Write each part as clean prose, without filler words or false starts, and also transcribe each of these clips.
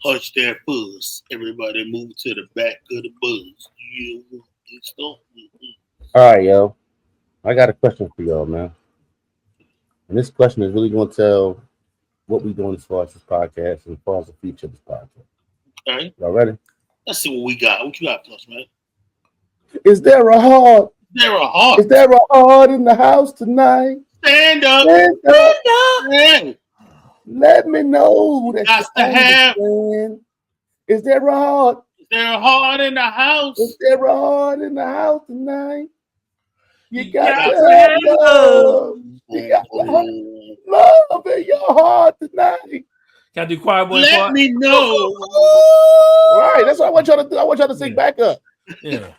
Hush that fuzz. Everybody move to the back of the buzz. You it's not. All right, yo. I got a question for y'all, man. And this question is really going to tell what we doing as far as this podcast and as far as the future of this podcast. All right. Y'all ready? Let's see what we got. What you got, Plus, man? Is there a heart? There a heart. Is there a heart in the house tonight? Stand up. Stand up. Yeah. Let me know that Got to you have. understand. Is there a heart? Is there a heart in the house? Is there a heart in the house tonight? You got got to to have have love. You got to have love in your heart tonight. Can I do choir boy Let part? me know. Right, that's what I want y'all to do. I want y'all to sing back up. Yeah.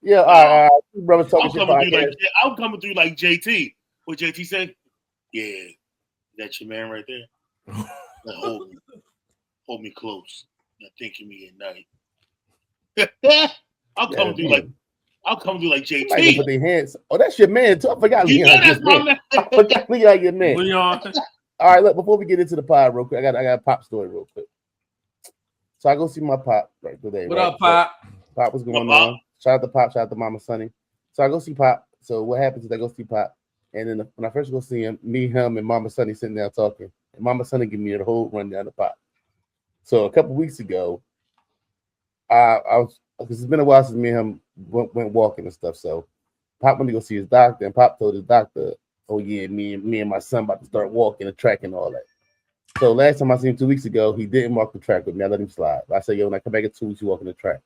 Yeah, all right. Two brothers I'm talking shit coming through podcast. like I'm coming through like JT. What JT say? Yeah, that's your man right there. Now hold me close. Now think of me at night. I'll come through like Somebody JT. put their hands. Oh, that's your man too. I forgot You know Leon. that's my man. I forgot Leon, your man. Leon. All right, look. Before we get into the pod, real quick, I got a pop story real quick. So I go see my pop right today. What right? up, Pop? So, Pop was going Pop? on. Shout out to Pop. Shout out to Mama Sonny. So I go see Pop. So what happens is I go see Pop, and then when I first go see him, me, him, and Mama Sonny sitting there talking, and Mama Sonny give me the whole rundown of Pop. So a couple weeks ago, I was because it's been a while since me and him went walking and stuff. So Pop went to go see his doctor, and Pop told his doctor, "Oh yeah, me and my son about to start walking the track and all that." So last time I seen him 2 weeks ago, he didn't walk the track with me. I let him slide. I said, "Yo, when I come back in 2 weeks, you walking the track."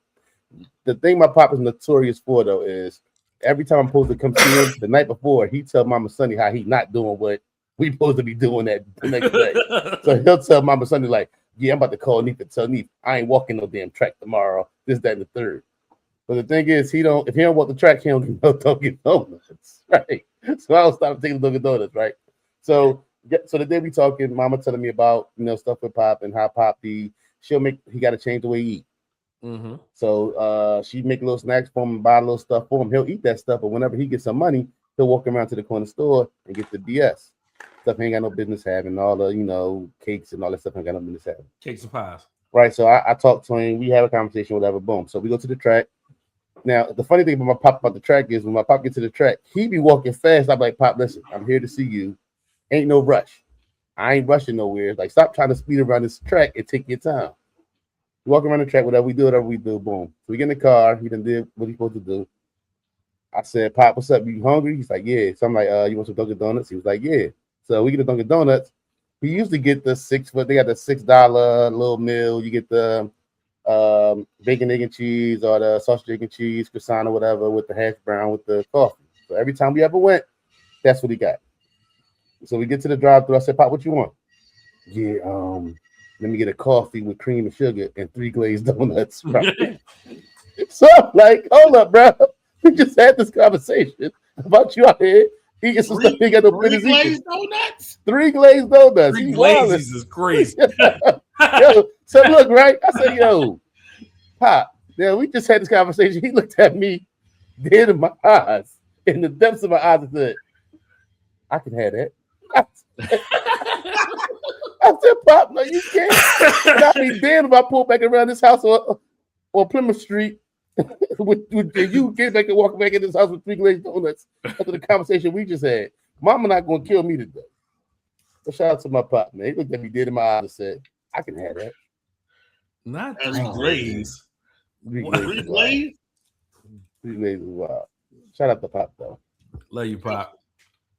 The thing my Pop is notorious for though is every time I'm supposed to come see him the night before, he tell Mama Sonny how he not doing what we supposed to be doing that the next day. So he'll tell Mama Sonny like, "Yeah, I'm about to call Neef and tell Neef I ain't walking no damn track tomorrow. This, that, and the third." But the thing is, if he don't walk the track, he don't get no Dunkin' Donuts, right? So I'll stop taking Dunkin' Donuts, right? So the day we talking, Mama telling me about stuff with Pop and how Pop he got to change the way he eat. Mm-hmm. So she make little snacks for him and buy a little stuff for him. He'll eat that stuff, but whenever he gets some money, he'll walk around to the corner store and get the BS stuff he ain't got no business having. All the cakes and all that stuff he ain't got no business having. Cakes and pies. Right. So I talked to him. We have a conversation, whatever. Boom. So we go to the track. Now the funny thing about my Pop about the track is when my Pop gets to the track, he be walking fast. I'm like, "Pop, listen, I'm here to see you. Ain't no rush. I ain't rushing nowhere. Like, stop trying to speed around this track and take your time. We walk around the track, whatever we do, boom. So we get in the car. He done did what he's supposed to do. I said, "Pop, what's up? You hungry?" He's like, "Yeah." So I'm like, "You want some Dunkin' Donuts?" He was like, "Yeah." So we get the Dunkin' Donuts. He usually get the they got the $6 little meal. You get the bacon, egg, and cheese or the sausage, egg, and cheese, croissant or whatever with the hash brown with the coffee. So every time we ever went, that's what he got. So we get to the drive-thru. I said, "Pop, what you want?" "Yeah, let me get a coffee with cream and sugar and 3 glazed donuts." Right? So I'm like, "Hold up, bro. We just had this conversation about you out here eating some stuff you got no business eating. 3 glazed donuts? 3 glazed donuts. 3 glazes is crazy. Yo, so look, right? I said, "Yo, Pop, yeah, we just had this conversation." He looked at me dead in my eyes, in the depths of my eyes, and said, "I can have that." I said, "Pop, no, you can't." Not be damned if I pull back around this house or Plymouth Street with you get back and walk back in this house with 3 glazed donuts after the conversation we just had. Mama not gonna kill me today. But shout out to my Pop, man. He looked at me dead in my eyes and said, "I can have that." Not That's 3 glazes. 3 glazed. 3 is wild. glazed? 3 glazed is wild. Shout out to Pop, though. Love you, Pop.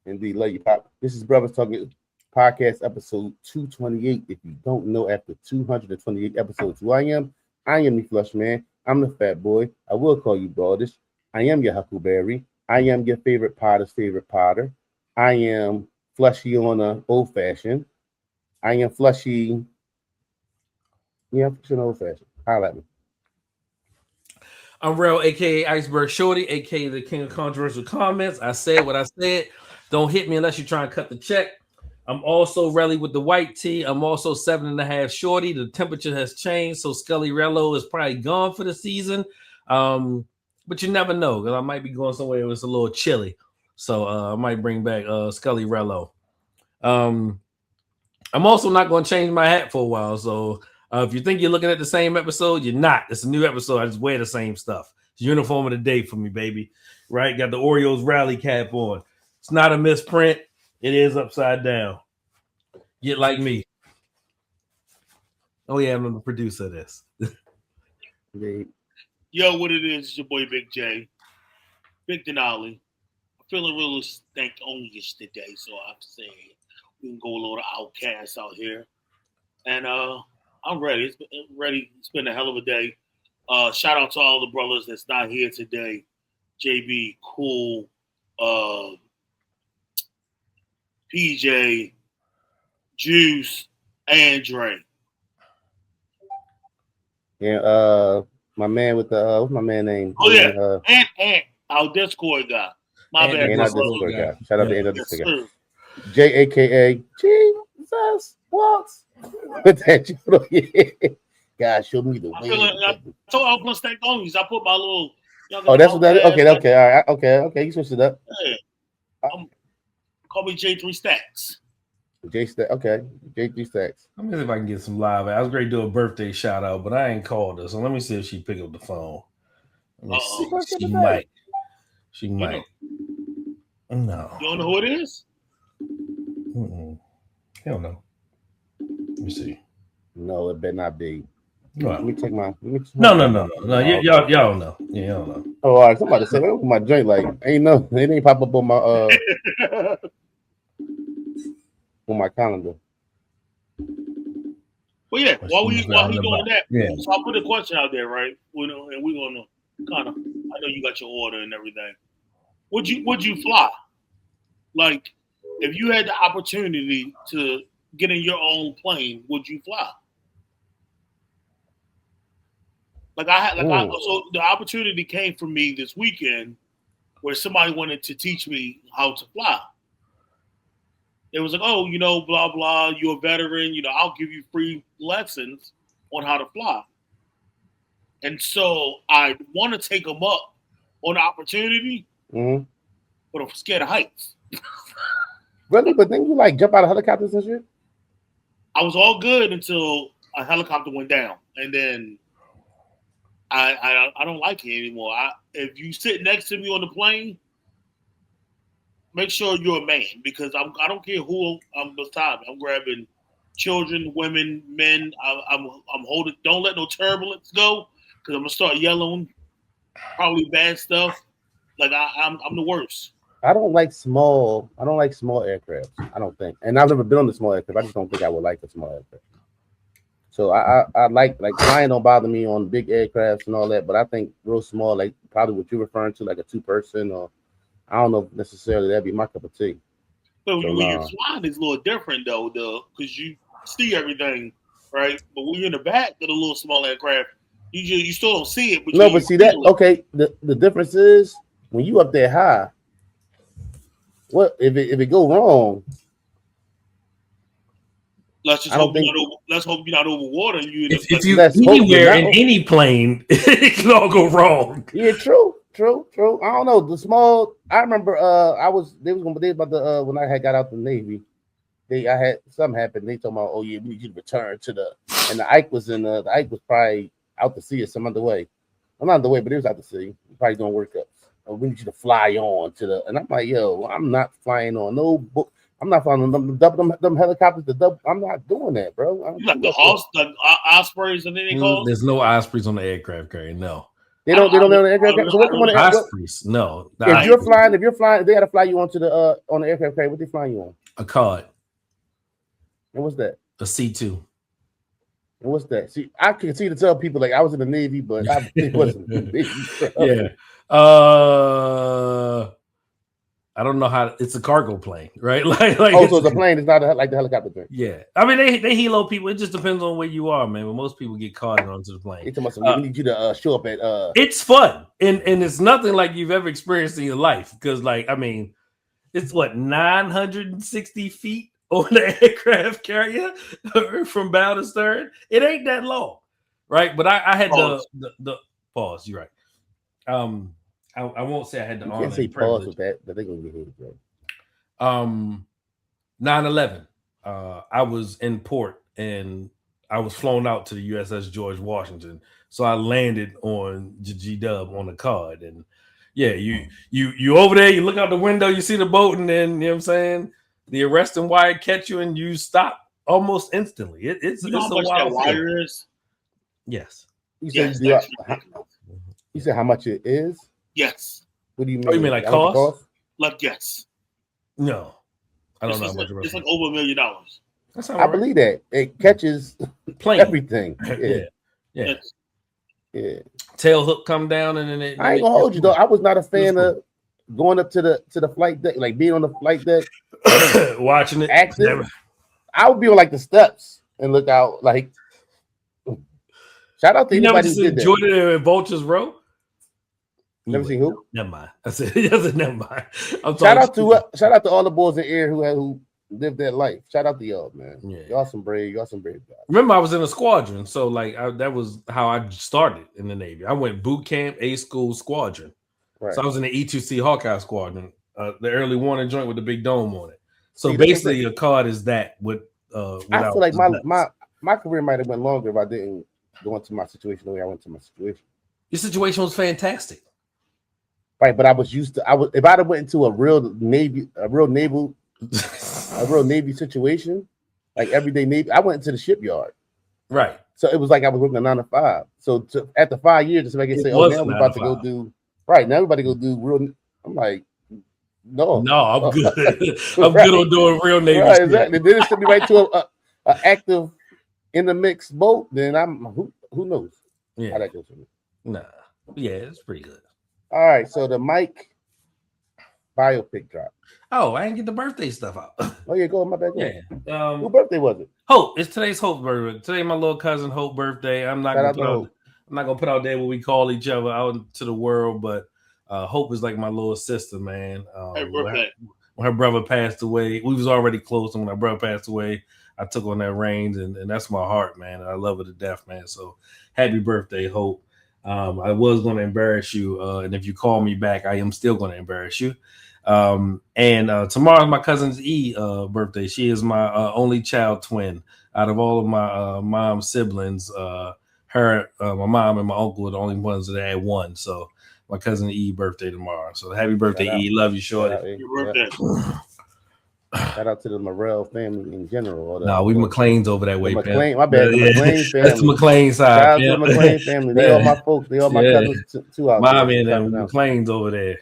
Indeed, love you, Pop. This is Brothers Talking Podcast episode 228. If you don't know, after 228 episodes, who I am the Flush Man. I'm the Fat Boy. I will call you Brothas. I am your Huckleberry. I am your favorite Potter's favorite Potter. I am Flushy on a old fashioned. I am Flushy. Yeah, Flushy on old fashioned. Holla at me. I'm Rel, aka Iceberg Shorty, aka the King of Controversial Comments. I said what I said. Don't hit me unless you try and cut the check. I'm also Relly with the white tee. I'm also 7.5 Shorty. The temperature has changed, so Scully Rello is probably gone for the season. But you never know, because I might be going somewhere where it's a little chilly. So I might bring back Scully Rello. All I'm also not going to change my hat for a while. So if you think you're looking at the same episode, you're not. It's a new episode. I just wear the same stuff. It's uniform of the day for me, baby. Right? Got the Orioles rally cap on. It's not a misprint. It is upside down. Get like me. Oh, yeah, I'm the producer of this. Yo, what it is, it's your boy Big J. Big Denali. I'm feeling real stank-only-ish today, so I've said we can go a little outcast out here. And I'm ready. It's been a hell of a day. Shout out to all the brothers that's not here today. JB, Cool, PJ, Juice, Andre. Yeah, my man with the what's my man name? Oh yeah, and our Discord guy. My bad, and our Discord guy. Shout out to Ant, yes, Discord guy. JAKA Jesus Walks. Put that shit on here. God, show me the way. I told I was gonna stay on. I put my little. Oh, that's what that is. Okay, all right, okay. You switched it up. Yeah. Call me J3 Stacks. Okay, J3 Stacks. Let me see if I can get some live. I was going to do a birthday shout out, but I ain't called her. So let me see if she pick up the phone. Let me see. She might. She might. No. You don't know who it is? Hell no. Let me see. No, it better not be. No. Let me take my. No. Y'all don't know. Yeah, y'all don't know. Oh, all right. Somebody said, "Look at my joint." Like, ain't no, it ain't pop up on my on my calendar. Well, yeah. While he doing that, yeah. So I put a question out there, right? You know, and we're gonna kind of. I know you got your order and everything. Would you fly? Like, if you had the opportunity to get in your own plane, would you fly? Like so the opportunity came for me this weekend where somebody wanted to teach me how to fly. It was like, oh, you know, blah, blah, you're a veteran, you know, I'll give you free lessons on how to fly. And so I want to take them up on the opportunity, but I'm scared of heights. Really? But then you like jump out of helicopters and shit? I was all good until a helicopter went down. And then I don't like it anymore. If you sit next to me on the plane, make sure you're a man, because I don't care who I'm beside me. I'm grabbing children, women, men. I'm holding. Don't let no turbulence go, because I'm gonna start yelling, probably bad stuff. Like I'm the worst. I don't like small aircraft. I don't think, and I've never been on the small aircraft. I just don't think I would like a small aircraft. So I like flying don't bother me on big aircrafts and all that, but I think real small, like probably what you're referring to, like a 2-person, or I don't know if necessarily that'd be my cup of tea. But when you're flying, it's a little different though, because you see everything, right? But when you're in the back of the little small aircraft, you still don't see it. But see that okay. The difference is when you up there high. What if it go wrong? Let's hope you're not over water. If you anywhere in any plane, it can all go wrong. Yeah, true. I don't know the small. I remember they was about the when I had got out the Navy. I had something happen. They told me, oh yeah, we need you to return to and the Ike was the Ike was probably out to sea or some other way. I'm not the way, but it was out to sea. Probably doing workups. We need you to fly on to and I'm like, yo, I'm not flying on no book. I'm not flying on them helicopters. I'm not doing that, bro. You like the Ospreys and then they call. There's no Ospreys on the aircraft carrier. No, they don't know the aircraft. So what come on the Ospreys? No. If you're flying, they got to fly you onto the on the aircraft carrier. What they flying you on? A card. And what's that? A C2. And what's that? See, I can see to tell people like I was in the Navy, but I wasn't in the Navy. Yeah. I don't know how it's a cargo plane, right? Like so it's a plane. It's not like the helicopter thing. Yeah, I mean they helo people. It just depends on where you are, man. But most people get caught onto the plane. We need you to show up at. It's fun, and it's nothing like you've ever experienced in your life. Because I mean, it's 960 feet on the aircraft carrier from bow to stern. It ain't that long, right? But I had the pause. You're right. I won't say I had the honor. You can't say pause with that, but they're gonna be hit, bro. 9/11. I was in port and I was flown out to the USS George Washington. So I landed on G Dub on the card. And yeah, you over there, you look out the window, you see the boat, and then you know what I'm saying, the arresting wire catch you and you stop almost instantly. It's You know how a much that wild wire feeling. is? Yes. You Yes, said that's ridiculous. you said how much it is? Yes. What do you mean? Oh, you mean like How much it cost? Like yes. No. I don't know how It's much like over $1 million. That's I believe that. It catches plane. everything. Yeah. Yeah. Yeah. Tail hook come down and then it. I ain't gonna hold you though. I was not a fan of going up to the flight deck, like being on the flight deck, watching it. active. I would be on like the steps and look out. Like, shout out to anybody who did that. Enjoyed it in Vultures Row. Never seen who? Never mind. I said never mind. Shout out to all the boys in air who lived that life. Shout out to y'all, man. Yeah. Y'all some brave guys. Remember, I was in a squadron, so like that was how I started in the Navy. I went boot camp, A school, squadron. Right. So I was in the E2C Hawkeye squadron, the early warning joint with the big dome on it. So basically, a card is that with. I feel like my career might have been longer if I didn't go into my situation the way I went to my situation. Your situation was fantastic. Right, but I was used to. If I'd have went into a real Navy situation, like everyday Navy, I went into the shipyard. Right. So it was like I was working a 9 to 5. So after 5 years, just make it say, "Oh, now we're about to go do." Right now, everybody go do real. I'm like, no, I'm good. I'm good on doing real Navy. Right, exactly. Then it should be right to a active in the mix boat. Then who knows how that goes for me. Nah, yeah, it's pretty good. All right, so the Mike biopic drop. Oh, I didn't get the birthday stuff out. Oh yeah, go on my bad. Yeah. Whose birthday was it? Hope. It's today's Hope's birthday. Today, my little cousin Hope birthday. I'm not gonna put out there what we call each other out into the world, but Hope is like my little sister, man. When her brother passed away, we was already close, and when her brother passed away, I took on that reins, and that's my heart, man. And I love her to death, man. So happy birthday, Hope. I was going to embarrass you, and if you call me back, I am still going to embarrass you. And tomorrow is my cousin's birthday. She is my only child twin. Out of all of my mom's siblings, my mom and my uncle are the only ones that had one. So my cousin birthday tomorrow. So happy birthday, Love you, shorty. Your birthday. Shout out to the Morrell family in general. We McLean's over that way. McLean, my bad. The McLean family. That's the McLean side. Shout out to the McLean family. They all my folks. They all my cousins too. Out Mommy and McLean's over there.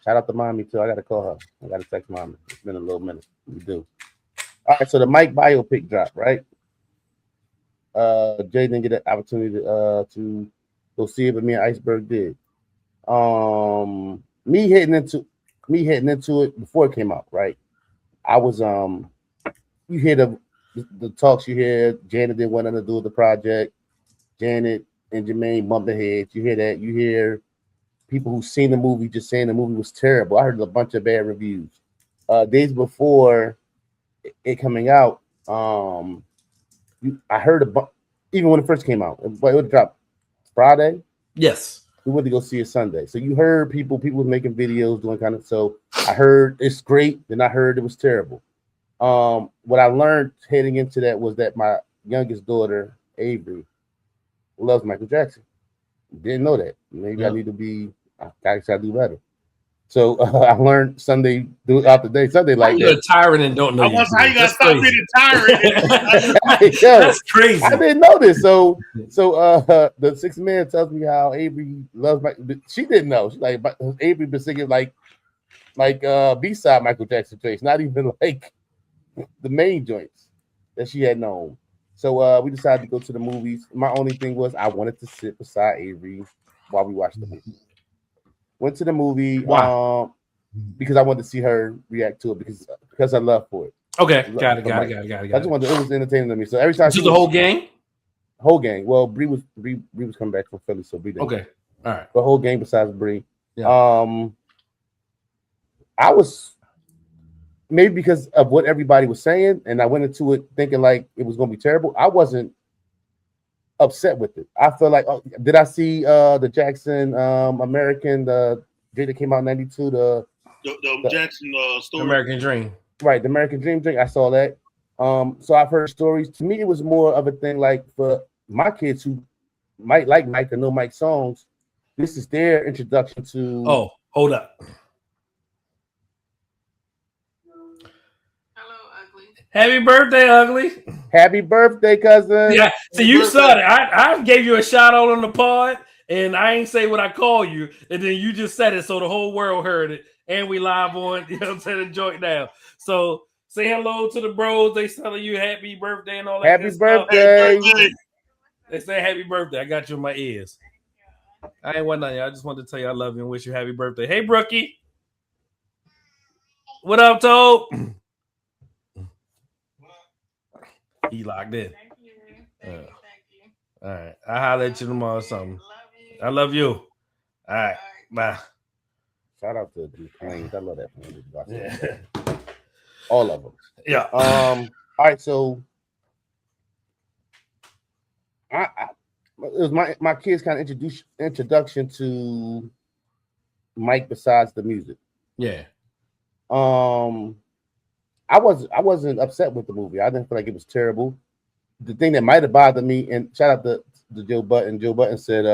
Shout out to mommy too. I gotta call her. I gotta text mommy. It's been a little minute. We do. All right. So the Mike biopic drop, right? Jay didn't get an opportunity to go see it, but me and Iceberg did. Me heading into it before it came out, right? I was you hear the talks, you hear Janet didn't want nothing to do with the project. Janet and Jermaine bumped their heads. You hear that. You hear people who've seen the movie just saying the movie was terrible. I heard a bunch of bad reviews. Days before it coming out, I heard even when it first came out, it would drop Friday. Yes. We went to go see it Sunday. So you heard people was making videos doing kind of, so I heard it's great, then I heard it was terrible. What I learned heading into that was that my youngest daughter, Avery, loves Michael Jackson. Didn't know that. Maybe I need to be, I gotta do better. So I learned Sunday throughout the day. Sunday like you're a tyrant and don't know. How you gotta stop being a tyrant? That's crazy. I didn't know this. So the 6 man tells me how Avery loves Michael. She didn't know. She's like, Avery been singing like B-side Michael Jackson tracks, not even like the main joints that she had known. So we decided to go to the movies. My only thing was I wanted to sit beside Avery while we watched the movie. Went to the movie. Why? Because I wanted to see her react to it because I love for it. Okay, got it. I just wanted it was entertaining to me. So every time the whole gang. Whole gang. Well, Bree was coming back from Philly, so Bree didn't. Okay, all right. The whole gang besides Bree. Yeah. I was maybe because of what everybody was saying, and I went into it thinking like it was going to be terrible. I wasn't upset with it. I feel like, did I see the Jackson American the day that came out in '92? The Jackson story. American Dream. Right, the American Dream drink. I saw that. So I've heard stories. To me, it was more of a thing like for my kids who might like Mike or know Mike songs. This is their introduction to. Oh, hold up. Hello, ugly. Happy birthday, ugly. Happy birthday, cousin. Yeah, so you saw it. I gave you a shout out on the pod, and I ain't say what I call you, and then you just said it, so the whole world heard it, and we live on, you know what I'm saying, the joint now. So say hello to the bros. They telling you happy birthday and all that. Happy good stuff. birthday. They say happy birthday. I got you in my ears. I ain't want nothing. I just wanted to tell you I love you and wish you happy birthday. Hey, Brookie. What up, Toad? He locked in. Thank you. Thank you. All right. I'll holler at you tomorrow or something. Love you. I love you. All right. Bye. Shout out to the planes. I love that plane. Yeah. All of them. Yeah. All right. So it was my kids' kind of introduction to Mike besides the music. Yeah. I wasn't upset with the movie. I didn't feel like it was terrible. The thing that might have bothered me, and shout out to Joe Button. Joe Button said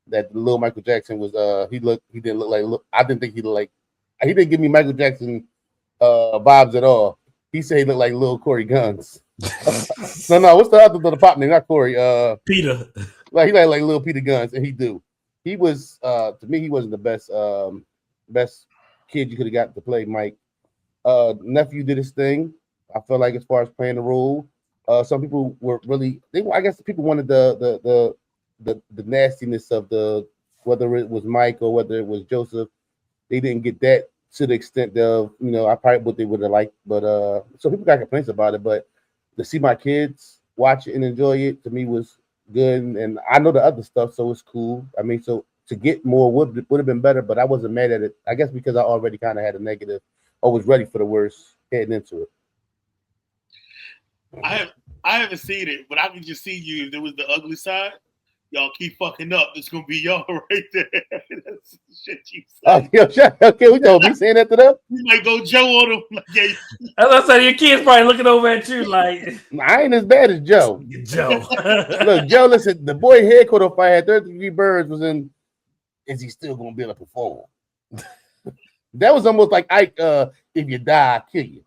that the little Michael Jackson was he didn't look like I didn't think he looked like he didn't give me Michael Jackson vibes at all. He said he looked like little Corey Guns. No, what's the other the pop name? Not Corey. Peter. Like he like little Peter Guns, and he do. He was to me he wasn't the best kid you could have got to play Mike. Nephew did his thing. I feel like as far as playing the role, some people were really. I guess people wanted the nastiness of the whether it was Mike or whether it was Joseph. They didn't get that to the extent of I probably what they would have liked. But so people got complaints about it. But to see my kids watch it and enjoy it to me was good. And I know the other stuff, so it's cool. I mean, so to get more would have been better. But I wasn't mad at it. I guess because I already kind of had a negative. I was ready for the worst heading into it. I haven't seen it, but I can just see you. If there was the ugly side, y'all keep fucking up. It's gonna be y'all right there. That's the shit you say. Okay, we gonna be saying that to them. You might go Joe on them. Like, yeah. As I said, your kids probably looking over at you like I ain't as bad as Joe. Joe. Look, Joe, listen, the boy headquarter fight had 33 birds was in. Is he still gonna be able to perform? That was almost like Ike, if you die, I kill you.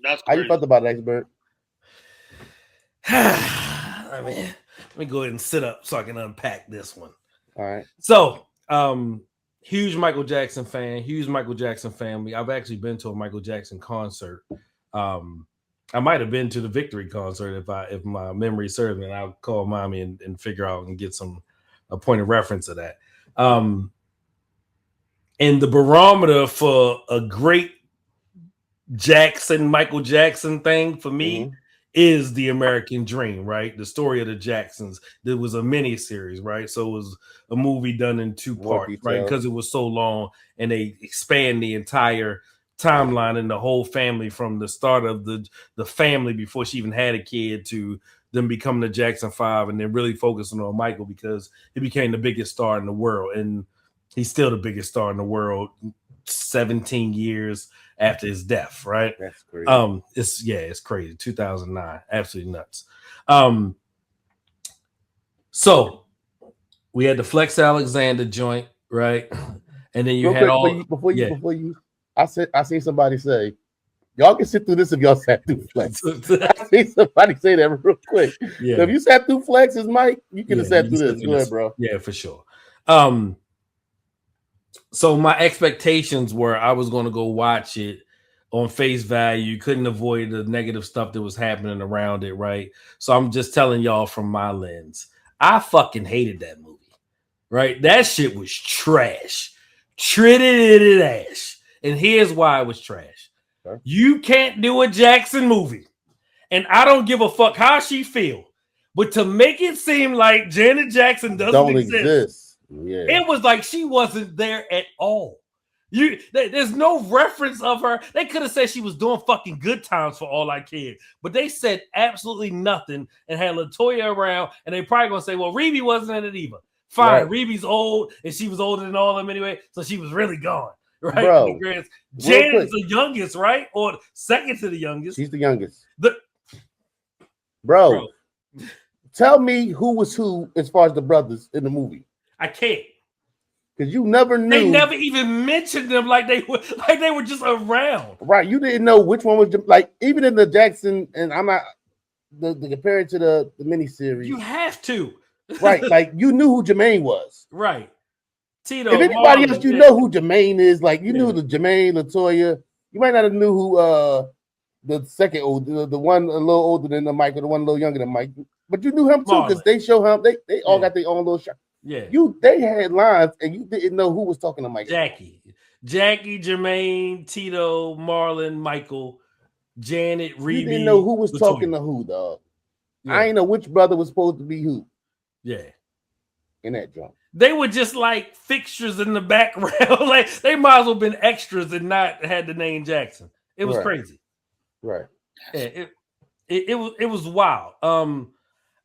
That's How crazy. you felt about it, Iceberg? I mean, let me go ahead and sit up so I can unpack this one. All right. So, huge Michael Jackson fan, huge Michael Jackson family. I've actually been to a Michael Jackson concert. I might have been to the Victory concert if my memory serves me, and I'll call mommy and figure out and get a point of reference of that. And the barometer for a great Michael Jackson thing for me is The American Dream, right? The story of the Jacksons. There was a mini series, right? So it was a movie done in two parts, right? Because it was so long, and they expand the entire timeline and the whole family from the start of the family before she even had a kid to them becoming the Jackson 5, and then really focusing on Michael because he became the biggest star in the world, and he's still the biggest star in the world 17 years after his death, right? That's crazy. It's crazy. 2009, absolutely nuts. So we had the Flex Alexander joint, right? And then you had before you. I seen somebody say, y'all can sit through this if y'all sat through Flex. I seen somebody say that real quick. Yeah. So if you sat through Flex's Mike, you could have sat through this. Go ahead, bro. Yeah, for sure. So my expectations were I was going to go watch it on face value. Couldn't avoid the negative stuff that was happening around it, right? So I'm just telling y'all from my lens. I fucking hated that movie, right? That shit was trash. Treated ash. And here's why it was trash. Okay. You can't do a Jackson movie. And I don't give a fuck how she feel. But to make it seem like Janet Jackson doesn't exist. Yeah. It was like she wasn't there at all. There's no reference of her. They could have said she was doing fucking Good Times for all I cared, but they said absolutely nothing and had LaToya around, and they probably gonna say, "Well, Rebe wasn't in it either." Fine, right. Rebe's old, and she was older than all of them anyway, so she was really gone. right? Bro, Janet's the youngest, right? Or second to the youngest. She's the youngest. Bro, tell me who was who as far as the brothers in the movie. I can't. Because you never knew. They never even mentioned them like they were just around. Right. You didn't know which one was like, even in the Jackson, and I'm not the compare it to the miniseries. You have to. Right. Like you knew who Jermaine was. Right. Tito. If anybody else, you know who Jermaine is. Like you knew the Jermaine, Latoya. You might not have knew who the second old, the one a little older than the Michael, the one a little younger than Mike. But you knew him too, because they show him, they all got their own little shot. Yeah. They had lines and you didn't know who was talking to Mike. Jackie, Jermaine, Tito, Marlon, Michael, Janet, Reedy. You didn't know who was talking to who, dog. Yeah. I ain't know which brother was supposed to be who. Yeah. In that joint. They were just like fixtures in the background. Like they might as well been extras and not had the name Jackson. It was crazy. Right. Yeah, it was wild.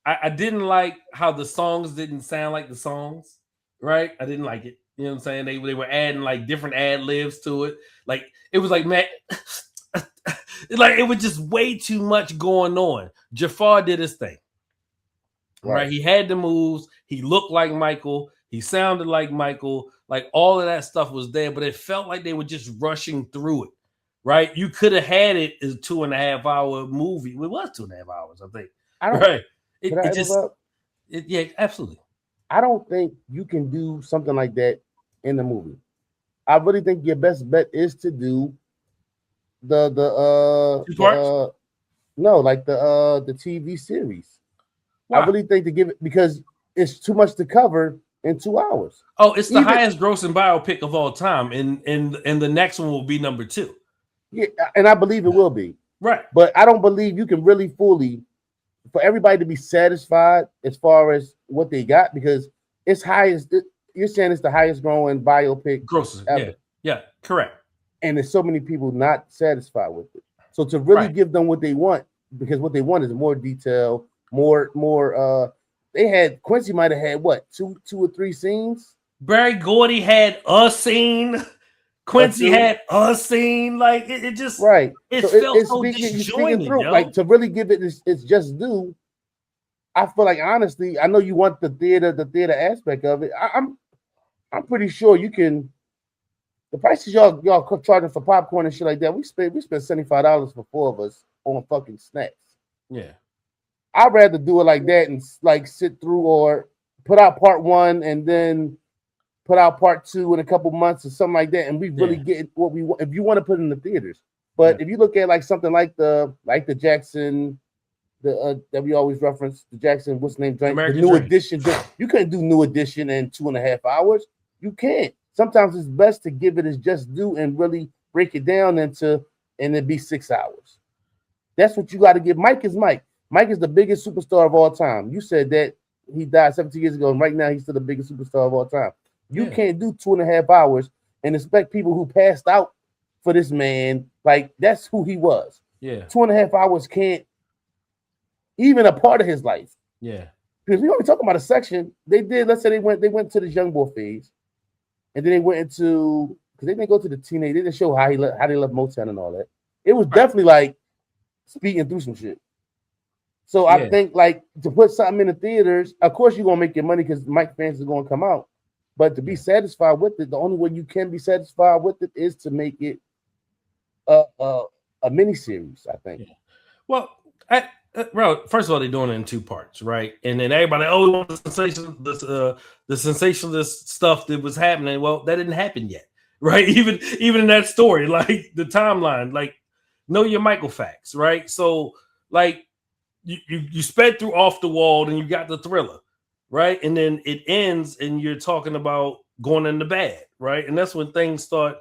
I didn't like how the songs didn't sound like the songs, right? I didn't like it. You know what I'm saying? They were adding like different ad libs to it. Like it was like, man, like it was just way too much going on. Jafar did his thing. Right. He had the moves. He looked like Michael. He sounded like Michael. Like all of that stuff was there, but it felt like they were just rushing through it. Right? You could have had it as a 2.5 hour movie. It was 2.5 hours, I think. Right. Yeah, absolutely. I don't think you can do something like that in the movie. I really think your best bet is to do the TV series. Wow. I really think to give it, because it's too much to cover in 2 hours. Oh, it's the highest grossing biopic of all time, and the next one will be number 2. Yeah, and I believe it will be. Right. But I don't believe you can really fully, for everybody to be satisfied as far as what they got, because it's highest. You're saying it's the highest growing biopic grosses ever. Yeah, correct. And there's so many people not satisfied with it. So to really give them what they want, because what they want is more detail, more. They had Quincy might have had what two or three scenes. Barry Gordy had a scene. Quincy had a scene. Like it just right. It felt so disjointed, through. Like to really give it its just due. I feel like honestly, I know you want the theater aspect of it. I'm pretty sure you can. The prices y'all charging for popcorn and shit like that, we spent $75 for 4 of us on fucking snacks. Yeah. I'd rather do it like that and like sit through or put out part 1 and then put out part 2 in a couple months or something like that, and we really get what we want. If you want to put it in the theaters, but if you look at like something like the Jackson, that we always reference, the Jackson, what's the name? The New Edition. You couldn't do New Edition in 2.5 hours. You can't. Sometimes it's best to give it its just due and really break it down and it be 6 hours. That's what you got to give. Mike is Mike. Mike is the biggest superstar of all time. You said that he died 17 years ago, and right now he's still the biggest superstar of all time. You can't do 2.5 hours and expect people who passed out for this man. Like, that's who he was. Yeah. 2.5 hours can't even a part of his life. Yeah. Because we only talking about a section. They did, let's say they went to this young boy phase. And then they went into, because they didn't go to the teenage, they didn't show how they left Motown and all that. It was definitely like speeding through some shit. So I think like to put something in the theaters, of course you're gonna make your money because Mike fans are gonna come out. But to be satisfied with it, the only way you can be satisfied with it is to make it a miniseries, I think. Yeah. Well, first of all, they're doing it in 2 parts, right? And then everybody, the sensationalist stuff that was happening. Well, that didn't happen yet, right? Even in that story, like the timeline, like know your Michael facts, right? So, like you sped through Off the Wall, and you got the Thriller, right? And then it ends, and you're talking about going in the bad, right? And that's when things start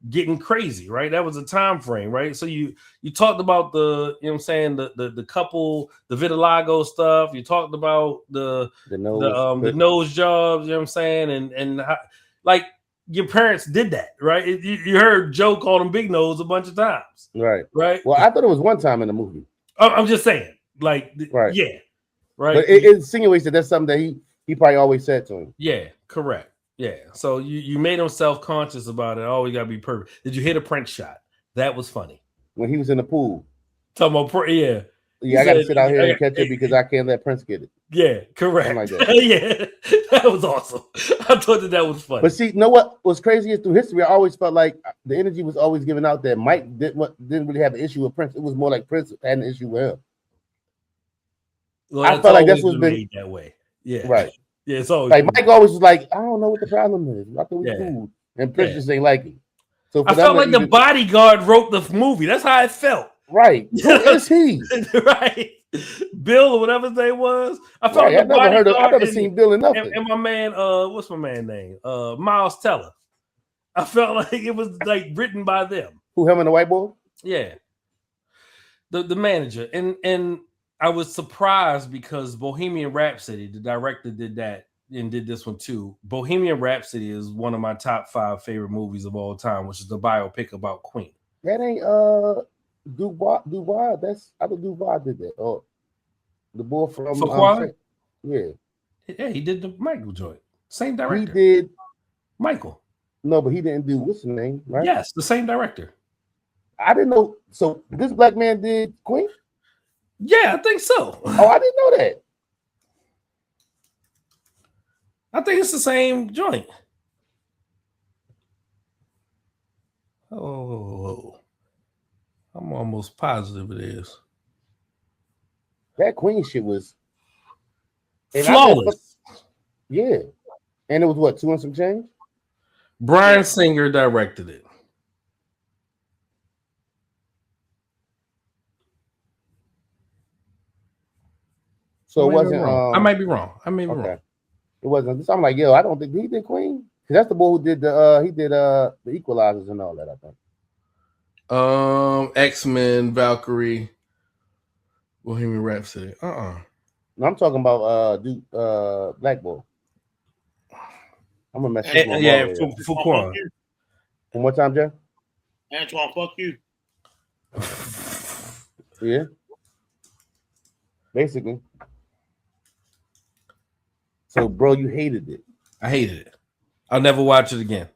getting crazy, right? That was a time frame, right? So you talked about the, you know what I'm saying, the couple, the vitiligo stuff. You talked about the nose jobs, you know what I'm saying, and how, like your parents did that, right? You heard Joe call him Big Nose a bunch of times, right? Well, I thought it was one time in the movie. I'm just saying, like, right? Yeah, right. But it insinuates that that's something that he probably always said to him. Yeah, correct. Yeah. So you made him self-conscious about it. Oh, you gotta be perfect. Did you hit a Prince shot? That was funny. When he was in the pool. Talking about yeah. Yeah, I got to sit out here and catch it because I can't let Prince get it. Yeah, correct. Like that. Yeah, that was awesome. I thought that was funny. But see, you know what was crazy is through history, I always felt like the energy was always given out that Mike didn't really have an issue with Prince. It was more like Prince had an issue with him. Well, I felt like that's what's been made that way. Yeah, right. Yeah, it's always like Mike always was like, I don't know what the problem is. I thought we cool, and Prince just ain't like it. So I felt like the bodyguard wrote the movie. That's how I felt. Right. Who is he? Right. Bill or whatever his name was. I felt like I've never seen Bill in nothing. And my man, what's my man name? Miles Teller. I felt like it was like written by them. Who, him and the white boy? Yeah. The manager. And I was surprised because Bohemian Rhapsody, the director did that and did this one too. Bohemian Rhapsody is one of my top 5 favorite movies of all time, which is the biopic about Queen. That ain't Dubois. That's I think Dubois did that. Oh, the boy from yeah, he did the Michael joint. Same director. He did Michael. No, but he didn't do what's the name, right? Yes, the same director. I didn't know. So this black man did Queen? Yeah, I think so. Oh, I didn't know that. I think it's the same joint. Oh, I'm almost positive it is. That Queen shit was flawless. Yeah. And it was what, 2 and some change? Bryan Singer directed it. So it wasn't. I might be wrong. Wrong. It wasn't. So I'm like, yo, I don't think he did Queen. Because that's the boy who did the Equalizers and all that, I think. X-Men, Valkyrie, Bohemian Rhapsody. No, I'm talking about Black Boy. I'm gonna mess with Fuquan. One more time, Jeff. Antoine, fuck you. Yeah. Basically. So, bro, you hated it. I hated it. I'll never watch it again.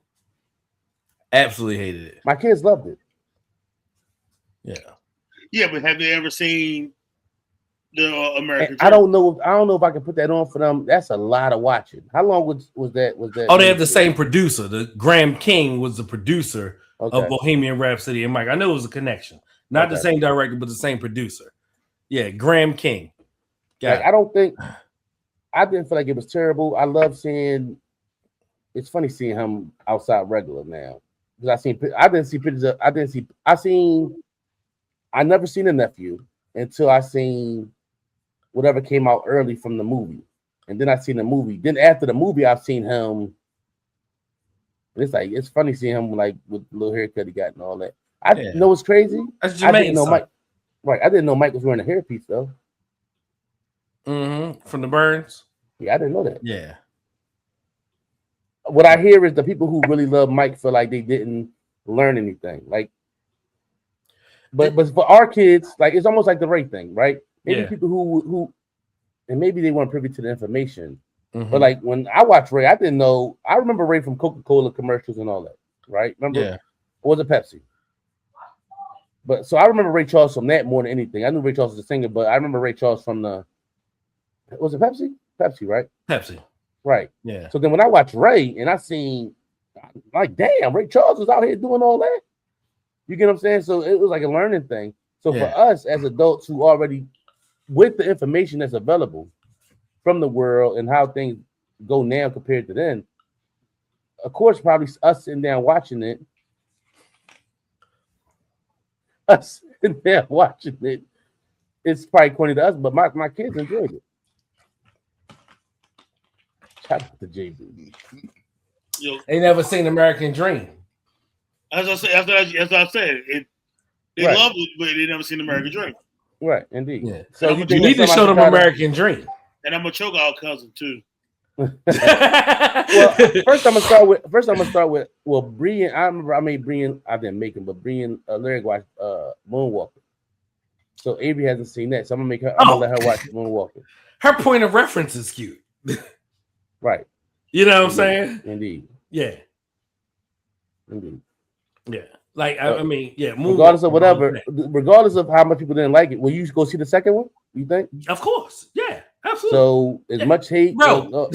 Absolutely hated it. My kids loved it. Yeah. Yeah, but have they ever seen the American Dream? I don't know if I can put that on for them. That's a lot of watching. How long was that? Oh, they have the same producer. The Graham King was the producer of Bohemian Rhapsody and Mike. I know it was a connection. Not the same director, but the same producer. Yeah, Graham King. I didn't feel like it was terrible. I love seeing. It's funny seeing him outside regular now because I didn't see pictures of. I never seen a nephew until I seen whatever came out early from the movie, and then I seen the movie. Then after the movie, I've seen him. It's funny seeing him like with the little haircut he got and all that. I know it's crazy. That's I didn't know Mike. Right, I didn't know Mike was wearing a hairpiece though. From the Burns. Yeah, I didn't know that. Yeah. What I hear is the people who really love Mike feel like they didn't learn anything. Like, but for our kids, like it's almost like the Ray thing, right? Maybe people who, and maybe they weren't privy to the information. But like when I watched Ray, I didn't know. I remember Ray from Coca-Cola commercials and all that, right? Remember? Yeah. Or was it Pepsi? But so I remember Ray Charles from that more than anything. I knew Ray Charles was a singer, but I remember Ray Charles from was it Pepsi? Pepsi, right? Pepsi. Right. Yeah. So then when I watched Ray and I seen, like, damn, Ray Charles was out here doing all that. You get what I'm saying? So it was like a learning thing. So for us as adults who already, with the information that's available from the world and how things go now compared to then, of course, probably us sitting down watching it, it's probably corny to us, but my kids enjoyed it. Shout out to JB. They never seen American Dream. As I said, they love it, but they never seen American Dream. Right, indeed. Yeah. So you need to show them American Dream. And I'm gonna choke our cousin too. Well, first I'm gonna start with Brian. I remember I made Brian. I didn't make him, but Brian Lyric watched Moonwalker. So Avery hasn't seen that, so I'm gonna let her watch Moonwalker. Her point of reference is cute. Right. You know what I'm saying? Indeed. Yeah. Indeed. Yeah. Like I mean, yeah. Regardless of whatever, regardless of how much people didn't like it, will you go see the second one? You think? Of course. Yeah. Absolutely. So as much hate, bro.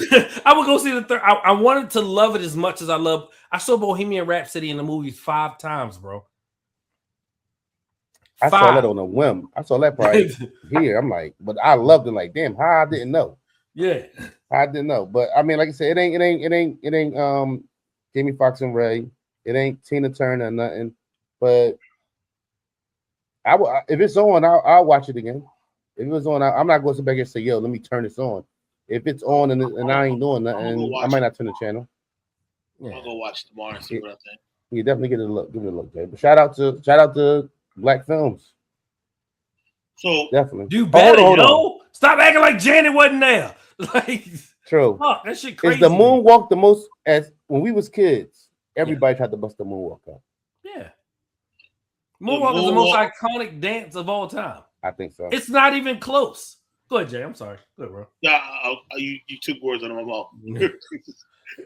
I would go see the third. I wanted to love it as much as I love. I saw Bohemian Rhapsody in the movies 5 times, bro. I saw that on a whim. I saw that probably here. I'm like, but I loved it. Like, damn, how I didn't know. Yeah, I didn't know. But I mean, like I said, it ain't Jamie Foxx and Ray. It ain't Tina Turner or nothing. But if it's on, I'll watch it again. If it was on, I'm not going to sit back and say, yo, let me turn this on. If it's on and I ain't doing nothing, I might not turn the channel. Yeah. I'll go watch tomorrow and see what I think. You definitely give it a look, Jay. But shout out to Black Films. So definitely do better, hold on. Stop acting like Janet wasn't there. Like true. Fuck, that shit crazy. Is the moonwalk the most as when we was kids? Everybody tried to bust the moonwalk out. Yeah. Moonwalk is the most iconic dance of all time. I think so. It's not even close. Go ahead, Jay. I'm sorry. Go ahead, bro. Yeah, you took words out of my mouth.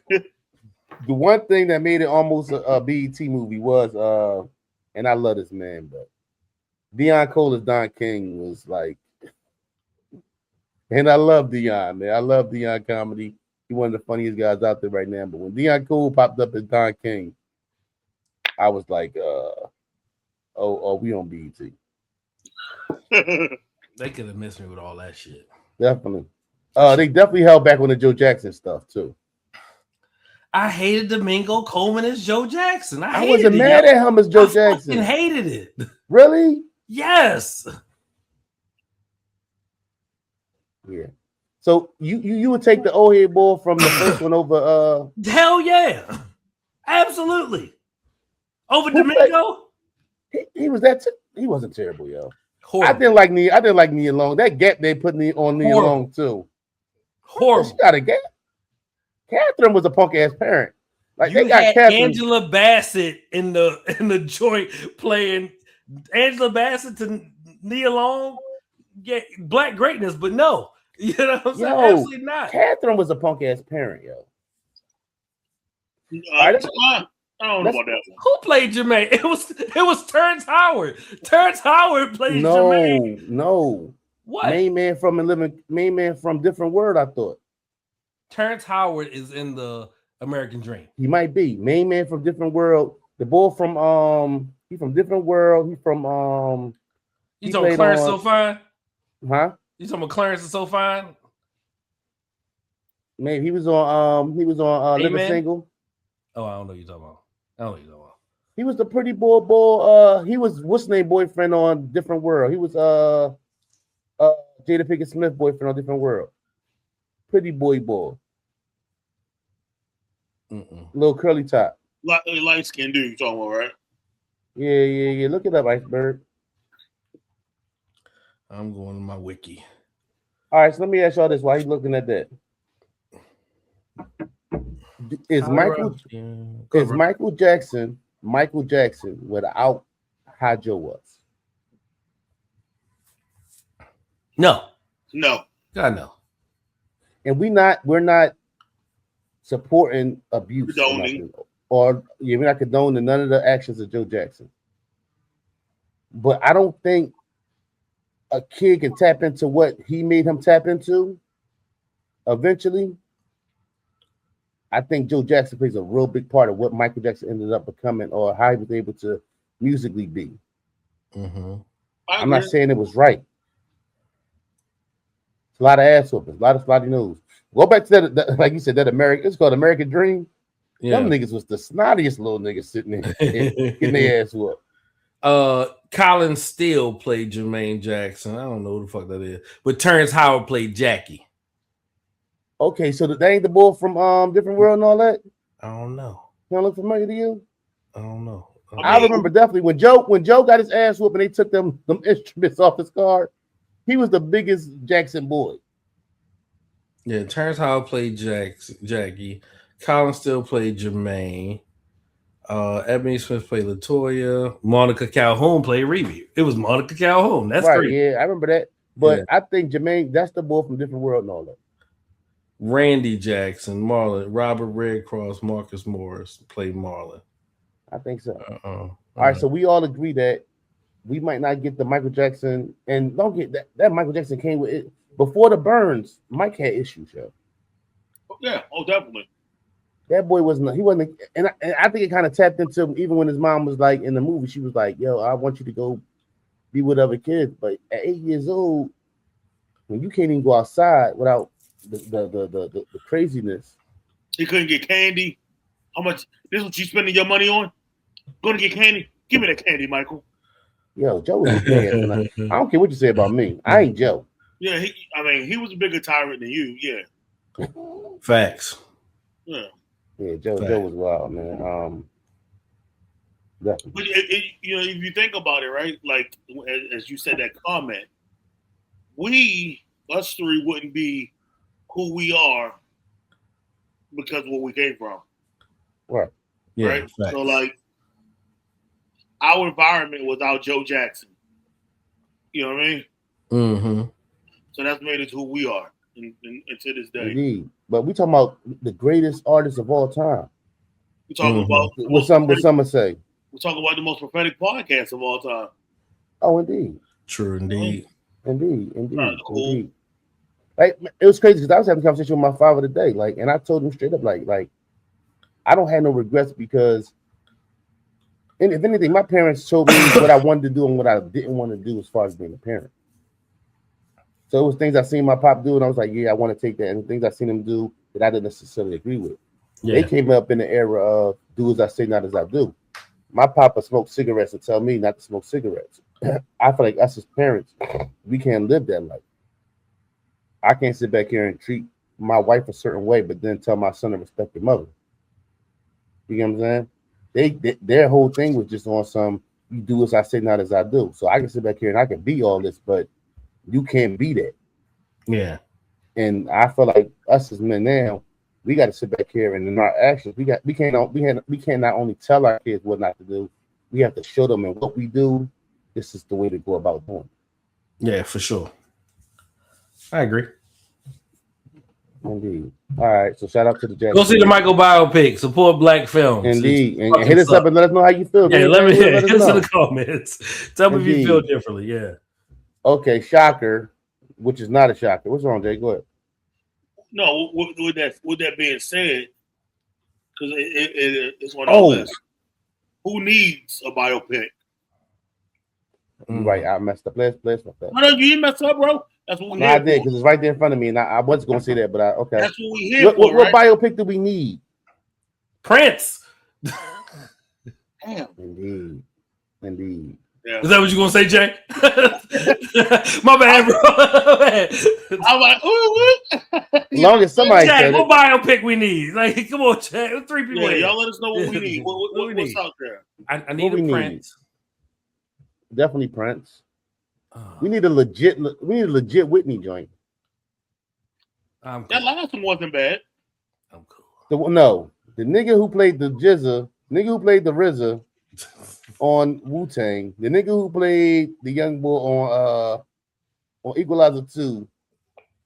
The one thing that made it almost a BET movie was, and I love this man, but Deion Cole as Don King was like, and I love Deion, man. I love Deion comedy. He's one of the funniest guys out there right now. But when Deion Cole popped up as Don King, I was like, we on BET. They could have missed me with all that shit. Definitely. They definitely held back on the Joe Jackson stuff too. I hated Domingo Coleman as Joe Jackson. I wasn't mad at him as Joe Jackson. I hated it. Really? Yes. Yeah. So you would take the old head boy from the first one over? Hell yeah, absolutely. Over Domingo. He was that. He wasn't terrible, yo. Horrible. I didn't like Nia Long. That gap they put on Nia Long too. Horrible. She got a gap. Catherine was a punk ass parent. Like you they got had Catherine. Angela Bassett in the joint playing Angela Bassett to Nia Long. Yeah, black greatness, but no, you know what I'm saying? Absolutely not. Catherine was a punk ass parent, yo. I don't know about that one. Who played Jermaine? It was Terrence Howard. Terrence Howard played Jermaine. No. What? Main man from Different World, I thought. Terrence Howard is in the American Dream. He might be. Main man from Different World. The boy from he from Different World. He from You talking about Clarence So Fine? Huh? You talking about Clarence is So Fine? Maybe he was on Living Single. Oh, I don't know what you're talking about. I don't know what you're talking about. He was the pretty boy. He was what's name boyfriend on Different World. He was Jada Pinkett Smith boyfriend on Different World. Pretty boy. Little curly top. Light skin dude you talking about, right? Yeah. Look it up, Iceberg. I'm going to my wiki. All right, so let me ask y'all this while he's looking at that. Is Michael Jackson without how Joe was? No. God no. And we're not supporting abuse we're not condoning none of the actions of Joe Jackson. But I don't think a kid can tap into what he made him tap into eventually. I think Joe Jackson plays a real big part of what Michael Jackson ended up becoming or how he was able to musically be. Mm-hmm. I'm not saying it was right. It's a lot of ass whoopings, a lot of slotty nose. Go back to that like you said, that it's called American Dream. Yeah. Them niggas was the snottiest little niggas sitting there getting their ass whooped. Colin Steele played Jermaine Jackson. I don't know who the fuck that is. But Terrence Howard played Jackie. Okay, so that ain't the boy from Different World and all that? I don't know. You don't look familiar to you? I don't know. I remember definitely when Joe got his ass whooped and they took them instruments off his card, he was the biggest Jackson boy. Yeah, Terrence Howard played Jackie. Colin Steele played Jermaine. Ebony Smith played LaToya. Monica Calhoun played Riri. It was Monica Calhoun. That's right. Yeah, I remember that. But I think Jermaine, that's the boy from Different World and all that. Randy Jackson, Marlon, Robert Redcross, Marcus Morris played Marlon. I think so. All right, so we all agree that we might not get the Michael Jackson, and don't get that Michael Jackson came with it before the burns. Mike had issues, yo. Yeah, definitely. That boy wasn't. He wasn't, and I think it kind of tapped into him, even when his mom was like in the movie. She was like, "Yo, I want you to go be with other kids," but at 8 years old, when you can't even go outside without the craziness. He couldn't get candy. How much? This is what you spending your money on? Going to get candy? Give me that candy, Michael. Yo, Joe was bad. I don't care what you say about me. I ain't Joe. Yeah, he was a bigger tyrant than you. Yeah. Facts. Yeah. Yeah, Joe was wild, man. Definitely. But if you think about it, right? Like as you said that comment, us three wouldn't be who we are because of where we came from. Right. Yeah, right. facts. So like our environment without Joe Jackson. You know what I mean? Mm-hmm. So that's made us who we are and to this day. Indeed. But we talking about the greatest artist of all time. We talking about what some would say. We're talking about the most prophetic podcast of all time. Oh, indeed. True, indeed. Indeed. Cool. Indeed. Like, it was crazy because I was having a conversation with my father today. Like, and I told him straight up, like, I don't have no regrets because, and if anything, my parents told me what I wanted to do and what I didn't want to do as far as being a parent. So it was things I seen my pop do, and I was like, yeah, I want to take that. And things I seen him do that I didn't necessarily agree with. Yeah. They came up in the era of do as I say, not as I do. My papa smoked cigarettes and tell me not to smoke cigarettes. I feel like us as parents, we can't live that life. I can't sit back here and treat my wife a certain way, but then tell my son to respect your mother. You get what I'm saying? Their whole thing was just on some, you do as I say, not as I do. So I can sit back here and I can be all this, but you can't be that. Yeah. And I feel like us as men now, we got to sit back here and in our actions, we can't not only tell our kids what not to do, we have to show them, and what we do, this is the way to go about doing it. Yeah, for sure. I agree. Indeed. All right. So shout out to the Jack. Go see the Michael biopic. Support black films. Indeed. And hit us up and let us know how you feel. Yeah, hit us in the comments. Tell me if you feel differently. Yeah. Okay, shocker, which is not a shocker. What's wrong, Jay? Go ahead. No, with that being said, because it's one of those. Who needs a biopic? Right, I messed up. Let's my bad. No, you didn't mess up, bro. That's what we I did, because it's right there in front of me, and I wasn't going to say that, but okay. That's what we here for, what biopic do we need? Prince. Damn. Indeed. Yeah. Is that what you're going to say, Jay? My bad, bro. I'm like, ooh, as long as somebody Jack, said what biopic we need? Like, come on, Jack. 3 people. Yeah, y'all let us know what we need. What's out there? I need a Prince. Definitely Prince. We need a legit Whitney joint. Cool. That last one wasn't bad. I'm cool. The nigga who played the Jizza, nigga who played the RZA on Wu-Tang, the nigga who played the young boy on Equalizer 2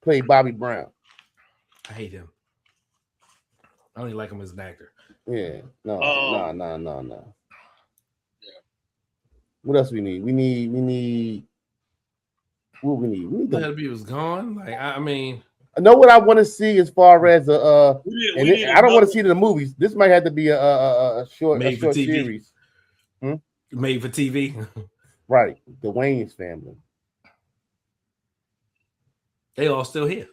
played Bobby Brown. I hate him. I don't even like him as an actor. Yeah. No. Yeah. What else we need? We need what we need. We need the he was gone. Like, I mean, I know what I want to see as far as I don't want to see it in the movies. This might have to be a short series. Made for TV. Right. The Wayans family. They all still here.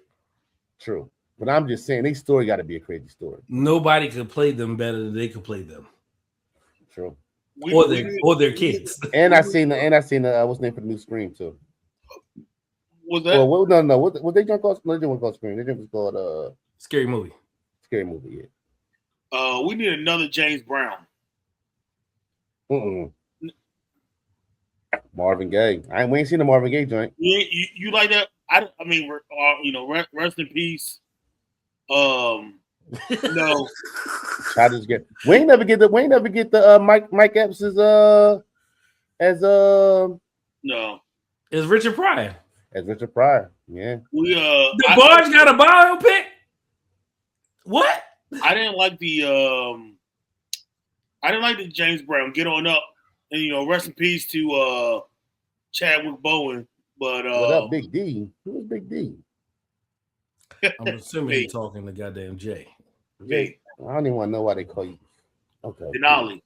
True. But I'm just saying, their story got to be a crazy story. Nobody could play them better than they could play them. True. Or their kids. And I seen the what's the name for the new Scream too. Was that? Well, no. What they just called? No, they didn't call Scream. They just called Scary Movie. Scary Movie. Yeah. We need another James Brown. Marvin Gaye. We ain't seen the Marvin Gaye joint. You like that? I mean, rest in peace. No. We ain't never get the Mike Epps as no. It's Richard Pryor. As Richard Pryor. Yeah. We the Barge got a biopic. What? I didn't like the James Brown Get On Up, and rest in peace to Chadwick Bowen. But What up, Big D? Who was Big D? I'm assuming he's talking to goddamn Jay. Jay. I don't even want to know why they call you. Okay. Denali.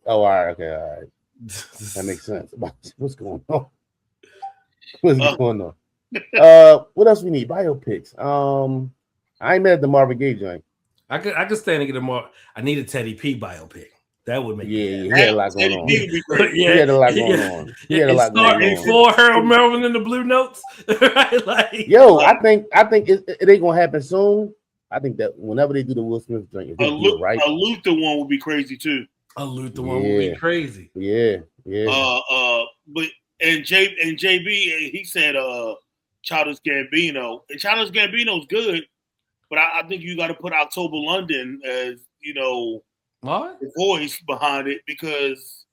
Oh, all right. Okay, all right. That makes sense. What's going on? What's going on? What else we need? Biopics. I ain't mad at the Marvin Gaye joint. I could stand and get a more. I need a Teddy P biopic. That would make he had a lot going on. He had a lot going on. He had a lot going on. Before Harold Melvin and the Blue Notes, right? Like, yo, I think it ain't gonna happen soon. I think that whenever they do the Will Smith joint, if they do it right, a Luther one would be crazy too. A Luther one would be crazy. Yeah. But JB, he said Childish Gambino, and Childish Gambino's good, but I think you got to put October London as what? The voice behind it, because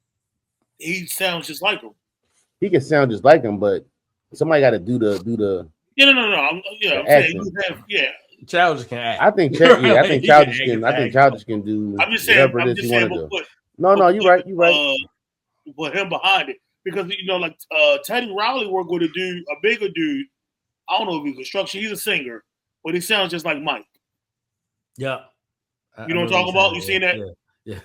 he sounds just like him. He can sound just like him, but somebody got to do the. No. I'm saying you have Childish can act. I think Childish can. I think Childish can do. I'm just saying. Whatever it is he want to do. No, you're right. Put him behind it, because Teddy Riley, we're going to do a bigger dude. I don't know if he's construction. He's a singer, but he sounds just like Mike. Yeah. You know what I'm talking about? You seen that? Yeah.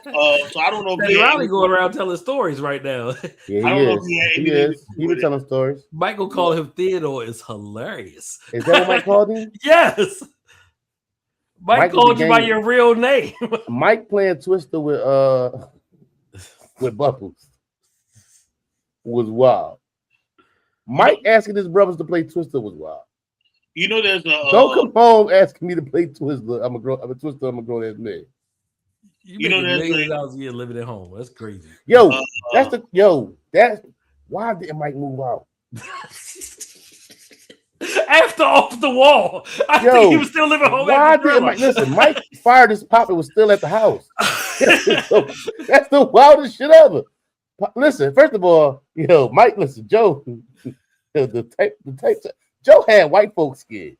So I don't know if Teddy Riley going around telling stories right now. Yeah, I don't know if he is. He been telling stories. Michael called him Theodore. Is hilarious. Is that what Mike called him? Yes. Mike called you by your real name. Mike playing Twister with Bubbles was wild. Mike asking his brothers to play Twister was wild. There's a don't come home asking me to play Twister. I'm a Twister. I'm a grown ass man. There's $1,000,000 a year living at home. That's crazy. Yo, that's why didn't Mike move out? After Off the Wall, I think he was still living home. Why didn't Mike? Listen, Mike fired his pop and was still at the house. So, that's the wildest shit ever. Listen, first of all, Mike. Listen, Joe. The type. Joe had white folks scared.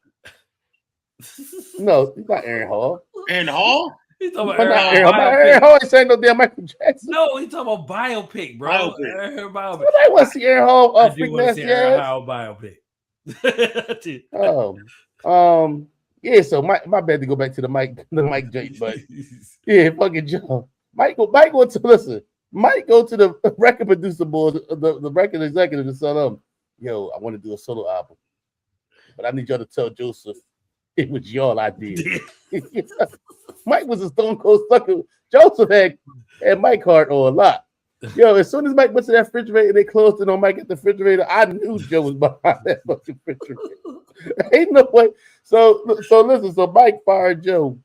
No, he's not Aaron Hall. Aaron Hall? He's talking about Aaron Hall ain't saying no damn Michael Jackson. No, he's talking about biopic, bro. Biopic. I want to see Aaron Hall. I do want to see Aaron Hall biopic. Yeah. So my bad to go back to the Mike joint, but yeah, fucking Joe. Mike go to listen. Mike go to the record producer board, the record executive, and tell them, "Yo, I want to do a solo album, but I need y'all to tell Joseph it was y'all idea." Mike was a stone cold sucker. Joseph had Mike hard on a lot. Yo, as soon as Mike went to that refrigerator, they closed it on Mike at the refrigerator. I knew Joe was behind that fucking refrigerator. Ain't no way. So listen. So Mike fired Joe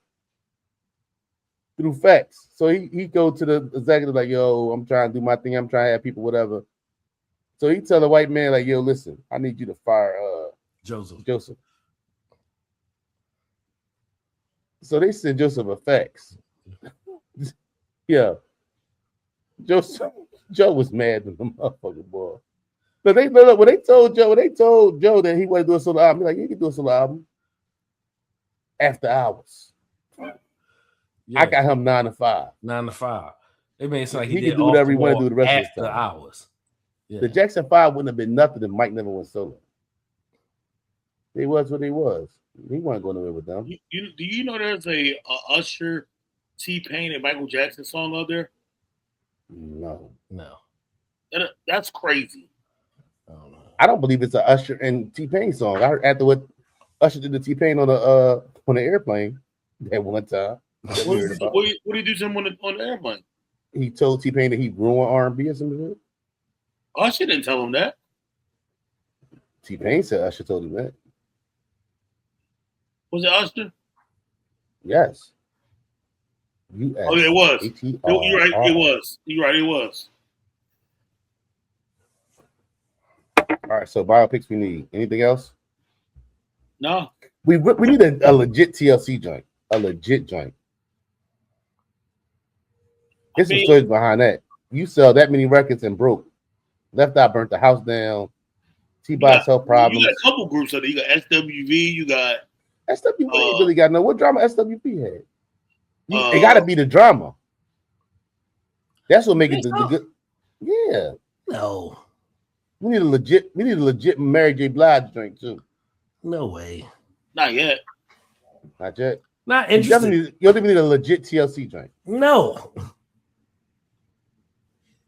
through facts. So he go to the executive like, "Yo, I'm trying to do my thing. I'm trying to have people, whatever." So he tell the white man like, "Yo, listen, I need you to fire Joseph." So they send Joseph a fax. Yeah. Joe was mad at the motherfucking boy. But when they told Joe that he wanted to do a solo album, he's like, "You can do a solo album after hours." Yeah. I got him 9 to 5. 9 to 5. It means like he could do whatever he want to do the rest of the time. Hours. Yeah. The Jackson 5 wouldn't have been nothing if Mike never went solo. He was what he was. He wasn't going nowhere with them. Do you know there's a Usher, T-Pain, and Michael Jackson song out there? No. That's crazy. I don't believe it's an Usher and T-Pain song. I heard after what Usher did to T-Pain on the airplane that one time. What did he do to him on the airplane? He told T-Pain that he ruined R&B or something. Usher didn't tell him that. T-Pain said Usher told him that. Was it Usher? Yes. Oh, yeah, it was. You're right. It was. You're right. It was. All right. So biopics we need. Anything else? No. We need a legit TLC joint. A legit joint. There's some stories behind that. You sell that many records and broke. Left Eye burnt the house down. T-Box health problems. You got a couple groups out there. You got SWV. You got SWP ain't really got no. What drama SWP had? It got to be the drama. That's what makes it the good. Yeah. No. We need a legit Mary J. Blige drink too. No way. Not yet. Not yet. Not interested. You definitely need a legit TLC drink. No.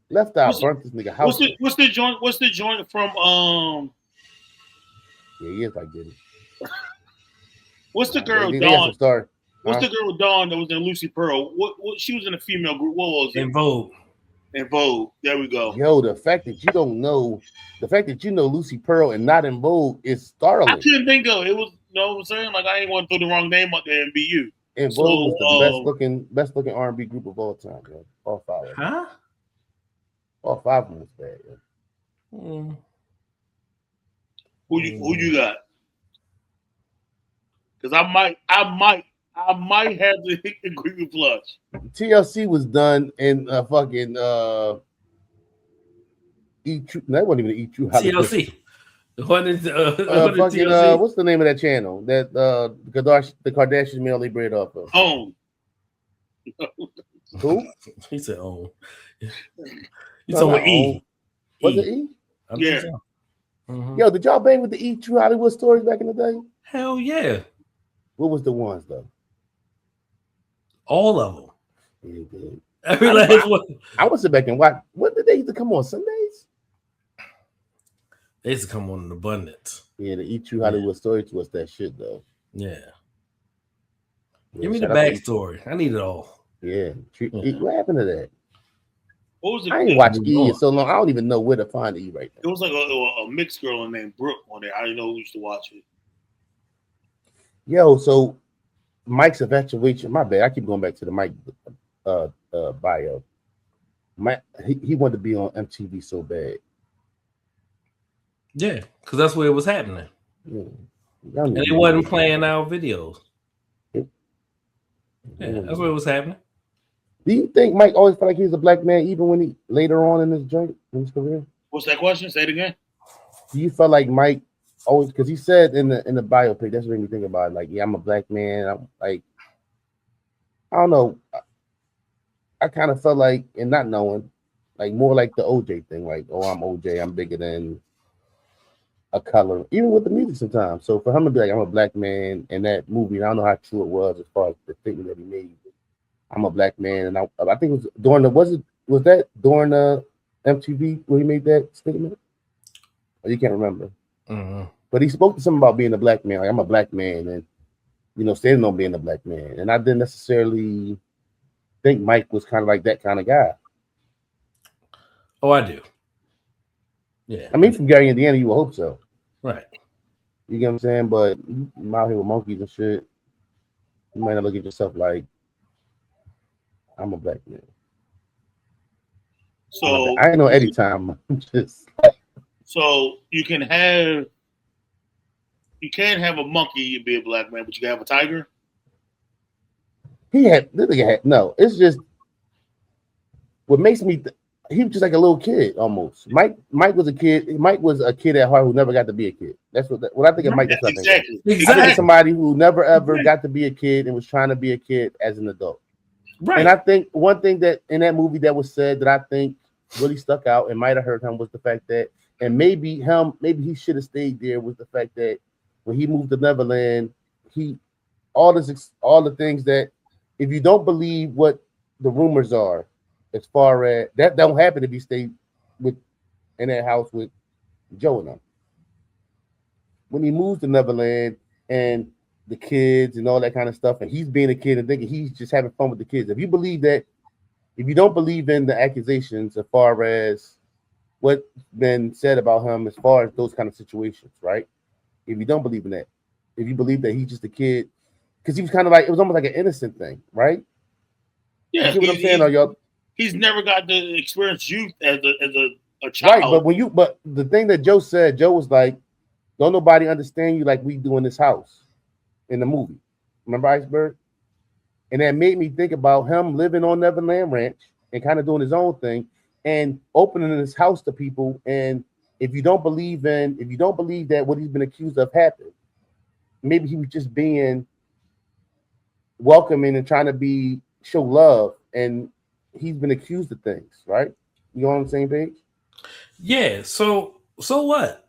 Left out, burnt this nigga house. What's the joint? What's the joint from? Yeah, he is like Diddy. What's the girl Dawn? What's the girl Dawn that was in Lucy Pearl? What she was in a female group. What was it? In Vogue. In Vogue. There we go. Yo, the fact that you know Lucy Pearl and not in Vogue is startling. I couldn't think of it. It was, you know what I'm saying? Like, I ain't want to throw the wrong name up there and be you. And Vogue was the best looking R&B group of all time, yo. All five. Huh? All five of them was bad, yo. Who you got? Because I might have to agree with Flush. TLC was done in fucking E-True. That wasn't even E-True. TLC. What's the name of that channel that the Kardashians made all their bread off of? Home. Who? He said home. You talking about E? Was it E? Yeah. So. Mm-hmm. Yo, did y'all bang with the E-True Hollywood stories back in the day? Hell yeah. What was the ones though? All of them. Yeah, good. Every last one. I would sit back and watch. When did they used to come on Sundays? They used to come on in abundance. Yeah, the E-True Hollywood stories was that shit though. Yeah. Give me the backstory. I need it all. Yeah. What happened to that? What was it? I ain't watched E in so long. I don't even know where to find E right now. It was like a mixed girl named Brooke on there. I didn't know who used to watch it. Yo, so Mike's infatuation. My bad. I keep going back to the Mike bio. He wanted to be on MTV so bad. Yeah, because that's where it was happening. Yeah. And they wasn't playing our videos. Yeah, that's where it was happening. Do you think Mike always felt like he was a black man, even when he later on in his journey, in his career? What's that question? Say it again. Do you feel like Mike always, because he said in the biopic, that's what made me think about it, like, yeah, I'm a black man. I'm like, I don't know. I kind of felt like, and not knowing, like more like the OJ thing, like, oh, I'm OJ, I'm bigger than a color, even with the music sometimes. So for him to be like, I'm a black man in that movie, and I don't know how true it was as far as the statement that he made. I'm a black man, and I think it was during the was that during the MTV where he made that statement? Or you can't remember. Mm-hmm. But he spoke to something about being a black man. Like, I'm a black man, and standing on being a black man. And I didn't necessarily think Mike was kind of like that kind of guy. Oh, I do. Yeah. I mean, from Gary, Indiana, you would hope so. Right. You get what I'm saying? But I'm out here with monkeys and shit. You might not look at yourself like, I'm a black man. So I ain't know any time. So you can't have a monkey and be a black man, but you can have a tiger. No. It's just what makes me. He was just like a little kid almost. Mike was a kid. Mike was a kid at heart who never got to be a kid. That's what I think of Mike. Exactly. I think somebody who never ever got to be a kid and was trying to be a kid as an adult. Right. And I think one thing that in that movie that was said that I think really stuck out and might have hurt him was the fact that, and maybe he should have stayed there, was the fact that when he moved to Neverland, all the things that if you don't believe what the rumors are, as far as that don't happen if he stayed in that house with Joe and them. When he moves to Neverland and the kids and all that kind of stuff, and he's being a kid and thinking he's just having fun with the kids. If you don't believe in the accusations as far as what's been said about him as far as those kind of situations, right? If you don't believe in that, if you believe that he's just a kid, because he was kind of like, it was almost like an innocent thing, right? Yeah, you see what I'm saying? Y'all? He's never got to experience youth as a child. Right, but the thing that Joe said, Joe was like, don't nobody understand you like we do in this house in the movie. Remember Iceberg? And that made me think about him living on Neverland Ranch and kind of doing his own thing and opening his house to people. And if you don't believe that what he's been accused of happened, maybe he was just being welcoming and trying to show love, and he's been accused of things, right? You on the same page? Yeah. So what?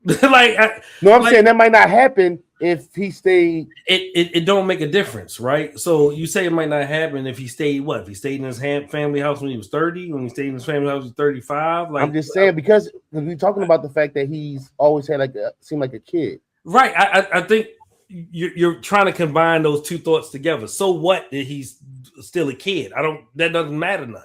I'm saying that might not happen if he stayed. It don't make a difference, right? So you say it might not happen if he stayed. What if he stayed in his family house when he was 30? When he stayed in his family house when he was 35? I'm just saying because we're talking about the fact that he's always had seemed like a kid, right? I think you're trying to combine those two thoughts together. So what that he's still a kid? That doesn't matter none.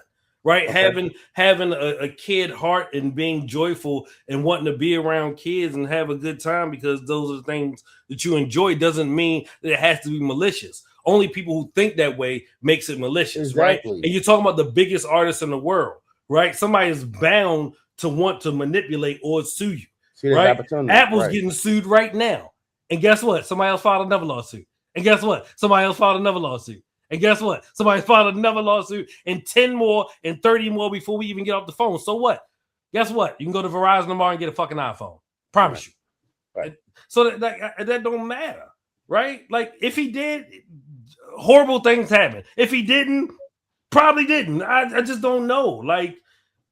Right, okay. having a kid heart and being joyful and wanting to be around kids and have a good time because those are the things that you enjoy doesn't mean that it has to be malicious. Only people who think that way makes it malicious, exactly. Right? And you're talking about the biggest artists in the world, right? Somebody is bound to want to manipulate or sue you. Right? Apple's getting sued right now, and guess what? Somebody else filed another lawsuit, and guess what? Somebody else filed another lawsuit. And guess what? Somebody filed another lawsuit and 10 more and 30 more before we even get off the phone. So what? Guess what? You can go to Verizon tomorrow and get a fucking iPhone. Promise you. Right. So that don't matter, right? Like if he did, horrible things happen. If he didn't, probably didn't. I just don't know. Like,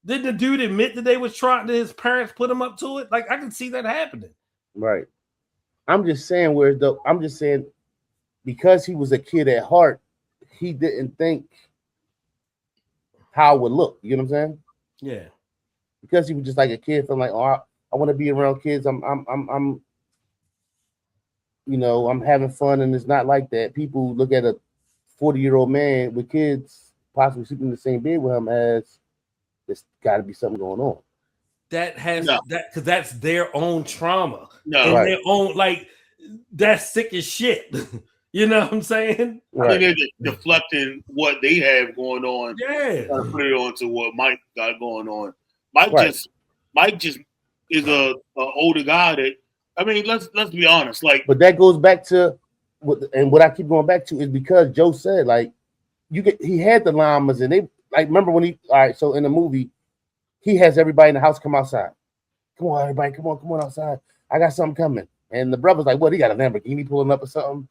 did the dude admit that they was trying, that his parents put him up to it? Like, I can see that happening. Right. I'm just saying because he was a kid at heart, he didn't think how it would look. You know what I'm saying? Yeah. Because he was just like a kid, feeling like, oh, I want to be around kids. I'm having fun, and it's not like that. People look at a 40-year-old man with kids possibly sleeping in the same bed with him as there's got to be something going on. That has that because that's their own trauma. No, and their own that's sick as shit. You know what I'm saying? Right. I think they're deflecting what they have going on. Yeah. Trying to put it on to what Mike got going on. Mike just is a older guy that, I mean, let's be honest. But that goes back to what I keep going back to is because Joe said, he had the llamas and they remember when so in the movie, he has everybody in the house come outside. Come on, everybody, come on outside. I got something coming. And the brother's like, what? He got a Lamborghini pulling up or something.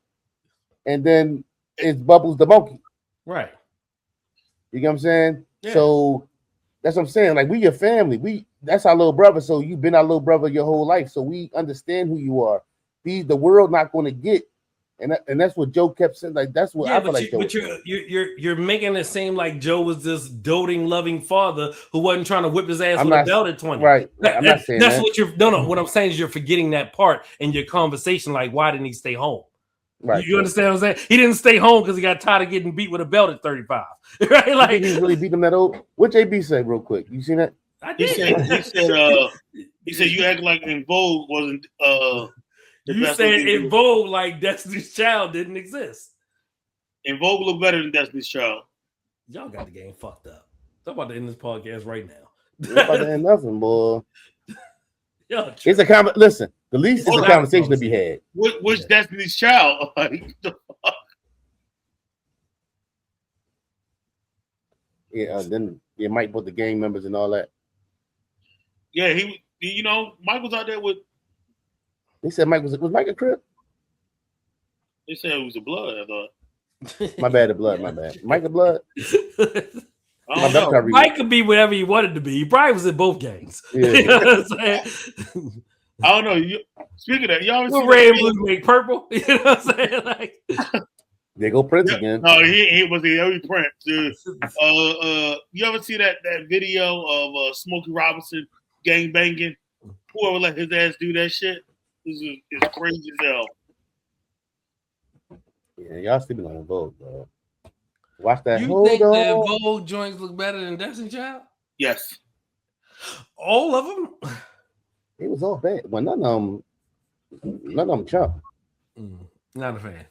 And then it's Bubbles the monkey. Right. You get what I'm saying? Yeah. So that's what I'm saying. Like, we your family. That's our little brother. So you've been our little brother your whole life. So we understand who you are. The world not going to get. And that's what Joe kept saying. Like, that's what I feel like Joe. But you're making it seem like Joe was this doting, loving father who wasn't trying to whip his ass with a belt at 20. Right. I'm not saying that's what you're no. What I'm saying is you're forgetting that part in your conversation. Like, why didn't he stay home? Right. You understand what I'm saying? He didn't stay home because he got tired of getting beat with a belt at 35. Right? Like, he really beat him that old. What JB said real quick? You seen that? I did. He said you act like In Vogue wasn't you said In Vogue like Destiny's Child didn't exist. In Vogue look better than Destiny's Child. Y'all got the game fucked up. I'm about to end this podcast right now. You're about to end nothing, boy. It's a listen. The least is a conversation to be had. Which Destiny's Child? Then Mike put the gang members and all that. Yeah, Mike was out there with. They said Mike was Mike a Crip? They said it was a Blood. I thought. My bad, the Blood. My bad. Mike a Blood. Mike could be whatever he wanted to be. He probably was in both gangs. Yeah. You know what I'm saying? I don't know. Speaking of that, y'all see red and blue make purple. You know what I'm saying? Like, there go Prince again. No, he was the every Prince. Dude. You ever see that video of Smokey Robinson gang banging? Whoever let his ass do that shit is crazy as hell. Yeah, y'all sleeping on the Vogue, bro. Watch that. You think that Vogue joints look better than Destiny Child? Yes. All of them? It was all bad. Well, none of them chump. Not a fan.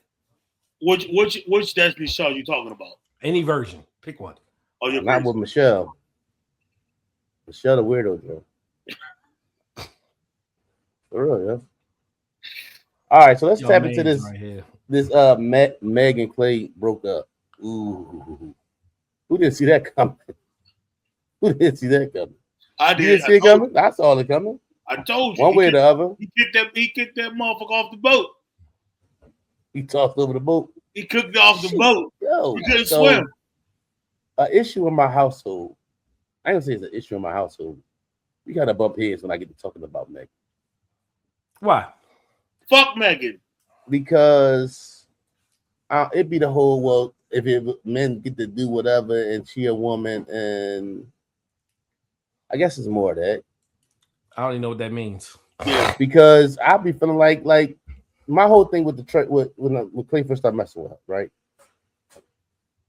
Which Destiny Child you talking about? Any version. Pick one. Oh, you're not with Michelle. Michelle the weirdo, Joe. For real, yeah. All right, so let's tap into this. Right here. This Meg and Klay broke up. Ooh, who didn't see that coming? I did. You didn't see it coming? I saw it coming. I told you. One way or the other. He kicked that motherfucker off the boat. He tossed over the boat. He cooked off the Shit. boat. Yo, He couldn't so swim. an issue in my household. I don't say it's an issue in my household. We gotta bump heads when I get to talking about Meg. Why? Fuck Megan. Because it'd be the whole, well, if men get to do whatever and she a woman, and I guess it's more of that. I don't even know what that means. Yeah. Because I'll be feeling like my whole thing with the when Klay first started messing with her, right?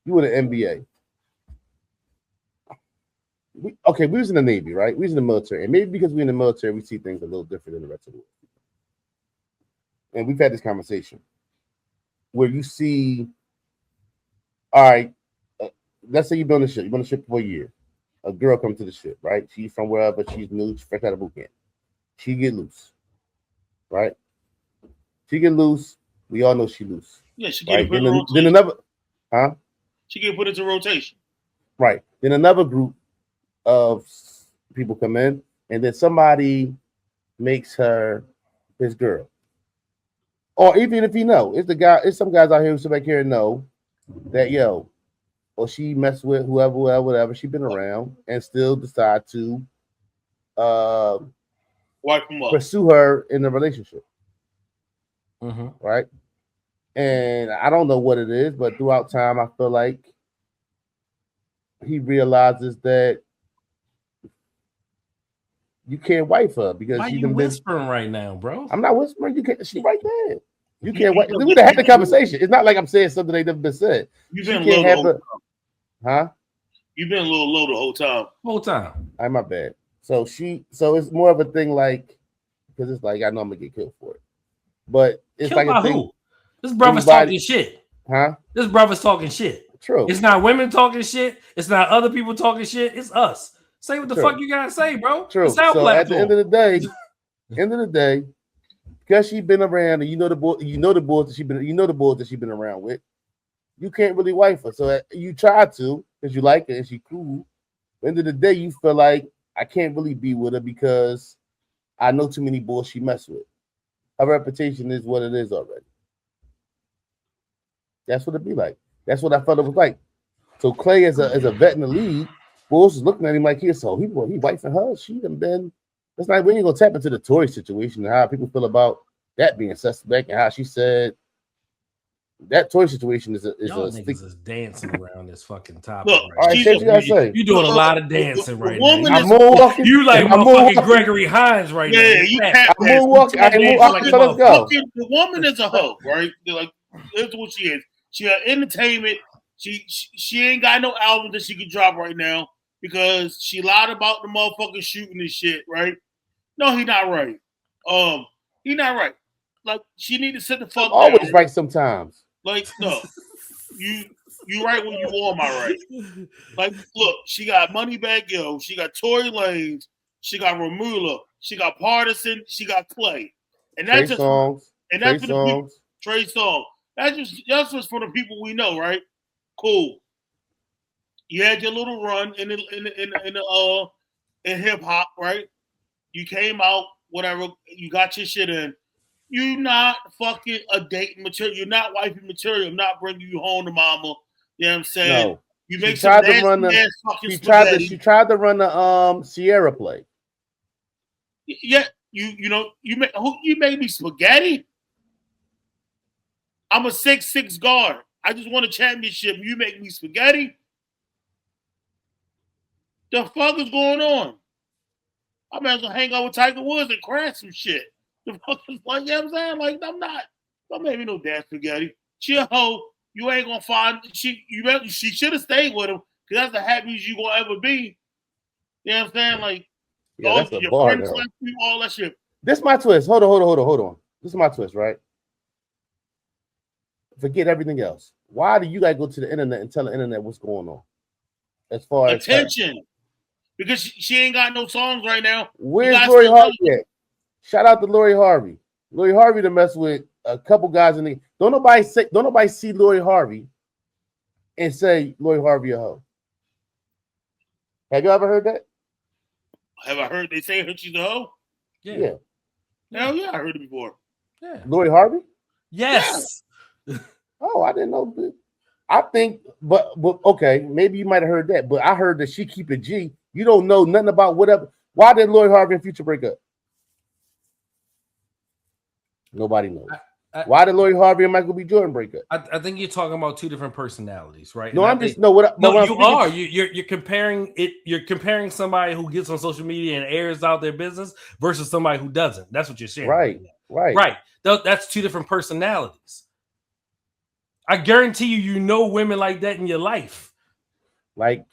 You were the NBA. We was in the Navy, right? We was in the military, and maybe because we're in the military, we see things a little different than the rest of the world. And we've had this conversation where you see, all right, let's say you've been on the ship. You've been on the ship for a year. A girl comes to the ship, right? She's from wherever. She's new. She's fresh out of boot camp. She get loose, right? She get loose. We all know she loose. Yeah, she get Right? put in Then another, She get put into rotation. Right. Then another group of people come in, and then somebody makes her his girl. Or even if you know, it's some guys out here who sit back here and know that or she messed with whoever she been around, and still decide to wipe them up, pursue her in a relationship. Mm-hmm. Right? And I don't know what it is, but throughout time, I feel like he realizes that you can't wife her because why you whispering right now, bro? I'm not whispering. You can't. She right there. You can't wife. We'd have had the conversation. It's not like I'm saying something that never been said. You've been low the whole time. You've been a little low the whole time. I'm my bad. So it's more of a thing like, because it's like I know I'm gonna get killed for it, but it's killed like by a thing. Who? This brother's talking shit. This brother's talking shit. True. It's not women talking shit. It's not other people talking shit. It's us. Say what the fuck you gotta say, bro. True. It's our so platform. At the end of the day, because she's been around, and you know the boys that she's been around with, you can't really wife her. So you try to because you like her and she cool. At the end of the day, you feel like I can't really be with her because I know too many boys she mess with. Her reputation is what it is already. That's what it be like. That's what I felt it was like. So Klay, as a vet in the league, bulls is looking at him like he wifing her. She done been. It's like we ain't gonna tap into the Tory situation and how people feel about that being suspect and how she said that Tory situation is Y'all a niggas is dancing around this fucking topic. Look, right all right, you gotta say. You doing a lot of dancing right now. I'm moonwalking. You like I'm motherfucking moonwalking. Gregory Hines right now. Yeah, you can't. I'm moonwalking. So let's go. The woman is a hoe, right? Like that's what she is. She an entertainment. She ain't got no album that she can drop right now because she lied about the motherfucking shooting and shit, right? No, he not right. He not right. Like she need to sit the fuck down. Always right sometimes. Like no, you right when you on my right. Like look, she got Moneybag Yo, she got Tory Lanez, she got Ramula, she got Partisan, she got Klay, and that's just songs. And that's for the people. Trey Songz. That's just for the people we know, right? Cool. You had your little run in hip hop, right? You came out, whatever. You got your shit in. You not fucking a dating material. You're not wifey material. I'm not bringing you home to mama. You know what I'm saying? No. You make some nasty ass fucking spaghetti. She tried to run the Sierra play. Yeah, you made me spaghetti. I'm a 6'6" guard. I just won a championship. You make me spaghetti? The fuck is going on? I might as well hang out with Tiger Woods and crash some shit. The fuck is like, you know what I'm saying? Like, I'm not. Don't make me no damn spaghetti. She a hoe. You ain't gonna find she should have stayed with him because that's the happiest you gonna ever be. You know what I'm saying? Like, yeah, that's a bar, all that shit. This is my twist. Hold on. This is my twist, right? Forget everything else. Why do you guys go to the internet and tell the internet what's going on? As far as attention, because she ain't got no songs right now. Where's Lori Harvey at? Shout out to Lori Harvey. Lori Harvey to mess with a couple guys in the. Don't nobody see Lori Harvey and say Lori Harvey a hoe. Have you ever heard that? Have I heard they say she's a hoe? Yeah. Hell yeah, I heard it before. Yeah. Lori Harvey? Yes. Oh, I didn't know that. I think, but okay, maybe you might have heard that, but I heard that she keep it G. You don't know nothing about whatever. Why did Lloyd Harvey and Future break up? Nobody knows. Why did Lloyd Harvey and Michael B. Jordan break up? I think you're talking about two different personalities, right? No, and I'm just no. What? No, what you are. You're comparing it. You're comparing somebody who gets on social media and airs out their business versus somebody who doesn't. That's what you're saying. Right. That's two different personalities. I guarantee you know women like that in your life. Like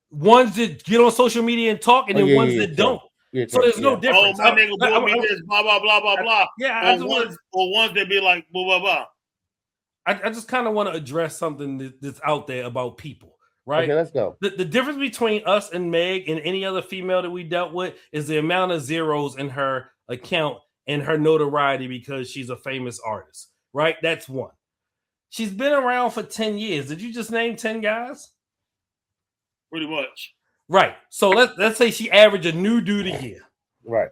ones that get on social media and talk, and then ones that don't. Yeah, so there's no difference. Oh, my nigga bought me this, blah, blah, blah, blah, blah. Yeah, or ones that be like, blah, blah, blah. I just kind of want to address something that's out there about people, right? Okay, let's go. The difference between us and Meg and any other female that we dealt with is the amount of zeros in her account and her notoriety because she's a famous artist, right? That's one. She's been around for 10 years. Did you just name 10 guys? Pretty much. Right. So let's say she averaged a new dude a year. Right.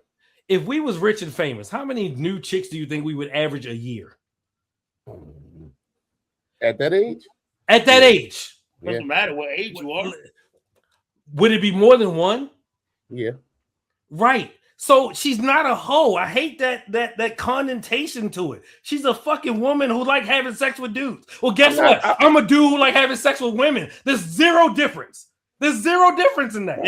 If we was rich and famous, how many new chicks do you think we would average a year? At that age? At that age. Doesn't matter what age you are. Would it be more than one? Yeah. Right. So she's not a hoe. I hate that connotation to it. She's a fucking woman who like having sex with dudes. Well, guess what? I'm a dude who like having sex with women. There's zero difference. There's zero difference in that.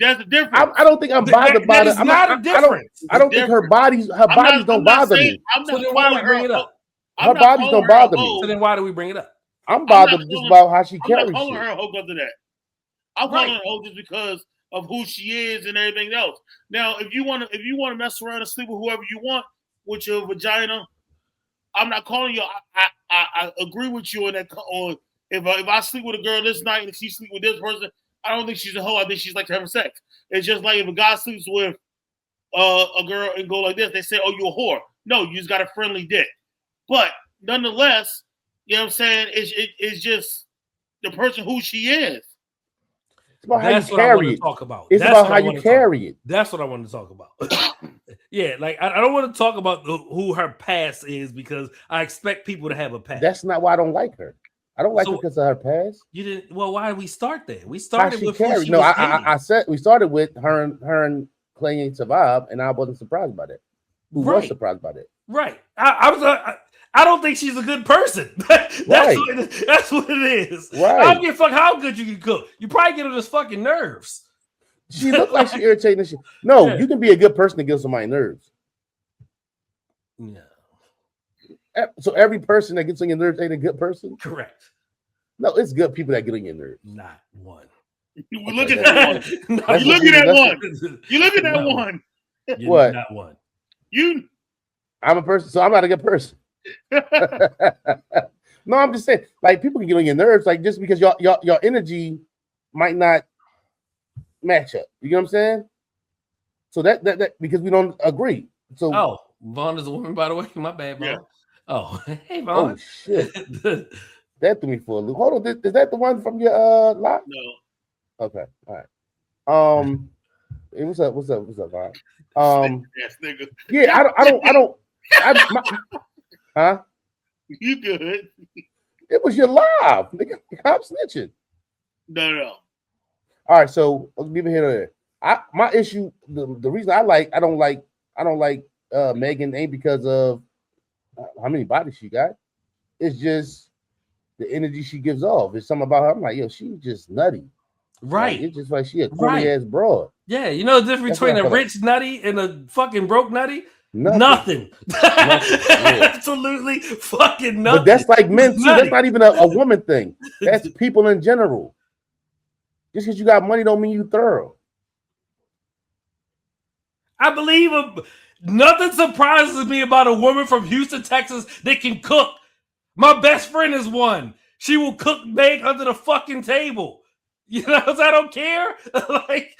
That's a difference. I don't think I'm bothered by it. I'm not a difference. I don't think her bodies don't bother me. So then why do we bring it up? Her bodies don't bother me. So then why do we bring it up? I'm bothered just about how she carries shit. I'm not calling her a hoe because of that. I'm calling her a hoe just because of who she is and everything else. Now, if you want to mess around and sleep with whoever you want with your vagina, I'm not calling you. I agree with you on that. On if I sleep with a girl this night and she sleep with this person, I don't think she's a hoe. I think she's like having sex. It's just like if a guy sleeps with a girl and go like this, they say, "Oh, you a whore." No, you just got a friendly dick. But nonetheless, you know what I'm saying? It's just the person who she is. It's about how you carry it. Talk about. It's about how you carry it. That's what I want to talk about. Yeah, like I don't want to talk about who her past is because I expect people to have a past. That's not why I don't like her. I don't like her because of her past. You didn't. Well, why did we start there? We started with carried. No, I said we started with her and Klay ain't survived, and I wasn't surprised by that. Who was surprised by that? Right. I don't think she's a good person. That's what it is. Right. I don't give a fuck how good you can cook. You probably get on his fucking nerves. She looked like she irritating and shit. No, you can be a good person to get somebody nerves. No. So every person that gets on your nerves ain't a good person? Correct. No, it's good people that get on your nerves. Not one. You look at that one. You look at that one. You look at that one. What? Not one. I'm a person, so I'm not a good person. No, I'm just saying, like people can get on your nerves, like just because your energy might not match up. You know what I'm saying? So that because we don't agree. So Vaughn is a woman, by the way. My bad, Vaughn. Yeah. Oh, hey, Vaughn. Oh shit. That threw me for a loop. Hold on, is that the one from your lot? No. Okay, all right. Hey, what's up, Vaughn? Yeah, I don't. Huh? You good? It was your live, nigga. I'm snitching. No. All right, so let's leave it here. My issue, the reason I don't like Megan ain't because of how many bodies she got. It's just the energy she gives off. It's something about her. I'm like, yo, she's just nutty. Right. Like, it's just like she a corny ass broad. Yeah, you know the difference between a rich nutty and a fucking broke nutty? Nothing. Absolutely fucking nothing. But that's like men too. That's not even a woman thing. That's people in general. Just because you got money don't mean you thorough. I believe nothing surprises me about a woman from Houston, Texas that can cook. My best friend is one. She will cook Meg under the fucking table. You know, I don't care. Like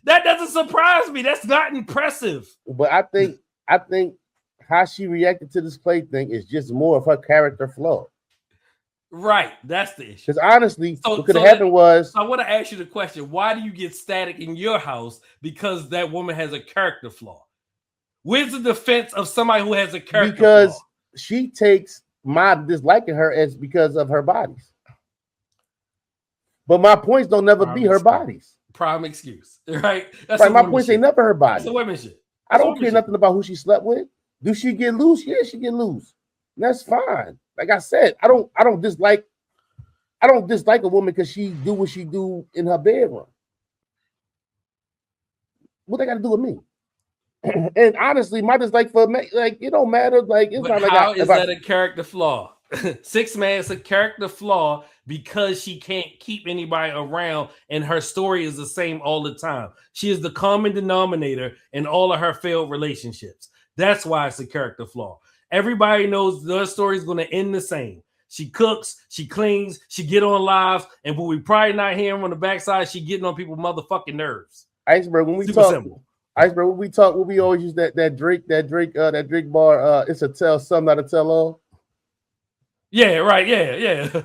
that doesn't surprise me. That's not impressive. But I think how she reacted to this play thing is just more of her character flaw. Right, that's the issue. Because honestly, what could have happened was I want to ask you the question: why do you get static in your house because that woman has a character flaw? Where's the defense of somebody who has a character flaw? Because she takes my disliking her as because of her bodies. But my points don't never be her bodies. Prime excuse, right? That's right. My points ain't never her body. That's a women shit. I don't care nothing about who she slept with. Do she get loose? Yeah, she get loose. And that's fine. Like I said, I don't dislike a woman because she do what she do in her bedroom. What they got to do with me? And honestly, my dislike for like it don't matter. Like it's but not how like is that a character flaw? 6 Man is a character flaw because she can't keep anybody around, and her story is the same all the time. She is the common denominator in all of her failed relationships. That's why it's a character flaw. Everybody knows their story is going to end the same. She cooks, she cleans, she get on lives, and what we probably not hearing on the backside, she getting on people's motherfucking nerves. Iceberg, when we Super talk, simple. Iceberg, when we talk, we always use that Drake bar. It's a tell some, not a tell all. Yeah, right. Yeah.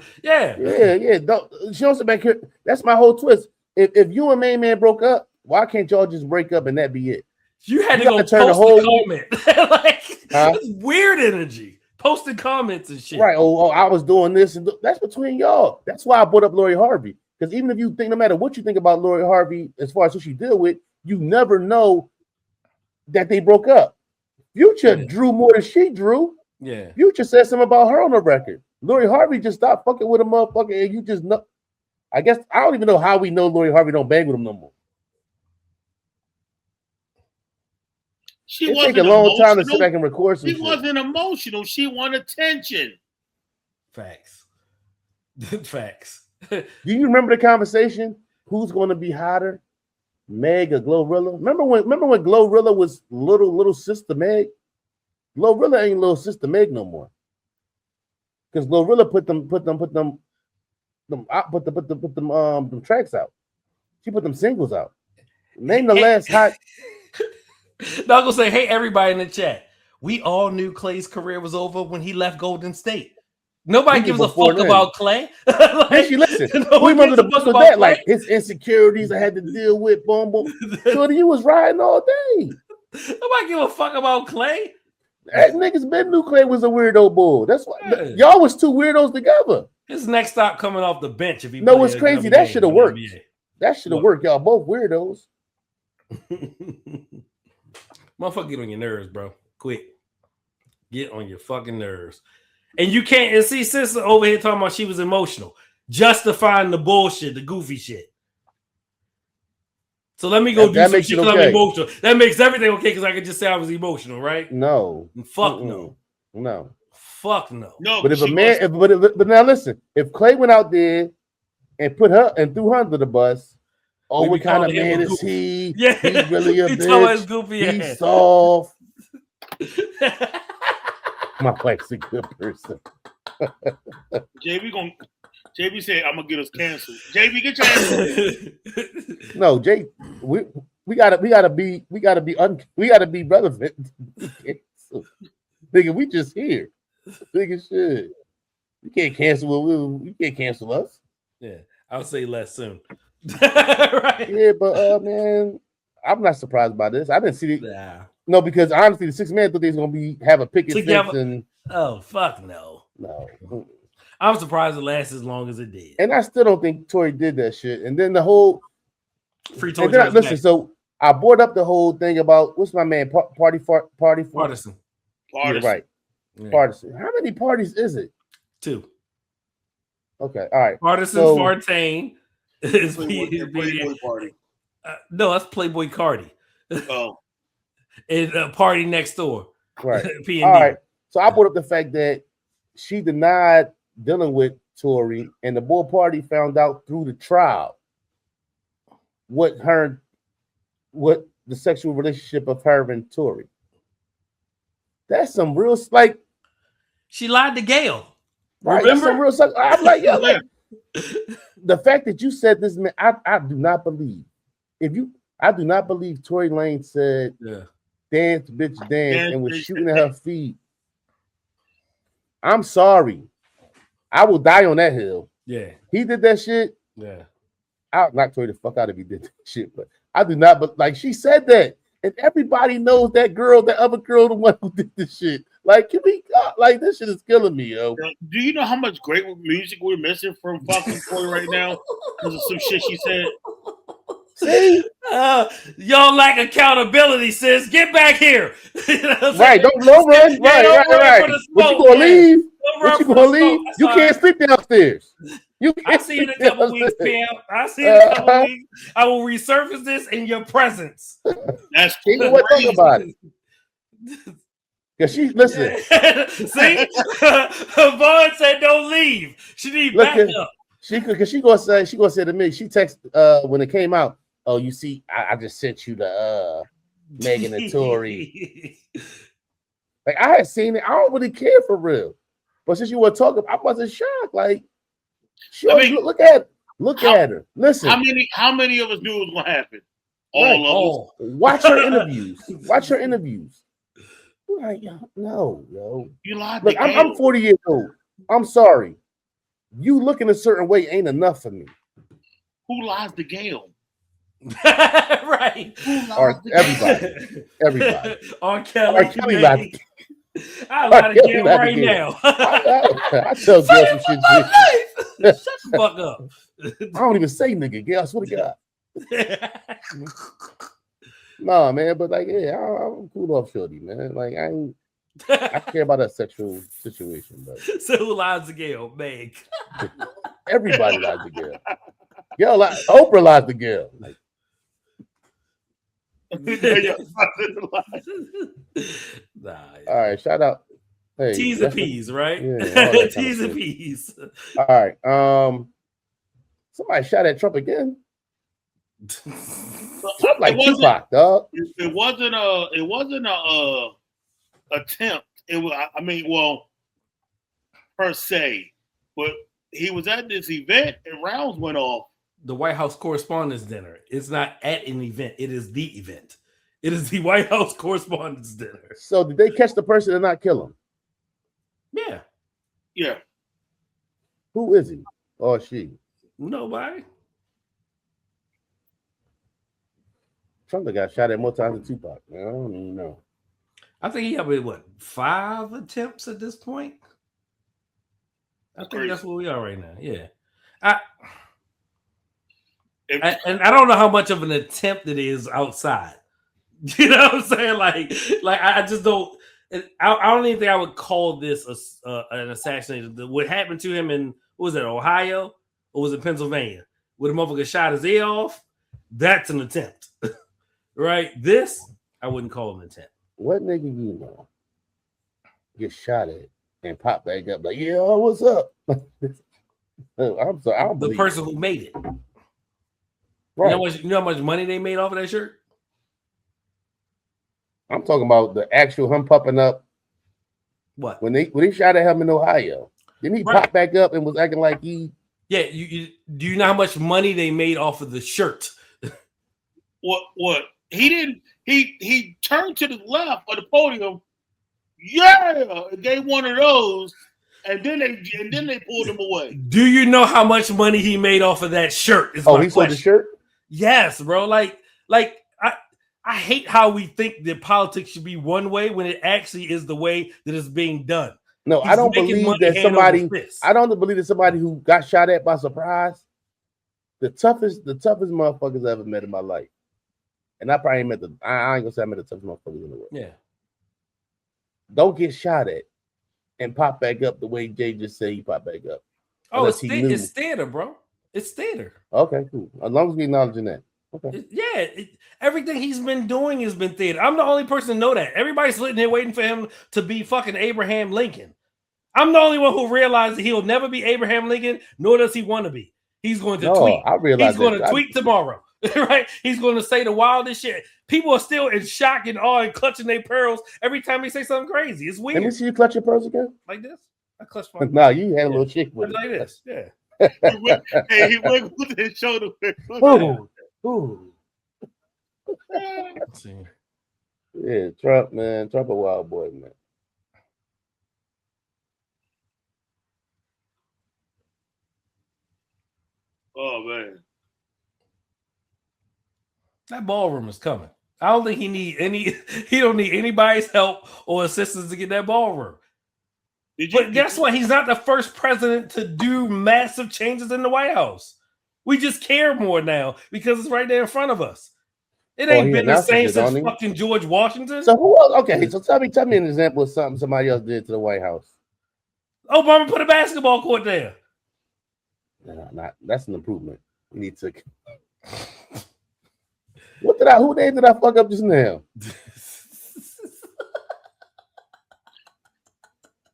She don't sit back here. That's my whole twist. If you and Main Man broke up, why can't y'all just break up and that be it? You had to go turn post the whole comment. That's weird energy. Posting comments and shit. Right. Oh, I was doing this, and that's between y'all. That's why I brought up Lori Harvey. Because even if you think, no matter what you think about Lori Harvey, as far as who she deal with, you never know that they broke up. Future drew more than she drew. Yeah. Future said something about her on the record. Lori Harvey just stopped fucking with a motherfucker, and you just know. I guess I don't even know how we know Lori Harvey don't bang with him no more. It take a long time to sit back and record some shit. She wasn't emotional. She wanted attention. Facts. Facts. Do you remember the conversation? Who's going to be hotter, Meg or Glorilla? Remember when Glorilla was little sister Meg? Glorilla ain't little sister Meg no more. Because Glorilla put them tracks out. She put them singles out. Name the last hot. Now I'm gonna say, hey, everybody in the chat. We all knew Klay's career was over when he left Golden State. Nobody gives a fuck about Klay. Actually, listen, we remember the book of that, Klay? Like his insecurities I had to deal with. Boom, boom. So you was riding all day. Nobody give a fuck about Klay. That niggas been knew Klay was a weirdo bull. That's why y'all was two weirdos together. His next stop coming off the bench. If he no, it's crazy. That should have worked. That should have worked. Y'all both weirdos. Motherfucker, get on your nerves, bro. Quick. Get on your fucking nerves. And you can't, and see, sister over here talking about she was emotional, justifying the bullshit, the goofy shit. So let me go do some shit because I'm emotional. That makes everything okay because I could just say I was emotional, right? No. Fuck no. No. Fuck no. No. But if a man, but now listen, if Klay went out there and put her and threw her under the bus, oh, what kind of man is he? Yeah. He's really a bitch. Goofy He's soft. My wife's a good person. JB said, I'm gonna get us canceled. JB, get your ass. No, Jay, we gotta be relevant. Nigga, we just here. Nigga, shit. You can't cancel. You can't cancel us. Yeah, I'll say less soon. Right. Yeah, but man, I'm not surprised by this. I didn't see it. Nah. No, because honestly, the 6 Man thought they was gonna have a picket fence and. Oh fuck no. No. I'm surprised it lasted as long as it did. And I still don't think Tory did that shit. And then the whole free Tory. Listen, so I brought up the whole thing about what's my man Partisan. Yeah, right. Yeah. Partisan. How many parties is it? 2. Okay, all right. Partisan Fartain is Playboy Party. No, that's Playboy Cardi. Oh. And a party next door. Right. P&D. All right. So I brought up the fact that she denied dealing with Tory, and the boy party found out through the trial what the sexual relationship of her and Tory. That's some real she lied to Gail. Right? Remember? Some real I'm like, yo, the fact that you said this, man, I do not believe. I do not believe Tory Lanez said, dance, bitch, dance, and was shooting at her feet. I'm sorry. I will die on that hill. Yeah. He did that shit. Yeah. I'll knock Tory the fuck out if he did that shit, but I do not, but like she said that. And everybody knows that girl, that other girl, the one who did this shit. Like, can we? Like, this shit is killing me, yo. Do you know how much great music we're missing from fucking Toy right now because of some shit she said? See, y'all lack accountability, sis. Get back here. You know what I'm right? saying? Don't run. Yeah, Right, don't right, run right. for the What you smoke, gonna man. leave? Don't What run you for gonna the leave? smoke. That's You all can't right. sleep downstairs. You I can't see you in sleep a couple weeks, downstairs. Pam. I see you in a couple weeks. I will resurface this in your presence. That's Even what talk about it? Cause she listen. See, Vaughn said don't leave. She need Look, backup. she gonna say to me. She text when it came out. Oh, you see, I just sent you the Megan and Tory. Like I had seen it. I don't really care for real. But since you were talking, I wasn't shocked. Like, sure, look at her. Listen. How many of us knew it was gonna happen? All of us. Watch her interviews. Watch her interviews. Like, no, yo. You lied. Look, I'm 40 years old. I'm sorry. You looking a certain way ain't enough for me. Who lies to Gail? Right. Or everybody. Everybody. R. Kelly. R. Kelly lied. I lie to Gail right now. I tell Gail some shit. Shut the fuck up. I don't even say nigga, Gail. I swear to God. No, man, but like, yeah, I'm cool off shorty, man. Like, I care about that sexual situation, but so who lies to Gail? Meg. Everybody lies to Gail. Gail, Oprah lies to Gail. Like, nah, all right, shout out. Hey, T's and P's, right? Yeah, T's and P's. All right. Somebody shot at Trump again. Trump like Tupac, dog. It wasn't a attempt. It was, I mean, well, per se, but he was at this event and rounds went off. The White House Correspondents' Dinner. It's not at an event. It is the event. It is the White House Correspondents' Dinner. So did they catch the person and not kill him? Yeah. Yeah. Who is he or she? Nobody. Trump got shot at more times than Tupac. Man, I don't even know. I think he had 5 attempts at this point. I think that's where we are right now. Yeah. And I don't know how much of an attempt it is outside. You know what I'm saying? Like I just don't. I don't even think I would call this an assassination. What happened to him in was it Ohio or was it Pennsylvania? Where the motherfucker shot his ear off? That's an attempt, right? This I wouldn't call an attempt. What nigga you know get shot at and pop back up like, yeah, what's up? I'm sorry, I don't believe the person who made it. Right. You know how much money they made off of that shirt? I'm talking about the actual him popping up. What? When they shot at him in Ohio, didn't he pop back up and was acting like he? Yeah. Do you know how much money they made off of the shirt? What? He didn't. He turned to the left of the podium. Yeah, gave one of those, and then they pulled him away. Do you know how much money he made off of that shirt? He sold the shirt. Yes, bro. Like I hate how we think that politics should be one way when it actually is the way that it's being done. No, I don't believe that somebody. I don't believe that somebody who got shot at by surprise. The toughest motherfuckers I ever met in my life, and I probably met I ain't gonna say I met the toughest motherfuckers in the world. Yeah. Don't get shot at and pop back up the way Jay just said he popped back up. Oh, it's theater, bro. It's theater. Okay, cool. As long as we acknowledging that. Okay. Everything he's been doing has been theater. I'm the only person to know that. Everybody's sitting here waiting for him to be fucking Abraham Lincoln. I'm the only one who realized that he'll never be Abraham Lincoln, nor does he want to be. He's going to tweet. I realize he's going to tweet tomorrow, right? He's going to say the wildest shit. People are still in shock and awe and clutching their pearls every time he say something crazy. It's weird. Let me see you clutch your pearls again. Like this? I clutched my. No, you had a little chick with it. Like this. Yeah. He went with his shoulder. Ooh. Let's see. Yeah, Trump, man. Trump a wild boy, man. Oh man. That ballroom is coming. I don't think he need any. He don't need anybody's help or assistance to get that ballroom. But guess what? He's not the first president to do massive changes in the White House. We just care more now because it's right there in front of us. It ain't been the same since fucking George Washington. So who else? Okay, so tell me an example of something somebody else did to the White House. Obama put a basketball court there. No, that's an improvement. We need to. Who name did I fuck up just now?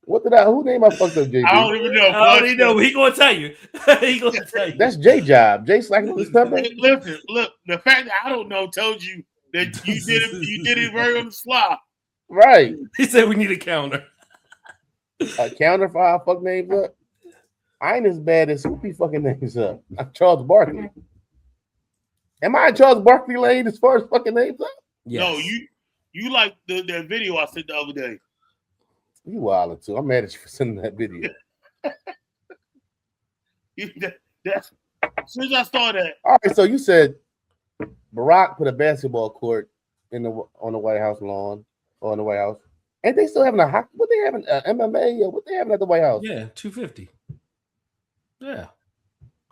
Who name I fucked up, JB? I don't even know. I don't even know. He gonna tell you. He gonna tell you. That's J Job. Jay slacking on his number. Listen, look. The fact that I don't know told you that you did it. You did it very on the sly. Right. He said we need a counter. A counter for our fuck names up. I ain't as bad as who be fucking names up. I'm Charles Barkley. Am I in Charles Barkley lane as far as fucking names up? Yes. No, you like that video I sent the other day. You wildin' too. I'm mad at you for sending that video. That's since I saw that. All right, so you said Barack put a basketball court on the White House lawn or in the White House. Ain't they still having a hockey? What they having MMA or what they having at the White House? Yeah, 250. Yeah,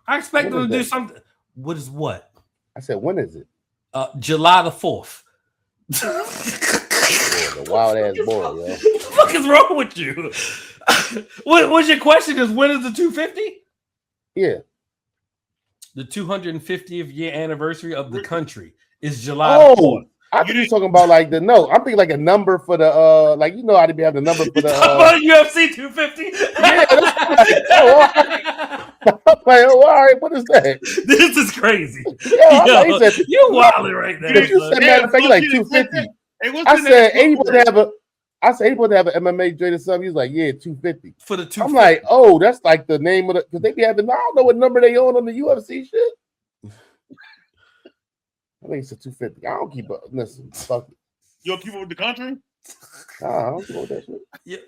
I expect them to do something. What is what? I said, when is it? July the 4th. The wild ass boy, yo. What the fuck is wrong with you? What's your question? Is when is the 250? Yeah. The 250th year anniversary of the country is July 4th. I think you're talking about like I'm thinking like a number for the like how they be having the number for the UFC 250. Yeah, I'm like, all right, what is that? This is crazy. Yo, said, you wilding right now. You said matter of fact, like 250. I said anybody to have an MMA joint or something. He was like, yeah, 250 for the 250. I'm like, oh, that's like the name of the because they be having. I don't know what number they on the UFC shit. I think it's a 250. I don't keep up. Listen, fuck it. You don't keep up with the country? I don't keep up with that shit. Yeah.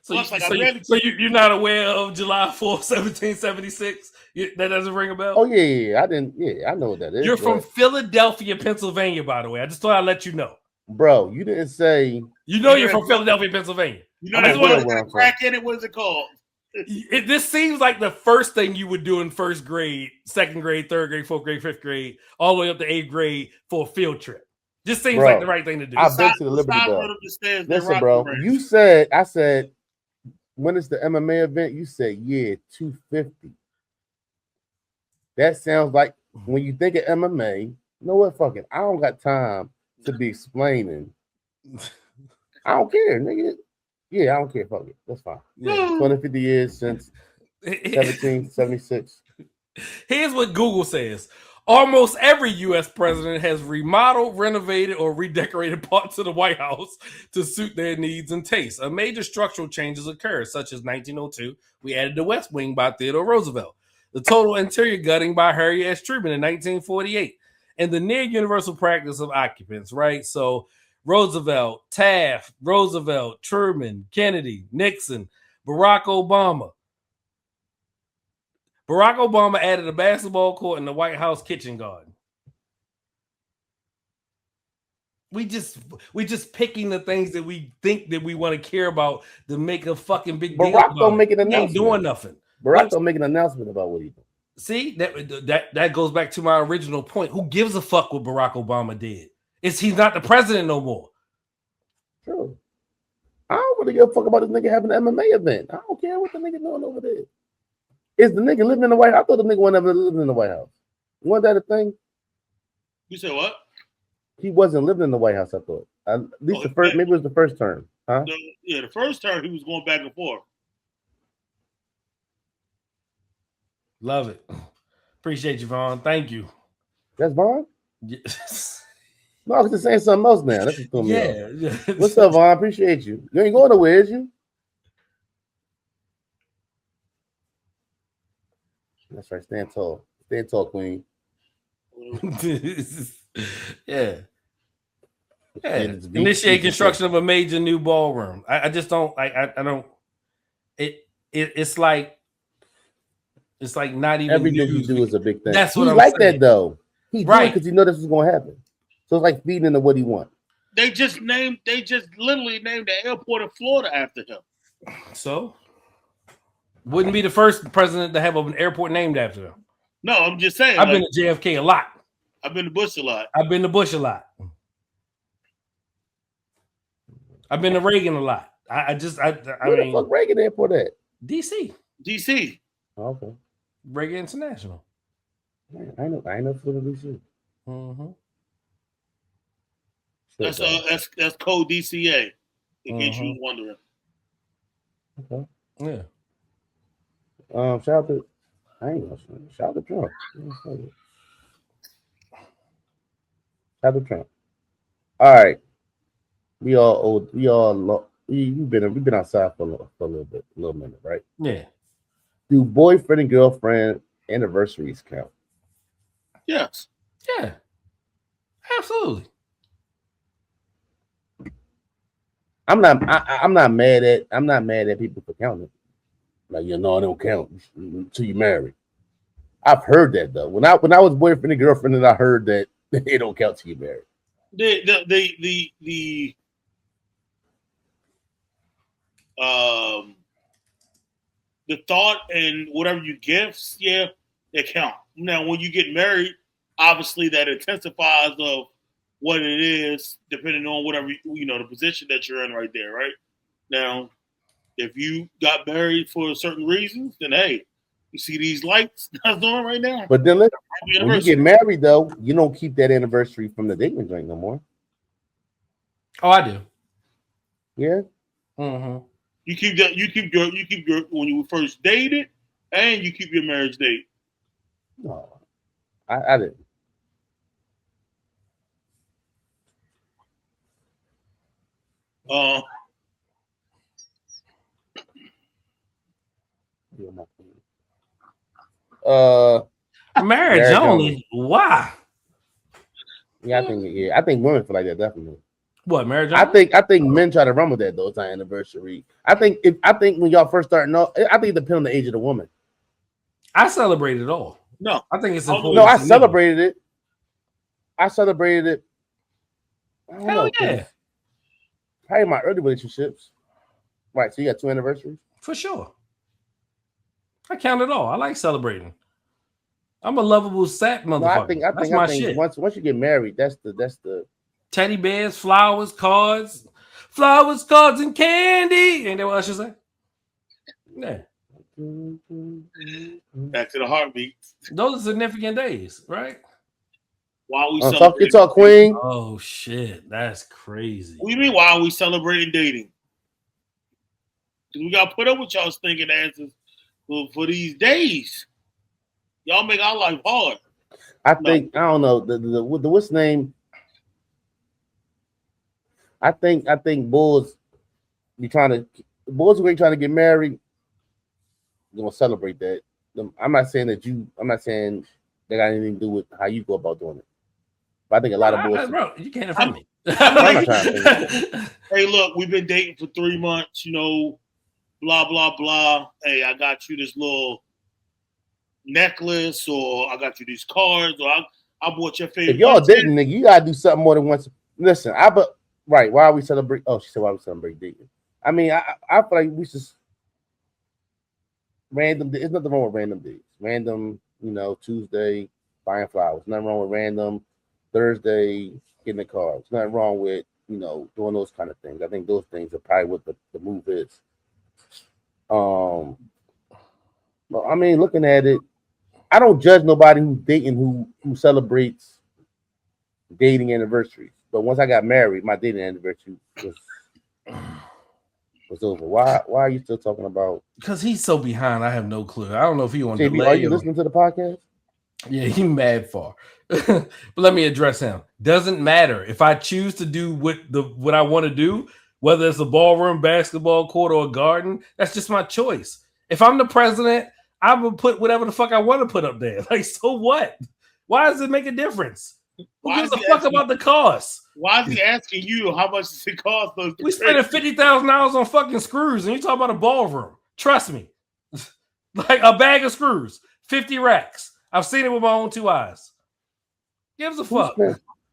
So you're not aware of July 4th, 1776? That doesn't ring a bell? Oh, yeah. I didn't. Yeah, I know what that is. You're from Philadelphia, Pennsylvania, by the way. I just thought I'd let you know. Bro, you didn't say. You know you're from Philadelphia, Pennsylvania. You know that crack in it? What is it called? This seems like the first thing you would do in first grade, second grade, third grade, fourth grade, fifth grade, all the way up to eighth grade for a field trip. Just seems like the right thing to do. I've been to the Liberty Bell. Listen, bro, I said, when is the MMA event? You said, yeah, 250. That sounds like when you think of MMA, you know what? Fuck it. I don't got time to be explaining. I don't care, nigga. Yeah, I don't care. Fuck it. That's fine. Yeah. 250 years since 1776. Here's what Google says. Almost every U.S. president has remodeled, renovated, or redecorated parts of the White House to suit their needs and tastes. A major structural changes occurred, such as 1902, we added the West Wing by Theodore Roosevelt, the total interior gutting by Harry S. Truman in 1948, and the near universal practice of occupants, right? So Roosevelt, Taft, Roosevelt, Truman, Kennedy, Nixon, Barack Obama. Barack Obama added a basketball court in the White House kitchen garden. We just picking the things that we think that we want to care about to make a fucking big deal. Barack don't make an announcement. He ain't doing nothing. Barack don't make an announcement about what he doing. See, that goes back to my original point. Who gives a fuck what Barack Obama did? He's not the president no more. True. I don't really give a fuck about this nigga having an MMA event. I don't care what the nigga doing over there. Is the nigga living in the White House? I thought the nigga wasn't ever living in the White House. Wasn't that a thing? You said what? He wasn't living in the White House, I thought. At least the first, maybe it was the first term. Huh? The first term he was going back and forth. Love it. Appreciate you, Vaughn. Thank you. That's Vaughn? Yes. No, I was just saying something else now. That's what's yeah. What's up, Vaughn? Appreciate you. You ain't going nowhere, is you? That's right. Stand tall. Stand tall, queen. Yeah. Initiate construction of a major new ballroom. I just don't. I don't. It's like not even everything you do is a big thing. That's what he I'm like saying. that though. He do it Right. because he know this is gonna happen. So it's like feeding into what he want. They just literally named the airport in Florida after him. So wouldn't be the first president to have an airport named after him. No, I'm just saying. I've been to JFK a lot. I've been to Bush a lot. I've been to Bush a lot. I've been to Reagan a lot. I Where mean, the fuck Reagan Airport at? DC, DC. Okay. Reagan International. Man, I know Florida DC. Mm-hmm. That's code DCA. In case you were wondering. Okay. Yeah. Shout out to shout out to Trump. Shout out to Trump. All right. We've been outside for a little minute, right? Yeah. Do boyfriend and girlfriend anniversaries count? Yes. Yeah. Absolutely. I'm not mad at people for counting. Like, it don't count until you marry. I've heard that though. When I was boyfriend and girlfriend, and I heard that it don't count till you marry. The thought and whatever you gifts, yeah, they count. Now, when you get married, obviously that intensifies of what it is, depending on whatever the position that you're in right there, right? Now, if you got married for certain reasons, then hey, you see these lights that's on right now. But then when you get married, though, you don't keep that anniversary from the dating joint no more. Oh, I do. Yeah. Mm-hmm. You keep your when you first dated, and you keep your marriage date. No, I didn't. Marriage only. Why? Yeah, I think women feel like that definitely. What, marriage only? I think men try to run with that though. It's our anniversary. I think when y'all first starting off, I think it depends on the age of the woman. I celebrate it all. No, I think it's important. No, I celebrated it. I celebrated it. I don't know, yeah. Probably my early relationships. Right, so you got 2 anniversaries? For sure. I count it all. I like celebrating. I'm a lovable sap motherfucker. No, I think shit. once you get married, that's the teddy bears, flowers, cards, and candy. Ain't that what I should say? Yeah. Back to the heartbeat. Those are significant days, right? Why are we celebrating? Talk queen. Oh shit, that's crazy. What do you mean? Why are we celebrating dating? Because we got to put up with y'all stinking answers for these days. Y'all make our life hard. I think I don't know the what's name. I think bulls who ain't trying to get married. You're gonna celebrate that. I'm not saying that got anything to do with how you go about doing it. But I think a lot of bulls. Bro, you can't offend me. Hey, look, we've been dating for 3 months. Blah blah blah. Hey, I got you this little necklace, or I got you these cards, or I bought your favorite. If y'all dating, nigga, you gotta do something more than once. Listen, right. Why are we celebrate? Oh, she said why we celebrate dating. I mean, I feel like we just random. There's nothing wrong with random days. Random, Tuesday buying flowers. Nothing wrong with random Thursday getting the cards. Nothing wrong with doing those kind of things. I think those things are probably what the move is. Well, I mean, looking at it, I don't judge nobody who's dating who celebrates dating anniversaries. But once I got married, my dating anniversary was over. Why are you still talking about? Because he's so behind. I have no clue. I don't know if he on delay. Are you listening to the podcast? Yeah, he mad far. But let me address him. Doesn't matter if I choose to do what I want to do, whether it's a ballroom, basketball court, or a garden. That's just my choice. If I'm the president, I will put whatever the fuck I want to put up there. Like, so what? Why does it make a difference? Who gives a fuck about the cost? Why is he asking you how much does it cost? We spending $50,000 on fucking screws, and you talking about a ballroom. Trust me. Like a bag of screws, 50 racks. I've seen it with my own 2 eyes. Gives a fuck.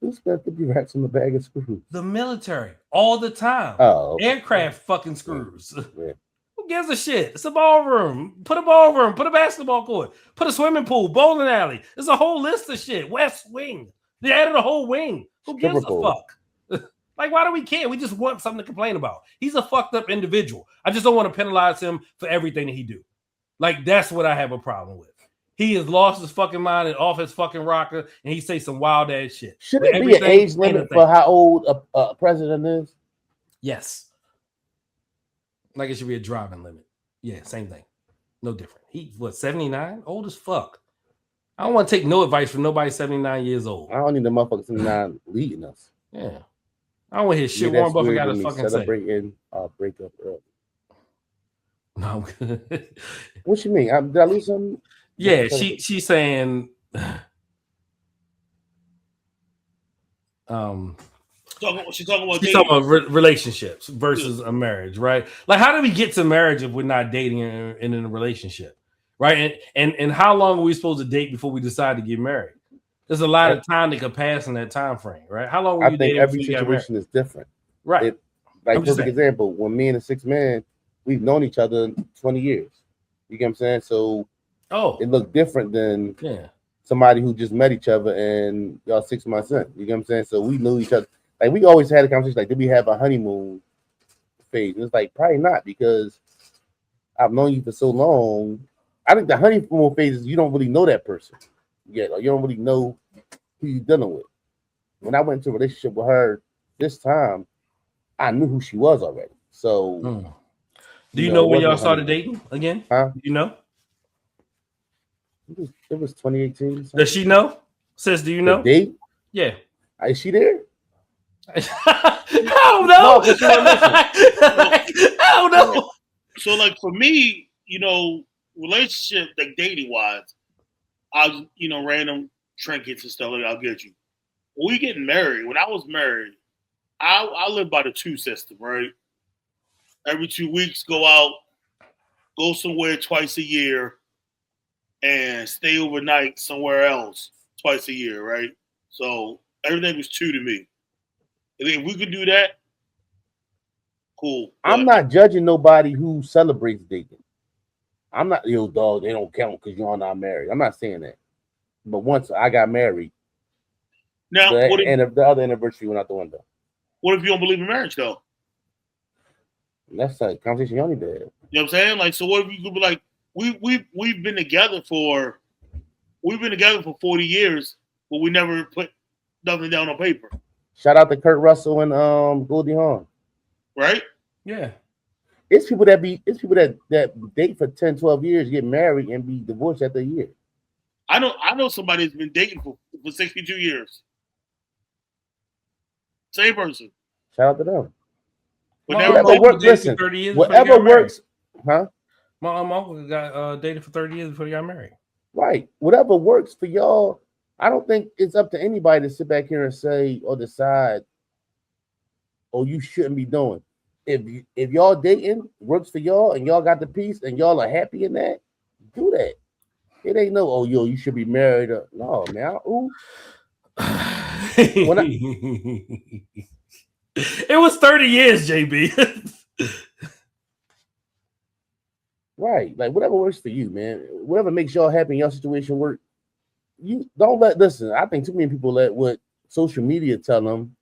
Who spent 50 racks on the bag of screws? The military all the time. Oh, okay. Aircraft fucking screws. Yeah. Who gives a shit? It's a ballroom. Put a ballroom. Put a basketball court. Put a swimming pool. Bowling alley. There's a whole list of shit. West Wing. They added a whole wing. Who gives a fuck? Like, why do we care? We just want something to complain about. He's a fucked up individual. I just don't want to penalize him for everything that he do. Like, that's what I have a problem with. He has lost his fucking mind and off his fucking rocker, and he say some wild ass shit. Should it be an age limit for how old a president is? Yes. Like it should be a driving limit. Yeah, same thing. No different. He, what, 79? Old as fuck. I don't want to take no advice from nobody 79 years old. I don't need the motherfucker 79 leading us. Yeah. I don't want to hear shit Warren Buffett got to fucking celebrating our breakup early. No, I'm good. What you mean? Did I lose something? Yeah, she's saying she's talking about relationships versus a marriage, right? Like, how do we get to marriage if we're not dating and in a relationship, right? And how long are we supposed to date before we decide to get married? There's a lot of time that could pass in that time frame, right? How long? I think every situation is different, right? Like, for example, when me and the 6th man, we've known each other 20 years. You get what I'm saying? So, it looked different than somebody who just met each other and y'all 6 months in. You get what I'm saying? So we knew each other. Like, we always had a conversation like, did we have a honeymoon phase? And it's like, probably not, because I've known you for so long. I think the honeymoon phase is you don't really know that person yet. Like, you don't really know who you're dealing with. When I went into a relationship with her this time, I knew who she was already. So, do you know when y'all started dating again? Huh? Do you know? It was 2018. Does she know? Sis, do you know? The date? Yeah. Is she there? I don't know. I don't know. So, like, for me, relationship, like, dating wise, I was, random trinkets and stuff like that, I'll get you. When we getting married, when I was married, I lived by the 2 system, right? Every 2 weeks, go out, go somewhere twice a year, and stay overnight somewhere else twice a year, right? So everything was 2 to me. And if we could do that, cool. I'm not judging nobody who celebrates dating. I'm not, dog, they don't count because y'all not married. I'm not saying that. But once I got married, now the other anniversary went out the window. What if you don't believe in marriage, though? That's a conversation y'all need to have. You know what I'm saying? Like, so what if you could be like, we've been together for 40 years, but we never put nothing down on paper. Shout out to Kurt Russell and Goldie Hawn. Right? Yeah. It's people that date for 10, 12 years, get married, and be divorced after a year. I know somebody that's been dating for 62 years. Same person. Shout out to them. But whatever works. Listen, 30 years whatever works. Huh? My uncle got dated for 30 years before he got married. Right. Whatever works for y'all. I don't think it's up to anybody to sit back here and say or decide, oh, you shouldn't be doing. If y'all dating works for y'all and y'all got the peace and y'all are happy in that, do that. It ain't no, oh, you should be married. No, man. Ooh. It was 30 years, JB. Right. Like, whatever works for you, man. Whatever makes y'all happy in your situation work. You don't listen. I think too many people let what social media tell them.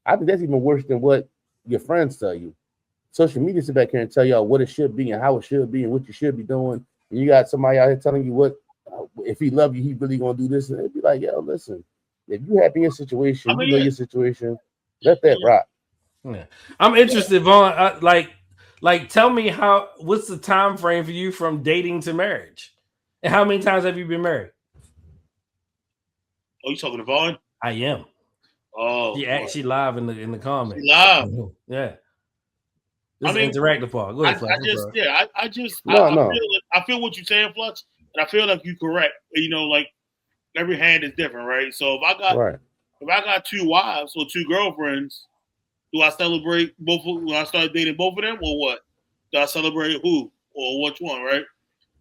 I think that's even worse than what your friends tell you. Social media sit back here and tell y'all what it should be and how it should be and what you should be doing. And you got somebody out here telling you what, if he love you, he really gonna do this. And it'd be like, yo, listen, if you happy in your situation, you know your situation, let that rock. Yeah. I'm interested, Vaughn. Like, tell me what's the time frame for you from dating to marriage, and how many times have you been married? Oh, you talking to Vaughn? I am. Oh, she actually live in the comments. She live. Yeah. This is interactive part. Go ahead, Flux. I feel what you're saying, Flux, and I feel like you're correct. Like every hand is different, right? So if I got 2 wives or 2 girlfriends, do I celebrate both when I start dating both of them, or what? Do I celebrate who or which one, right?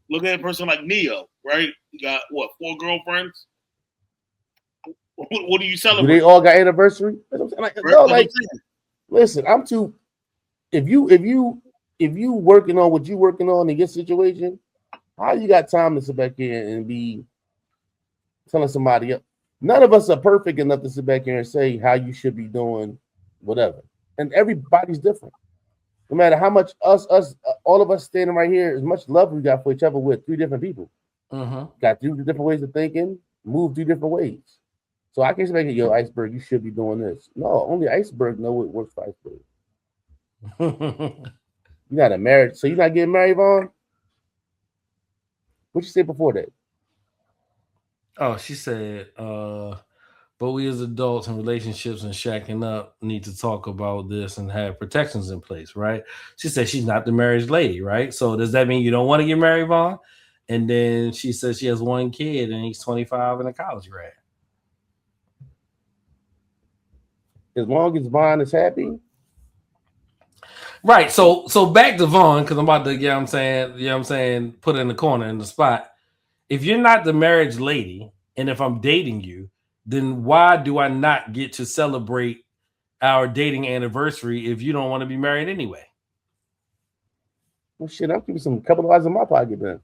Look at a person like Neo, right? You got 4 girlfriends? What do you Do celebrate? they all got anniversary? That's what I'm saying. Like, Right? no, That's what I'm like, saying. listen, I'm too. If you working on what you working on in your situation, how you got time to sit back here and be telling somebody else? None of us are perfect enough to sit back here and say how you should be doing whatever. And everybody's different. No matter how much all of us standing right here, as much love we got for each other with 3 different people. Got 3 different ways of thinking, move 3 different ways. So I can't say, yo, Iceberg, you should be doing this. No, only Iceberg know what works for Iceberg. You're not a marriage, so you're not getting married, Vaughn? What you say before that? Oh, she said, but we as adults in relationships and shacking up need to talk about this and have protections in place, right? She said she's not the marriage lady, right? So does that mean you don't want to get married, Vaughn? And then she says she has 1 kid and he's 25 and a college grad. As long as Vaughn is happy. Right. So back to Vaughn, because I'm about to, you know what I'm saying, put in the corner in the spot. If you're not the marriage lady, and if I'm dating you, then why do I not get to celebrate our dating anniversary if you don't want to be married anyway? Well, shit, I'm keeping some couple of dollars in my pocket then.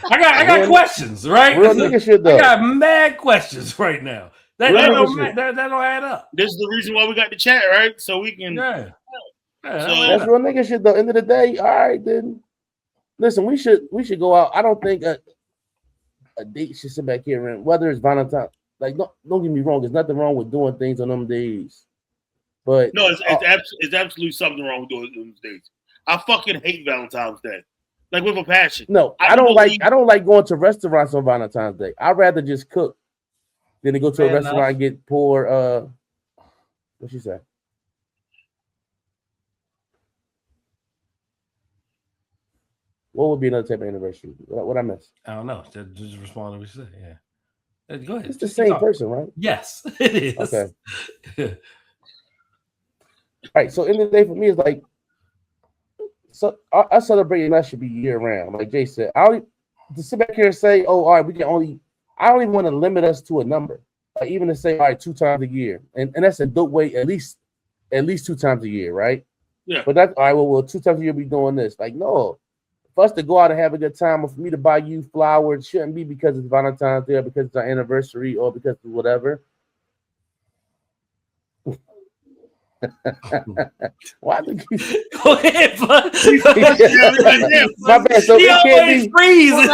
I got questions, right? Real nigga shit though. I got mad questions right now. That don't add up. This is the reason why we got the chat, right? So we can. Yeah. That's real nigga shit though. End of the day, all right then. Listen, we should go out. I don't think a date should sit back here and whether it's Valentine's. Like, don't get me wrong. There's nothing wrong with doing things on them days. But no, it's absolutely something wrong with doing those days. I fucking hate Valentine's Day, like with a passion. No, I don't like going to restaurants on Valentine's Day. I'd rather just cook than to go to a restaurant and get poor. What she say? What would be another type of anniversary? What I miss? I don't know. Just respond to what you say. Yeah. Go ahead. It's the same person, right? Yes, it is. Okay. All right. So, end of the day for me is like, so I celebrate and that should be year round. Like Jay said, I don't to sit back here and say, oh, all right, we can only. I don't even want to limit us to a number. Like even to say, all right, 2 times a year, and that's a dope way. At least 2 times a year, right? Yeah. But that's all right. Well, 2 times a year we doing this. Like no. For us to go out and have a good time, or for me to buy you flowers, shouldn't be because it's Valentine's Day, or because it's our anniversary, or because of whatever. Why did you go ahead, bud? My bad. So he it can't be freeze. You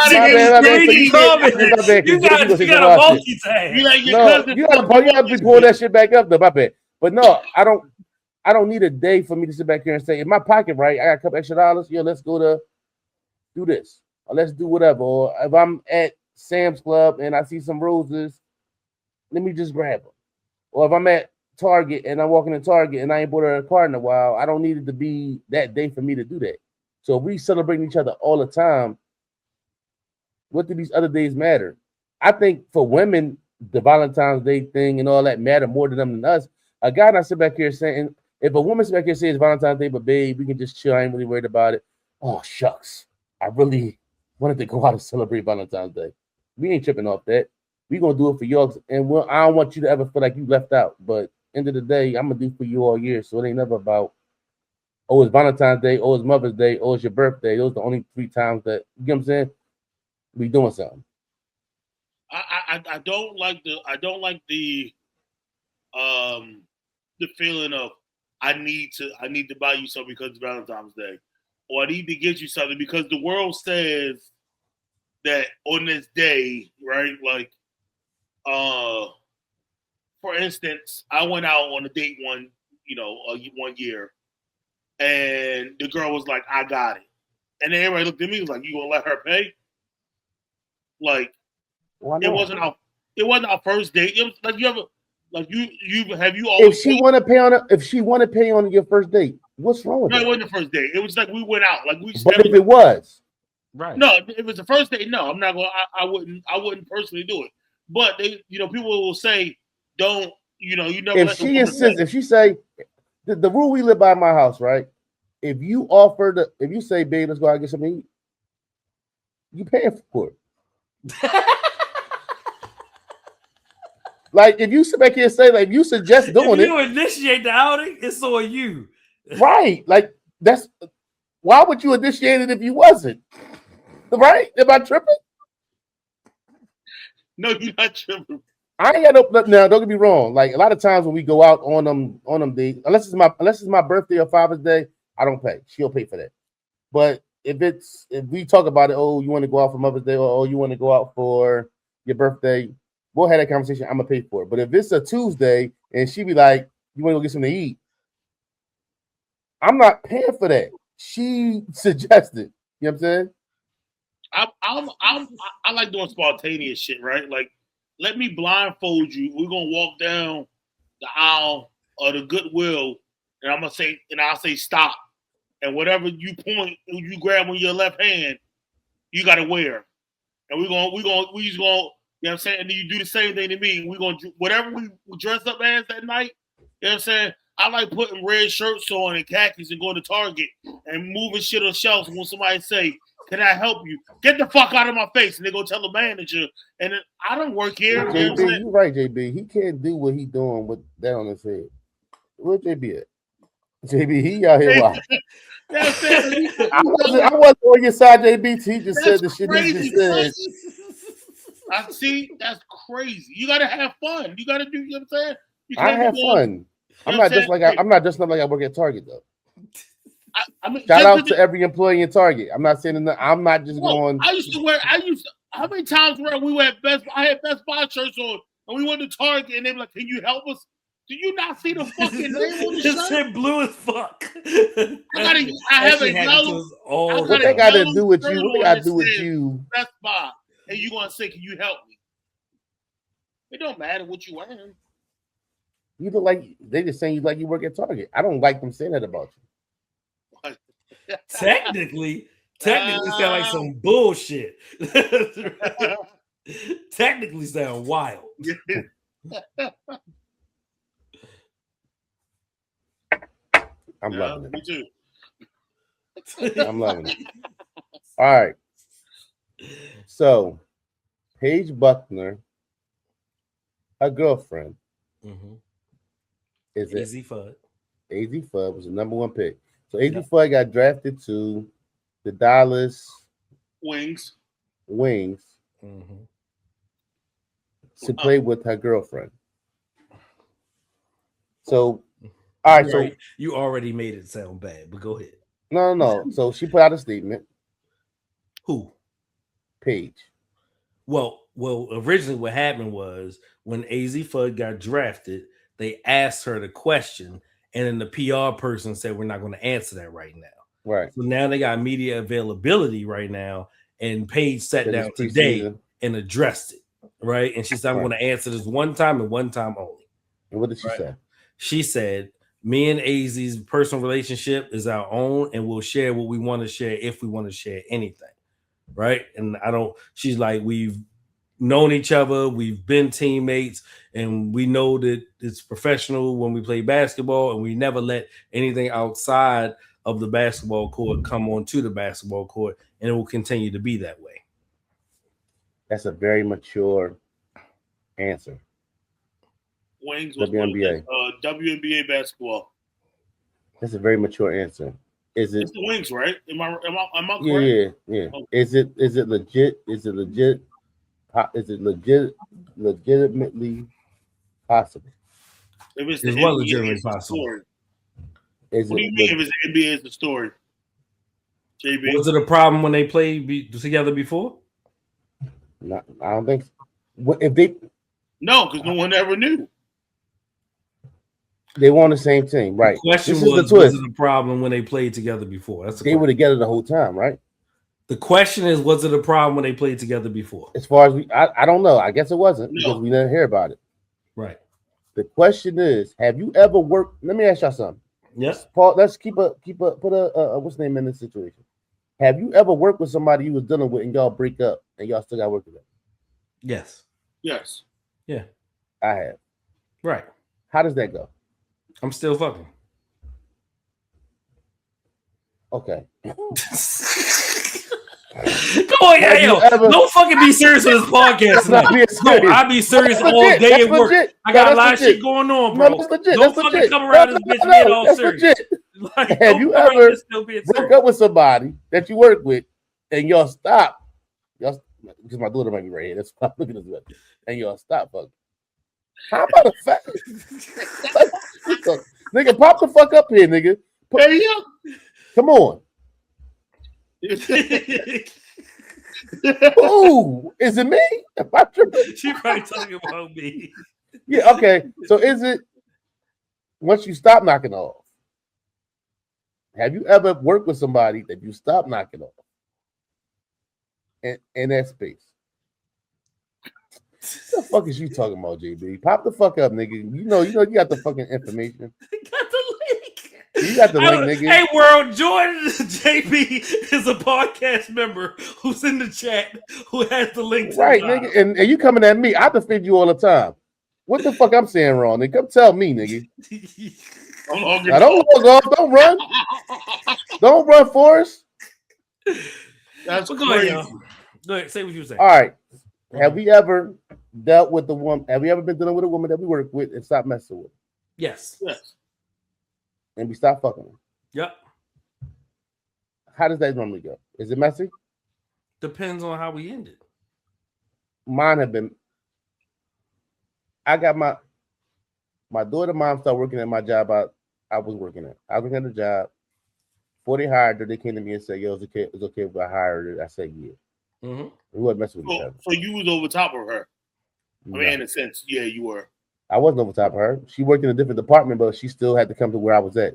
got a multitask. You got to pull that shit back up though. My bad. But no, I don't need a day for me to sit back here and say, in my pocket, right? I got a couple extra dollars. Yo, let's go to do this, or let's do whatever. Or if I'm at Sam's Club and I see some roses, let me just grab them. Or if I'm at Target and I'm walking in Target and I ain't bought her a card in a while, I don't need it to be that day for me to do that. So if we celebrating each other all the time, what do these other days matter? I think for women, the Valentine's Day thing and all that matter more to them than us. A guy not sit back here saying, if a woman sit back here and says Valentine's Day, but babe, we can just chill, I ain't really worried about it. Oh, shucks. I really wanted to go out and celebrate Valentine's Day. We ain't tripping off that. We gonna do it for y'all, and I don't want you to ever feel like you left out. But end of the day, I'm gonna do for you all year. So it ain't never about, oh, it's Valentine's Day, oh, it's Mother's Day, oh, it's your birthday. Those are the only 3 times that, you know what I'm saying, we doing something. I don't like the feeling of I need to buy you something because it's Valentine's Day. Or I need to get you something because the world says that on this day, right? Like, for instance, I went out on a date one year, and the girl was like, "I got it," and then everybody looked at me and was like, "You gonna let her pay?" Like, it wasn't our first date. It was like you always. If she want to pay on your first date, what's wrong with that? No, it wasn't the first date. It was like we went out. Like we. But if it was, right? No, if it was the first date, no, I'm not going. I wouldn't personally do it. But they, people will say, "Don't." You never. If she insists, if she say, the rule we live by in my house, right? If you say, "Babe, let's go out and get something to eat," you paying for it. Like if you sit back here and say, like, if you suggest doing if you it, initiate the outing, it's on you. right? Like that's why would you initiate it if you wasn't? Right? Am I tripping? No, you're not tripping. I ain't got no now. Don't get me wrong. Like a lot of times when we go out on them days, unless it's my birthday or Father's Day, I don't pay. She'll pay for that. But if we talk about it, oh, you want to go out for Mother's Day, or oh, you want to go out for your birthday, we'll have that conversation. I'm gonna pay for it. But if it's a Tuesday and she be like, you want to go get something to eat, I'm not paying for that. She suggested. You know what I'm saying? I like doing spontaneous shit, right? Like, let me blindfold you. We're gonna walk down the aisle of the Goodwill, and I'll say stop. And whatever you point, you grab with your left hand, you gotta wear. And we just gonna, you know what I'm saying? And then you do the same thing to me. We're gonna whatever we dress up as that night, you know what I'm saying? I like putting red shirts on and khakis and going to Target and moving shit on shelves. When somebody say, "Can I help you?" Get the fuck out of my face, and they go tell the manager. And then, I don't work here. JB, You know what I'm saying? you're right, JB. He can't do what he doing with that on his head. Where JB at? JB, he out here wild. That's it. I wasn't on your side, JB. He just said the shit he crazy, just said. I see. That's crazy. You gotta have fun. You gotta do. You know what I'm saying? You I have fun. I'm not just like I work at Target though. I mean, shout out to every employee in Target. I'm not saying that. I'm not just going. How many times were we were at Best? I had Best Buy shirts on, and we went to Target, and they were like, "Can you help us?" Do you not see the fucking name on the shirt? Said blue as fuck. I have a yellow. What they got to do with you? What they got to do with you? Best Buy, and you gonna say, "Can you help me?" It don't matter what you wearing. You look like they just saying you like you work at Target. I don't like them saying that about you. Technically sound like some bullshit. Technically sound wild. I'm loving it. Me too. I'm loving it. All right. So, Paige Buckner, her girlfriend, is it? Easy Fudd. AZ Fudd was the number one pick. So AZ Fudd got drafted to the Dallas Wings to play with her girlfriend. So, all right. So you already made it sound bad, but go ahead. No. So she put out a statement. Who? Paige. Well, originally what happened was when AZ Fudd got drafted, they asked her the question, and then the PR person said, "We're not going to answer that right now." Right. So now they got media availability right now, and Paige sat down today and addressed it, right? And she said, "I'm going to answer this one time and one time only." And what did she say? She said, "Me and AZ's personal relationship is our own, and we'll share what we want to share if we want to share anything." Right. And she's like, we've known each other, we've been teammates, and we know that it's professional when we play basketball, and we never let anything outside of the basketball court come onto the basketball court, and it will continue to be that way. That's a very mature answer. Wings was WNBA. WNBA basketball. That's a very mature answer. Is it? It's the Wings, right? Am I correct? Yeah. Okay. Is it legit? Is it legit? Is it legitimately possible? If it's legitimately possible. Story. What do you mean if it's the NBA is the story? JB. Was it a problem when they played together before? No, I don't think so. If they because no one ever knew. They were on the same team, right? The question was it a problem when they played together before? They were together the whole time, right? The question is, was it a problem when they played together before? As far as I don't know. I guess it wasn't because we didn't hear about it. Right. The question is, have you ever worked? Let me ask y'all something. Yes. Paul, let's put a what's the name in this situation? Have you ever worked with somebody you was dealing with and y'all break up and y'all still got to work together? Yes. Yes. Yeah. I have. Right. How does that go? I'm still fucking. Okay. Come on, Have you yo. ever- Don't fucking be serious with this podcast That's not tonight. being No, serious. I be serious That's all legit. day That's at work. legit. I No, got a that's lot of legit. shit going on, No, bro. that's legit. Don't That's fucking legit. come around this bitch being all That's serious. legit. Like, Have don't you come around ever this still being broke serious. up with somebody that you work with and y'all stop? Y'all, because my daughter might be right here. That's why I'm looking at this. And y'all stop, fuck. How about a fact? Nigga, pop the fuck up here, nigga. Hey, yo. Come on. Ooh, is it me? Am I tripping? She probably talking about me. Yeah, okay. So is it once you stop knocking off? Have you ever worked with somebody that you stop knocking off in that space? What the fuck is you talking about, JB? Pop the fuck up, nigga. You know, you got the fucking information. Got the link. You got the link, nigga. Hey, world, Jordan JB is a podcast member who's in the chat who has the link to Right, the nigga. And you coming at me. I defend you all the time. What the fuck I'm saying wrong, nigga? Come tell me, nigga. Now, don't walk off. Don't run. Don't run, Forrest. That's Go ahead, crazy. y'all. Go ahead, say what you saying. All right. Have we ever dealt with the woman? Have we ever been dealing with a woman that we work with and stopped messing with? Yes. Yes. And we stopped fucking her? Yep. How does that normally go? Is it messy? Depends on how we ended. Mine have been. I got my daughter mom started working at my job I was working at. I was working at the job. Before they hired her, they came to me and said, "Yo, it's okay if I hired her." I said, "Yeah." Mm-hmm. We wasn't messing with each other. So you was over top of her. No. I mean, in a sense, yeah, you were. I wasn't over top of her. She worked in a different department, but she still had to come to where I was at.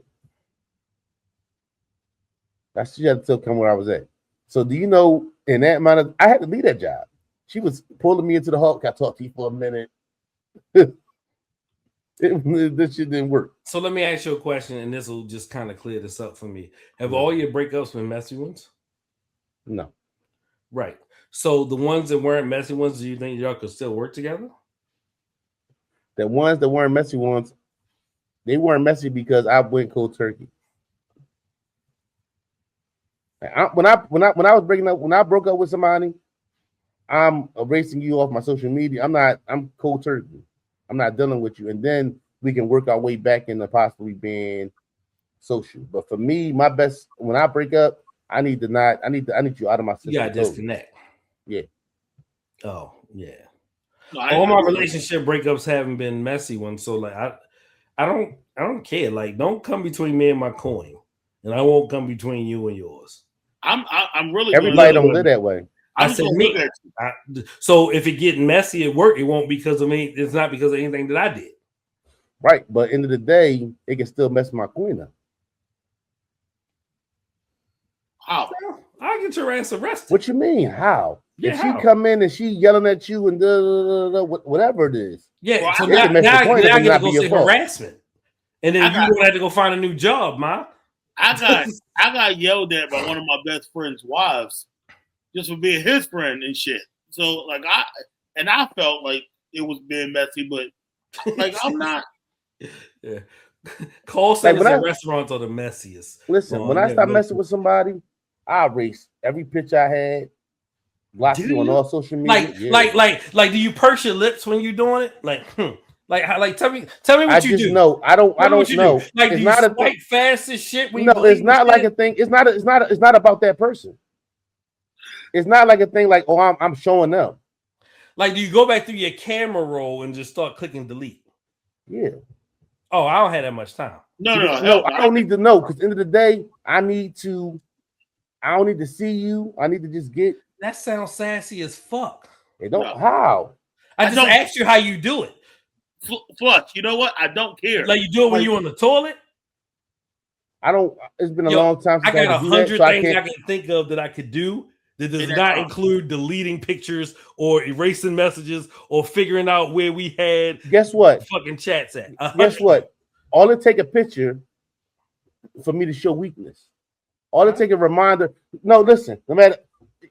She had to still come where I was at. So do you know, in that amount of, I had to leave that job. She was pulling me into the Hulk. I talked to you for a minute. This shit didn't work. So let me ask you a question, and this will just kind of clear this up for me. Have all your breakups been messy ones? No. Right. So the ones that weren't messy ones, do you think y'all could still work together? The ones that weren't messy ones, they weren't messy because I went cold turkey. When I was breaking up, when I broke up with somebody, I'm erasing you off my social media. I'm cold turkey. I'm not dealing with you. And then we can work our way back into possibly being social. But for me, my best, when I break up, I need you out of my system. You gotta disconnect. Yeah. Oh, yeah. No, All my relationship breakups haven't been messy ones. So like I don't care. Like, don't come between me and my coin. And I won't come between you and yours. I'm really Everybody don't live that way. I'm said gonna me. look at you. So if it get messy at work, it won't because of me. It's not because of anything that I did. Right. But end of the day, it can still mess my queen up. How? I'll get your ass arrested. What you mean? How? Yeah, if how? she come in and she yelling at you and whatever it is. Yeah, Well, so I now can mess I the point get of to it not go be your say fault. harassment. And then you don't have to go find a new job, ma. I got yelled at by one of my best friend's wives just for being his friend and shit. So like I felt like it was being messy, but like I'm not. Yeah. Call centers at restaurants are the messiest. Listen, when I start messing with somebody, I erase every picture I had, block you on all social media. Like, do you purse your lips when you're doing it? Like, tell me what I you just do. know. I don't know. Like, it's do not you a swipe fast as shit when no, you it's not like a thing. It's not about that person. It's not like a thing like, oh, I'm showing them. Like, do you go back through your camera roll and just start clicking delete? Yeah. Oh, I don't have that much time. No, I don't need to know because end of the day, I don't need to see you. I need to just get. That sounds sassy as fuck. It don't how. I just asked you how you do it. Flush, you know what? I don't care. Like you do it when you're on the toilet. I don't. It's been a long time since I got 100 things I can think of that I could do. That does not include deleting pictures or erasing messages or figuring out where we had. Guess what? Fucking chats at. Guess what? All it take a picture for me to show weakness. All it take a reminder. No, listen. No matter.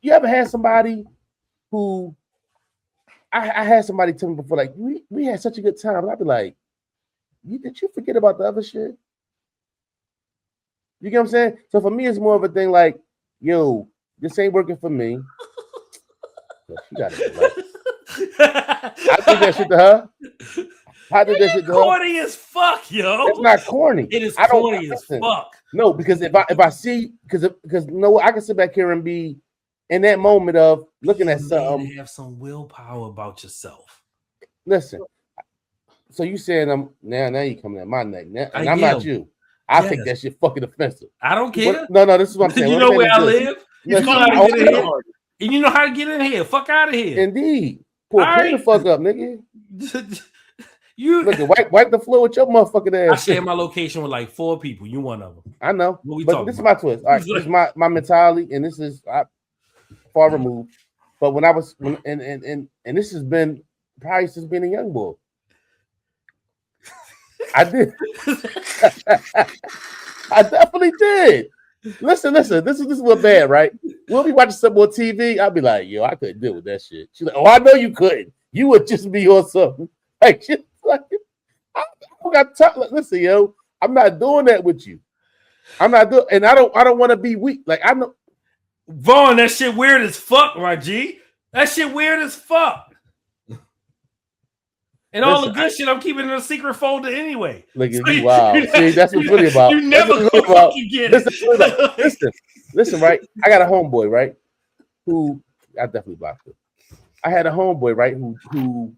You ever had somebody who? I had somebody tell me before, like we had such a good time, and I'd be like, did you forget about the other shit? You get what I'm saying? So for me, it's more of a thing like, yo, this ain't working for me. But she got it right. I did that shit to her. I did that shit to her. Corny as fuck, yo. It's not corny. It is I don't corny as listen. fuck. No, because if I see because you know what, I can sit back here and be in that moment of looking at something. Have some willpower about yourself. Listen. So you saying now you coming at my neck now, and I'm am. not you. I think that shit fucking offensive. I don't care. No, this is what I'm saying. You What know I'm where I saying is live. this. You know how to get in here. And you know how to get in here. Fuck out of here. Indeed. Pull Right. the fuck up, nigga. You look, wipe the floor with your motherfucking ass. I share my location with like 4 people. You one of them. I know. What we But talking this about? is my twist. All right, this is my mentality, and this is far removed. But when I was and this has been probably since being a young boy. I did. I definitely did. Listen. This is what bad, right? We'll be watching some more TV. I'll be like, yo, I couldn't deal with that shit. She's like, oh, I know you couldn't. You would just be on something. Like, shit, like I got listen, yo, I'm not doing that with you. I'm not doing, and I don't want to be weak. Like I know, Vaughn, that shit weird as fuck, my G. That shit weird as fuck. And all the good shit I'm keeping in a secret folder anyway. Look at you, wow. See, that's what's really about. You never gonna fucking get it. Listen, right? I got a homeboy, right? Who I definitely blocked him. I had a homeboy, right? Who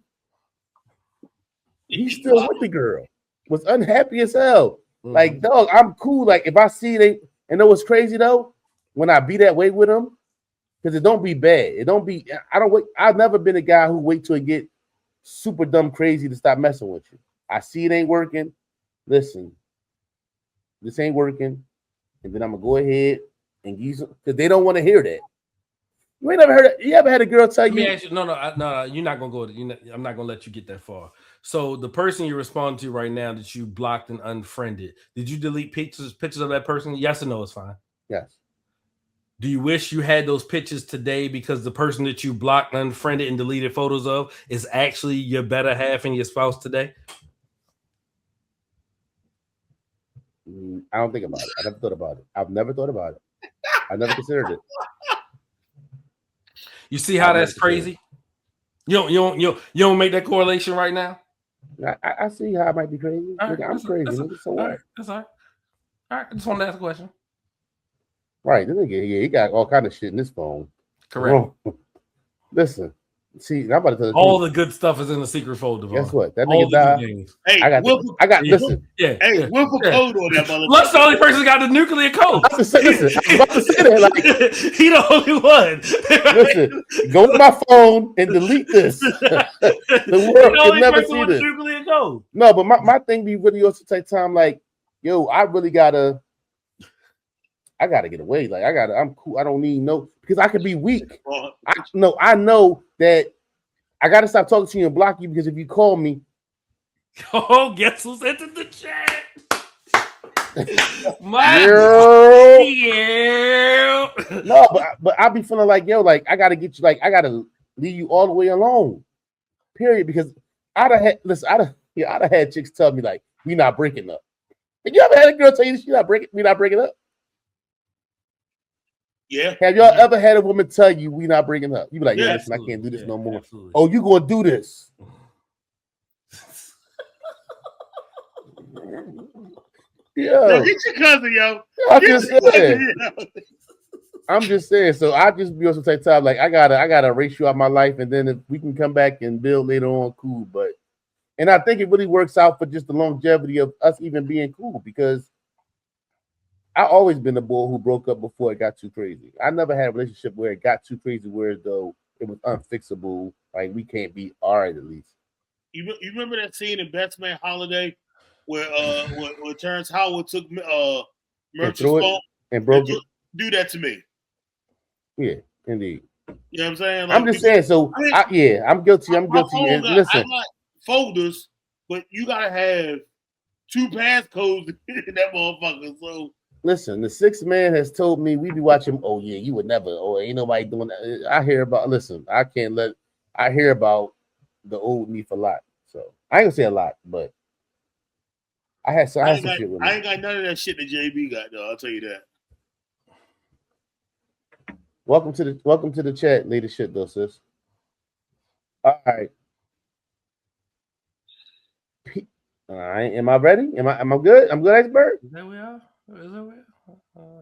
he's still with the girl. Was unhappy as hell. Mm-hmm. Like, dog, I'm cool. Like, if I see they, and know what's crazy though, when I be that way with them, because it don't be bad. It don't be. I don't wait. I've never been a guy who wait till it get super dumb crazy to stop messing with you. I see it ain't working. Listen, this ain't working, and then I'm gonna go ahead and use it because they don't want to hear that. You ain't never heard it. You ever had a girl tell you? Ask you no, you're not gonna go. I'm not gonna let you get that far. So the person you respond to right now that you blocked and unfriended, did you delete pictures of that person? Yes or no? It's fine. Yes. Do you wish you had those pictures today because the person that you blocked, unfriended, and deleted photos of is actually your better half and your spouse today? I don't think about it. I never thought about it. I've never thought about it. I never considered it. You see how that's crazy? You don't make that correlation right now? I see how it might be crazy. Right, I'm crazy. So what? That's all right. All right. I just want to ask a question. Right. This nigga, he got all kind of shit in this phone. Correct. Listen. See, I'm about to tell you. All the good stuff is in the secret folder. Guess what? That nigga died. Hey, I got listen. Yeah. Hey, we'll put code on that motherfucker. Lux the only person who got the nuclear code. I was about to say that. Like, he the only one. Listen, go to my phone and delete this. The world can never see this. Nuclear code. No, but my thing be really also take time. Like, yo, I really gotta get away. Like, I'm cool. I don't need no because I could be weak. I know that I gotta stop talking to you and block you because if you call me, oh, guess who's entered the chat? No, but I be feeling like yo, like I gotta get you, like I gotta leave you all the way alone. Period. Because I'd have had chicks tell me like we not breaking up. Have you ever had a girl tell you we not breaking up? Yeah. Have y'all ever had a woman tell you we not breaking up? You be like, yeah, listen, I can't do this no more. Absolutely. Oh, you gonna do this? Yo, get your cousin, yo. I'm just saying. So I just be also take time. Like I gotta erase you out of my life, and then if we can come back and build later on, cool. And I think it really works out for just the longevity of us even being cool because I always been a boy who broke up before it got too crazy. I never had a relationship where it got too crazy, where though it was unfixable. Like we can't be all right at least. You remember that scene in Best Man Holiday where Terrence Howard took Merchant's phone and broke it? Do that to me. Yeah, indeed. You know what I'm saying? Like, I'm just saying. So I'm guilty. I'm guilty. And listen, I got folders, but you gotta have 2 passcodes in that motherfucker. So. Listen, the 6th man has told me we be watching. Oh yeah, you would never. Oh, ain't nobody doing that. I hear about. Listen, I hear about the old me for a lot. So I ain't gonna say a lot, but I had some shit with me. I ain't got none of that shit that JB got though. I'll tell you that. Welcome to the chat, leadership though, sis. All right. All right. Am I ready? Am I good? I'm good, expert? Is that we are? Is that we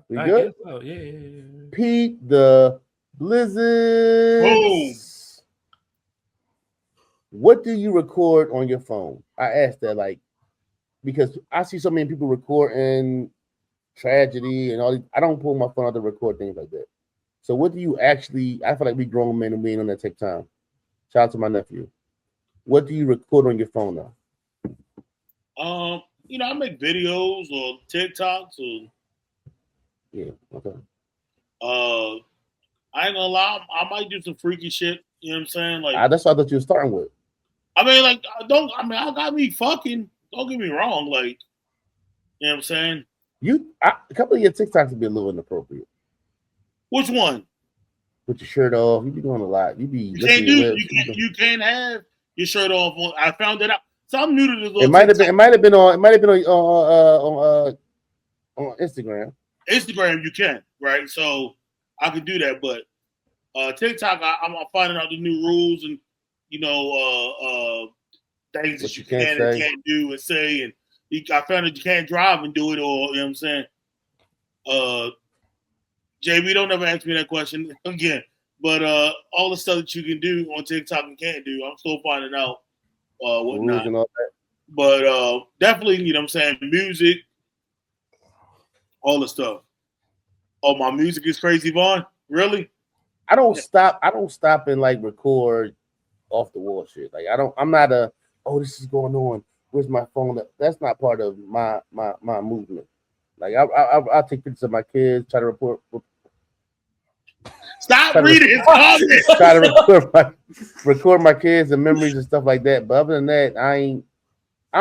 We I good? guess so. Yeah. Pete the Blizzard. Boom. What do you record on your phone? I asked that because I see so many people recording tragedy and all these. I don't pull my phone out to record things like that. So what do you actually? I feel like we grown men and we ain't on that take time. Shout out to my nephew. What do you record on your phone now? I make videos or TikToks or Yeah, okay. I ain't gonna lie, I might do some freaky shit. You know what I'm saying? Like, That's what I thought you were starting with. I mean, like, I got me fucking. Don't get me wrong, like, you know what I'm saying? A couple of your TikToks would be a little inappropriate. Which one? Put your shirt off. You be doing a lot. You can't have your shirt off. I found that out. So I'm new to this little. It might have been on Instagram. Instagram, you can, right? So I could do that, but TikTok, I'm finding out the new rules and things that you can and can't do and say. And I found that you can't drive and do it, or you know what I'm saying. JB, don't ever ask me that question again. But all the stuff that you can do on TikTok and can't do, I'm still finding out whatnot. And all that. But definitely, you know what I'm saying, music, all the stuff. Oh, my music is crazy, Vaughn? Really? I don't stop and like record off the wall shit. Like I'm not this is going on. Where's my phone? That's not part of my movement. Like I'll take pictures of my kids, try to reading his comments. Try to record my kids and memories and stuff like that. But other than that, I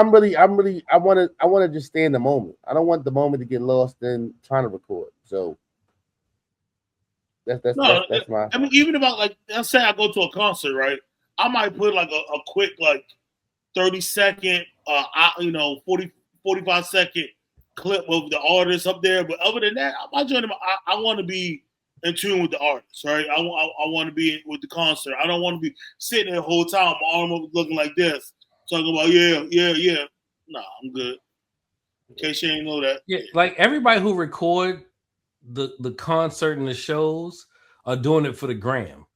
want to just stay in the moment. I don't want the moment to get lost in trying to record. So that's my. I mean, even about like, let's say I go to a concert, right? I might put like a quick 30-second, 45-second clip of the artist up there. But other than that, I want to be in tune with the artist, right? I want to be with the concert. I don't want to be sitting there the whole time, my arm up looking like this, talking about yeah. Nah, I'm good. In case you ain't know that. Yeah, like everybody who record the concert and the shows are doing it for the gram,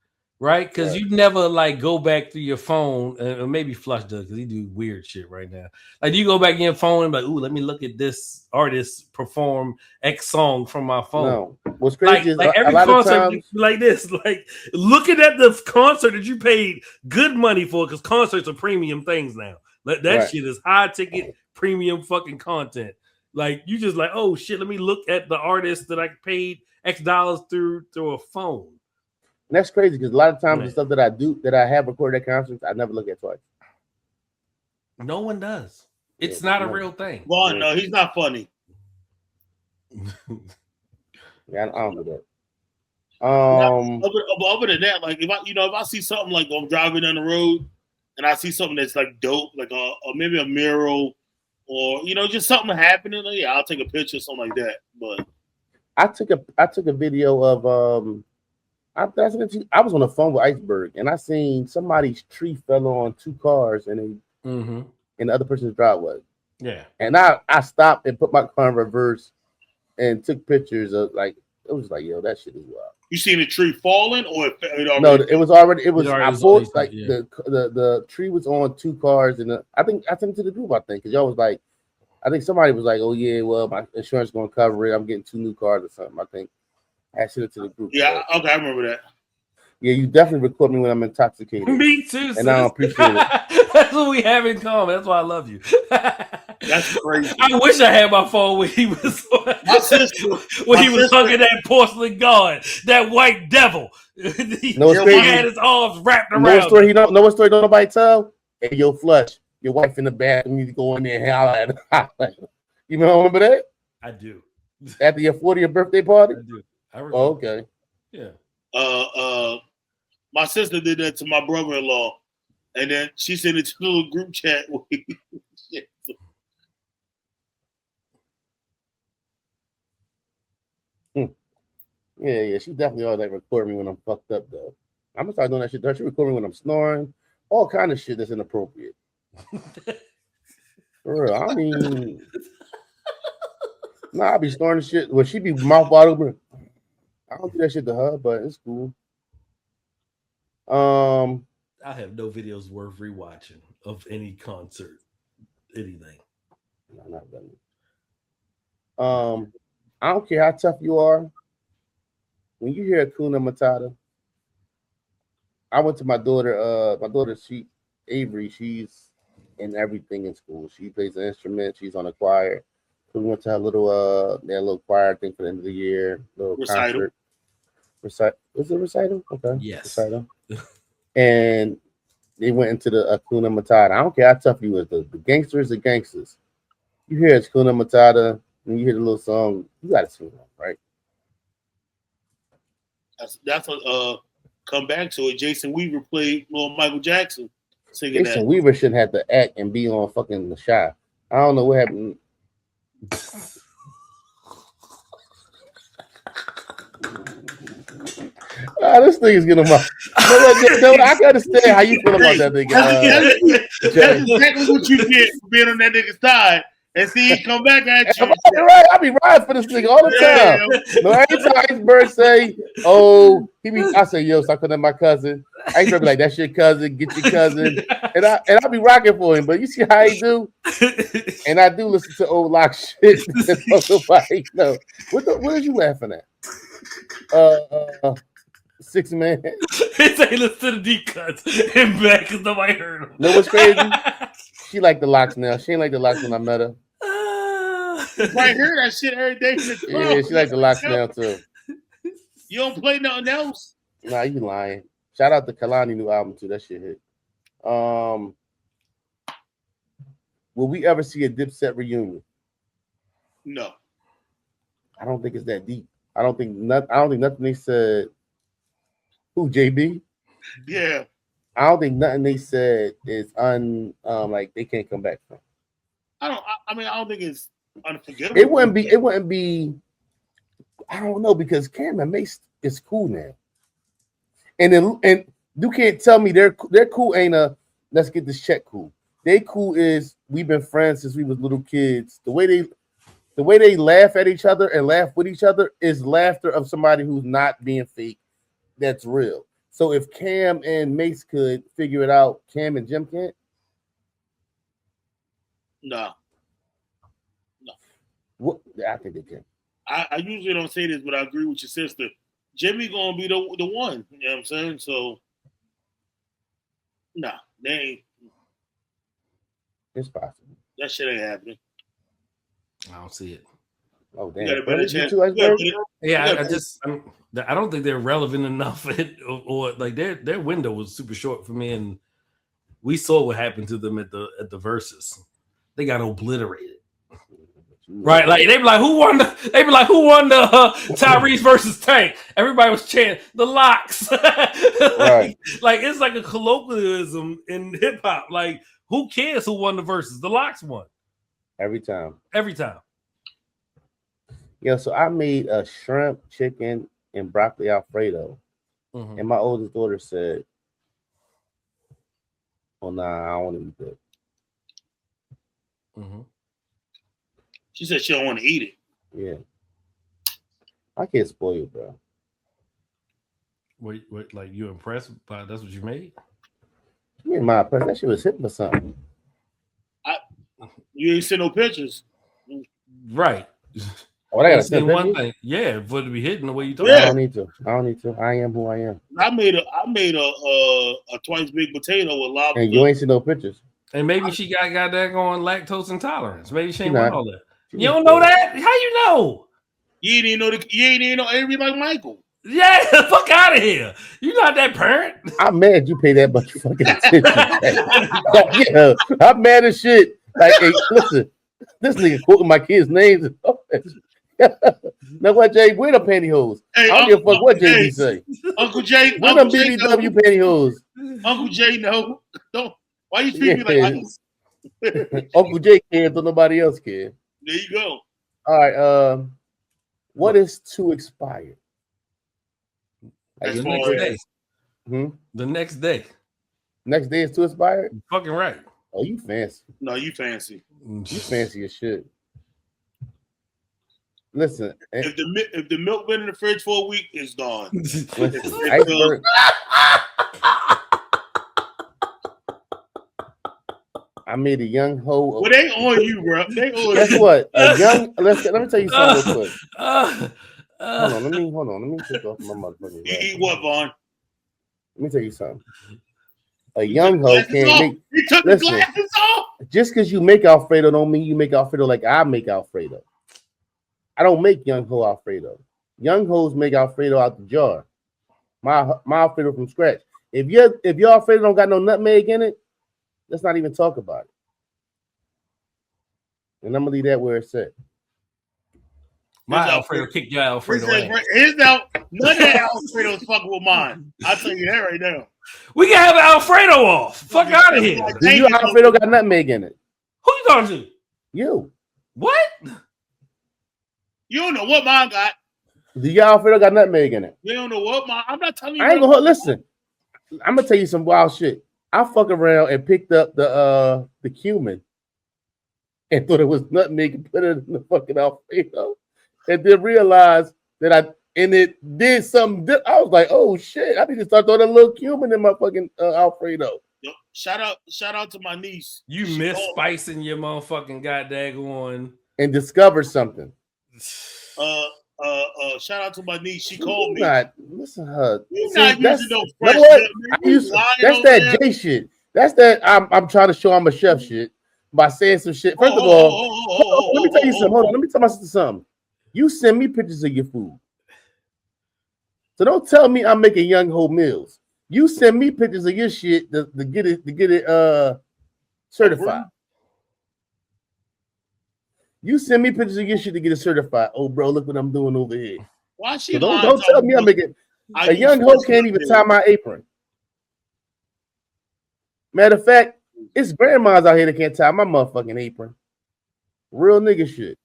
right? Because you never go back through your phone, and maybe Flush does because he do weird shit right now. Like you go back in your phone and be like, ooh, let me look at this artist perform X song from my phone. No, what's crazy is every concert like this, like looking at the concert that you paid good money for, because concerts are premium things now. That shit is high ticket premium fucking content. Like you just like, oh shit, let me look at the artist that I paid X dollars through a phone. And that's crazy because a lot of times the stuff that I have recorded at concerts, I never look at twice. No one does. It's not a real thing. Vaughn, no, he's not funny. Yeah, I don't do that. Other than that, like if I see something like I'm driving down the road and I see something that's like dope, like maybe a mural or just something happening, I'll take a picture, something like that. But I took a video of I was on the phone with Iceberg and I seen somebody's tree fell on two cars and in the other person's driveway. Yeah, and I stopped and put my car in reverse and took pictures of it was like, yo, that shit is wild. You seen the tree falling or it was already the tree was on two cars and I think I sent it to the group, because y'all was like, I think somebody was like, oh yeah, well my insurance gonna cover it, I'm getting 2 new cars or something. I think I sent it to the group. Yeah, okay, I remember that. Yeah, you definitely record me when I'm intoxicated. Me too, and I don't appreciate it. That's what we have in common. That's why I love you. That's crazy. I wish I had my phone when he was hugging that porcelain god, that white devil. He had his arms wrapped around. Know what story don't nobody tell? Hey, yo, Flush, your wife in the bathroom, you need to go in there and holler at her. You remember that? I do. After your 40th birthday party? I do. Oh, okay. Yeah. My sister did that to my brother-in-law, and then she sent it to a little group chat. Yeah. She definitely always like record me when I'm fucked up though. I'm gonna start doing that shit. She record me when I'm snoring, all kind of shit that's inappropriate. For real. I mean, I'll be snoring and shit. Well, she be mouth wide open. I don't do that shit to her, but it's cool. I have no videos worth rewatching of any concert, anything. No, not really. I don't care how tough you are. When you hear Hakuna Matata, I went to my daughter. She Avery. She's in everything in school. She plays an instrument. She's on a choir. So we went to her their little choir thing for the end of the year. Little Recital. concert. Was it recital? Okay. Yes. Recital. And they went into the Hakuna Matata. I don't care how tough you is. The gangsters are gangsters. You hear Hakuna Matata, and you hear the little song, you gotta sing that, right? That's a come back to it. Jason Weaver played little Michael Jackson singing Jason that. Weaver shouldn't have to act and be on fucking The Shy. I don't know what happened. This nigga's getting my. I can understand how you feel about that nigga. That's exactly what you get for being on that nigga's side. And see, he come back at you. Right, I be riding for this nigga all the time. No, anytime Iceberg say, "Oh," I say, "Yo, stop calling my cousin." Iceberg be like, "That's your cousin. Get your cousin." And I be rocking for him. But you see how he do? And I do listen to old lock shit. Nobody know. What are you laughing at? 6 Man. He say listen to the deep cuts and back because nobody heard him. Know what's crazy? She like the locks now. She ain't like the locks when I met her. I hear that shit every day. Yeah, she like the locks now too. You don't play nothing else? Nah, you lying. Shout out to Kalani new album too. That shit hit. Will we ever see a Dipset reunion? No. I don't think it's that deep. I don't think nothing they said. Who, JB? Yeah. I don't think nothing they said is like they can't come back from. I don't think it's unforgivable. It wouldn't be. I don't know, because Cam and Mace is cool now, and you can't tell me they're cool. Ain't a let's get this check cool. They cool is we've been friends since we was little kids. The way they laugh at each other and laugh with each other is laughter of somebody who's not being fake. That's real. So if Cam and Mace could figure it out, Cam and Jim can't. No. What? I think they can. I usually don't say this, but I agree with your sister. Jimmy gonna be the one. You know what I'm saying? So, nah, they ain't. It's possible. That shit ain't happening. I don't see it. Oh damn! You got a better chance. I don't think they're relevant enough, or like their window was super short for me, and we saw what happened to them at the verses. They got obliterated. Right, like they be like, who won the Tyrese versus Tank? Everybody was chanting the locks. Right. Like it's like a colloquialism in hip hop. Like, who cares who won the verses? The locks won every time. Yeah, so I made a shrimp, chicken, and broccoli Alfredo, and my oldest daughter said, "Oh nah, I don't want to eat that." She said she don't want to eat it. Yeah, I can't spoil you, bro. Wait, like you impressed by that's what you made? Yeah, my impression. That shit was hitting or something. You ain't seen no pictures, right? Oh, I gotta send one thing. Yeah, for it to be hitting the way you talk. Yeah. I don't need to. I am who I am. I made a twice big potato with lobster. And you ain't seen no pictures. And maybe she got that going lactose intolerance. Maybe she ain't want all that. You don't know that? How you know? You ain't even know Avery like Michael. Yeah, fuck out of here. You not that parent. I'm mad you pay that much fucking attention. Yeah, I'm mad as shit. Like, hey, listen, this nigga quoting my kids' names. Now what, Jay? Where the pantyhose? Hey, I don't give a fuck what JB say. Uncle Jay, where them BBW pantyhose? Uncle Jay, no, don't. Why you treat me like ice? Uncle Jay cares, but nobody else cares. There you go. All right. What is too expired? That's The far next ahead. day. Hmm? The next day. Next day is too inspired. You fucking right. Oh, you fancy. No, you fancy. You fancy as shit. Listen, If the milk been in the fridge for a week, it's gone. listen, iceberg. I made a young hoe. Well, they on you, bro. They on Guess you. what? A young. Let me tell you something real quick. Uh, Hold on. Let me take off my motherfucking. You eat what, Vaughn? Let me tell you something. A young hoe can't make. He took Listen. the glasses off. Just because you make Alfredo don't mean you make Alfredo like I make Alfredo. I don't make young hoe Alfredo. Young hoes make Alfredo out the jar. My Alfredo from scratch. If your Alfredo don't got no nutmeg in it, let's not even talk about it. And I'm gonna leave that where it's at. my Alfredo kicked your Alfredo ass. His now, none of that Alfredo's fucking with mine. I'll tell you that right now. We can have an Alfredo off. Fuck out of here. Do your Alfredo got nutmeg in it? Who you talking to? You. What? You don't know what mine got. Do your Alfredo got nutmeg in it? You don't know what mine. I'm not telling you. I ain't gonna listen. I'm gonna tell you some wild shit. I fuck around and picked up the cumin and thought it was nutmeg and put it in the fucking Alfredo, and then realized that it did something. I was like, oh shit! I need to start throwing a little cumin in my fucking Alfredo. Yo, shout out to my niece. You miss spicing your motherfucking goddamn on and discover something. Shout out to my niece. She called me. Listen to her. You're See, not that's, using no you know what? That's that J shit. That's that I'm trying to show I'm a chef shit by saying some shit. First of all, let me tell you something. Hold on. Let me tell my sister something. You send me pictures of your food. So don't tell me I'm making young hoe meals. You send me pictures of your shit to get it certified. You send me pictures of your shit to get it certified. Oh, bro, look what I'm doing over here. Why she so don't tell me I'm making a young hoe can't even tie my apron. Matter of fact, it's grandmas out here that can't tie my motherfucking apron. Real nigga shit.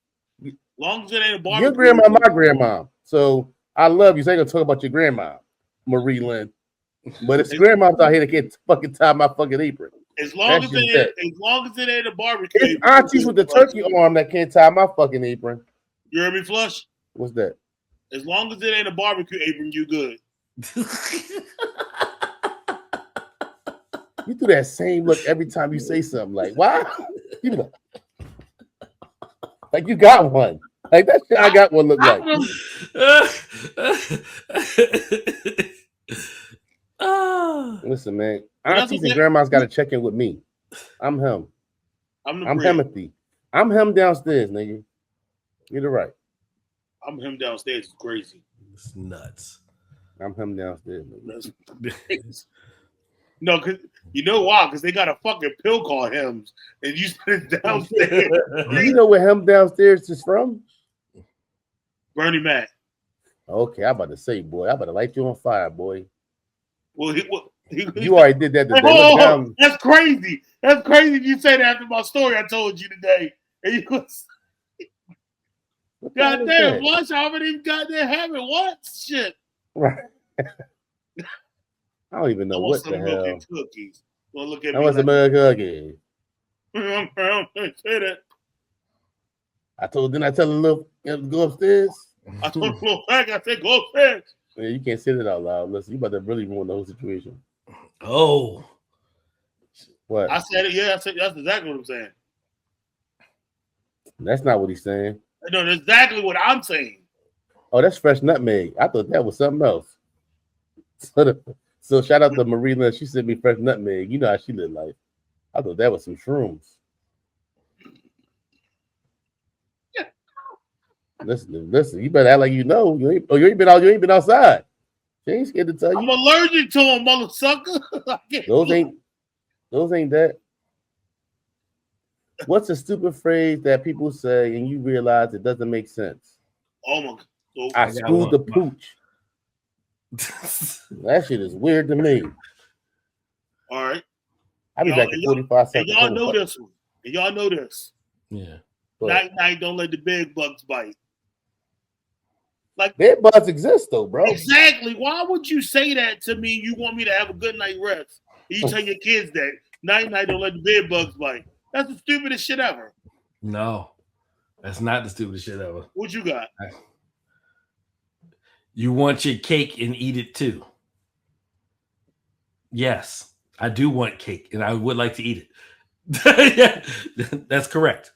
Long as it ain't a barbecue. Your grandma, my grandma. So I love you. So I ain't gonna talk about your grandma, Marie Lynn. But it's grandmas out here that can't fucking tie my fucking apron. As long as it ain't a barbecue. It's aunties with the turkey arm that can't tie my fucking apron. You heard me, Flush? What's that? As long as it ain't a barbecue apron, you good. You do that same look every time you say something. Like, why? You know, like you got one. Like that shit I got one look like. Listen, man. Aunties and grandmas got to check in with me. I'm him. I'm Hemothy. I'm him downstairs, nigga. Get it right. I'm him downstairs. It's crazy. It's nuts. I'm him downstairs, nigga. No, because you know why? Because they got a fucking pill called Hems, and you spit it downstairs. Do you know where him downstairs is from? Bernie Mac. Okay, I'm about to say, boy, I'm about to light you on fire, boy. Well, you already did that today. That's crazy. That's crazy if you say that after my story I told you today. And you was, goddamn, Flush, I already goddamn have it once. Shit. Right. I don't even know what the hell. Cookies. Well, look at I want some milk cookies. Say that. Didn't I tell him to go upstairs? I told him little back. I said go upstairs. Yeah, you can't say that out loud. Listen, you about to really ruin the whole situation. Oh. What? I said it. Yeah, I said that's exactly what I'm saying. That's not what he's saying. No, that's exactly what I'm saying. Oh, that's fresh nutmeg. I thought that was something else. So shout out to Marina. She sent me fresh nutmeg. You know how she live life. I thought that was some shrooms. Yeah. Listen. You better act like you know. You ain't been outside. She ain't scared to tell you. I'm allergic to them, mother sucker. Those ain't that. What's a stupid phrase that people say and you realize it doesn't make sense? Oh my God. I screwed the pooch. That shit is weird to me. All right. I'll be back in 45 seconds. Y'all know this one. And y'all know this. Yeah. Night, don't let the bed bugs bite. Like bed bugs exist though, bro. exactly. Why would you say that to me? You want me to have a good night rest? You tell your kids that night, don't let the bed bugs bite. That's the stupidest shit ever. No, that's not the stupidest shit ever. What you got? You want your cake and eat it too. Yes, I do want cake, and I would like to eat it. Yeah, that's correct.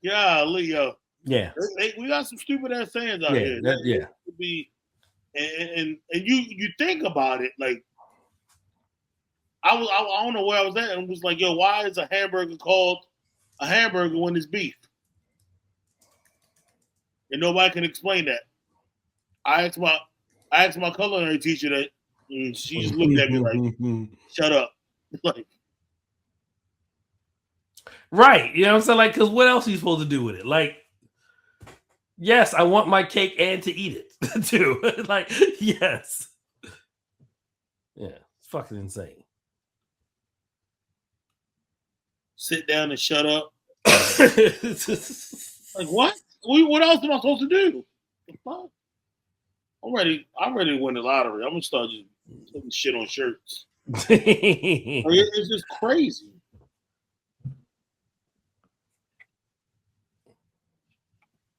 Yeah, Leo. Yeah, we got some stupid ass sayings out yeah, here. yeah. Could be, and you think about it, like I don't know where I was at, and was like, yo, why is a hamburger called a hamburger when it's beef? And nobody can explain that. I asked my culinary teacher that, and she just looked at me like, shut up. Like, right. You know what I'm saying? Like, because what else are you supposed to do with it? Like, yes, I want my cake and to eat it too. Like, yes. Yeah, it's fucking insane. sit down and shut up. Like, what? What else am I supposed to do? I'm ready to win the lottery. I'm gonna start just putting shit on shirts. It's just crazy.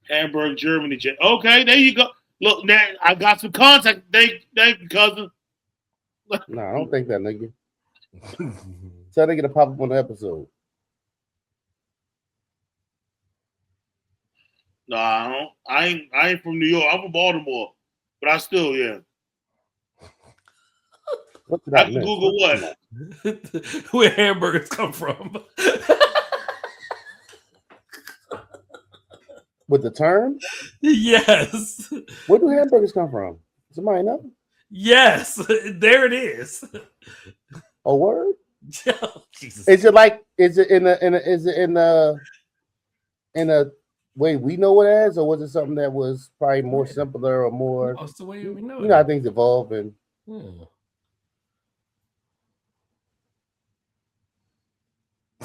Hamburg, Germany. Okay, there you go. Look, now I got some contact. Thank you, cousin. No, I don't think that, nigga. Tell nigga to pop up on the episode. No, I don't. I ain't from New York. I'm from Baltimore, but I still, yeah. I can Google what? Where hamburgers come from. With the term? Yes. Where do hamburgers come from? Somebody know? Yes. There it is. A word? Oh, Jesus. Is it in a way we know it as, or was it something that was probably more simpler or more? That's the way we know. You know how things evolve and.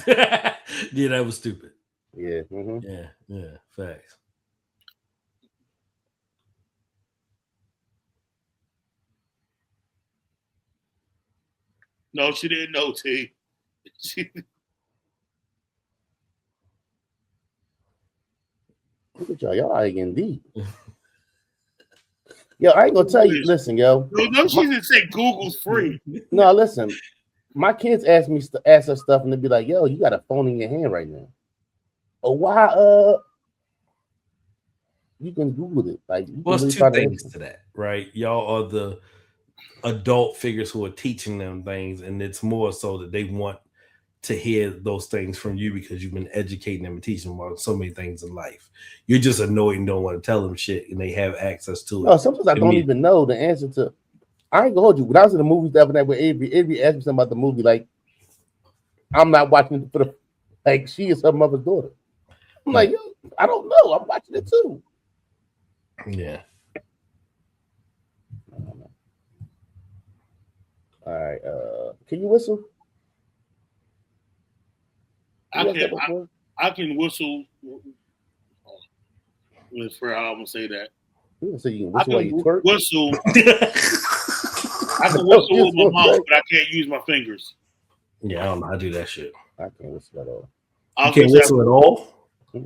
Yeah, that was stupid. Yeah. Yeah. Facts. No, she didn't know, T. Look at y'all. Y'all are getting deep. Yo, I ain't gonna tell you. Listen, yo. No, she didn't say Google's free. No, listen. My kids ask us stuff, and they be like, "Yo, you got a phone in your hand right now." Oh, why? You can Google it. Like, well, it's two things to that, right? Y'all are the adult figures who are teaching them things, and it's more so that they want to hear those things from you because you've been educating them and teaching them about so many things in life. You're just annoyed and don't want to tell them shit, and they have access to it. No, sometimes I don't even know the answer to. I ain't gonna hold you. When I was in the movies the other night with Avery asked me something about the movie. Like, I'm not watching it for the, like, she is her mother's daughter. I'm like, yo, I don't know. I'm watching it too. Yeah. All right. Can you whistle? I can whistle. With for how I'm gonna say that. So you can whistle while you twerk? Whistle. I can whistle with my mouth, but I can't use my fingers. Yeah, I don't know how to do that shit. I can't whistle at all. You can't whistle at all? I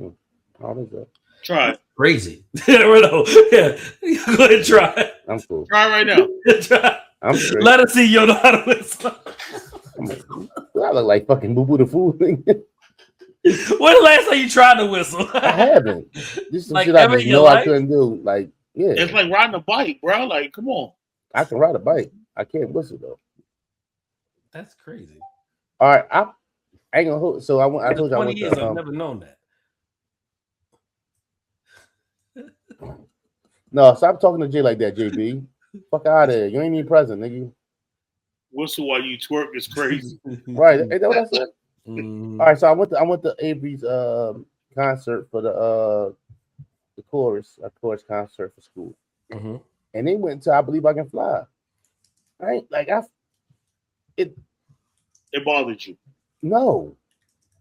don't think so. Try it. Crazy. Yeah, go ahead and try it. I'm cool. Try right now. Try. I'm straight. Let us see you know how to whistle. I look like fucking Boo Boo the Fool thing. When the last time you tried to whistle? I haven't. This is some like shit I just know I couldn't do. Like, yeah. It's like riding a bike, bro. Like, come on. I can ride a bike. I can't whistle though. That's crazy. All right, I ain't gonna hold. So I told you I went years, to. I've never known that. No, stop talking to Jay like that, JB. Fuck out of here. You ain't even present, nigga. Whistle while you twerk is crazy. Right? Ain't that what I said? All right, so I went to Avery's concert for the chorus concert for school, and they went to I Believe I Can Fly. Right? Like it bothered you? No,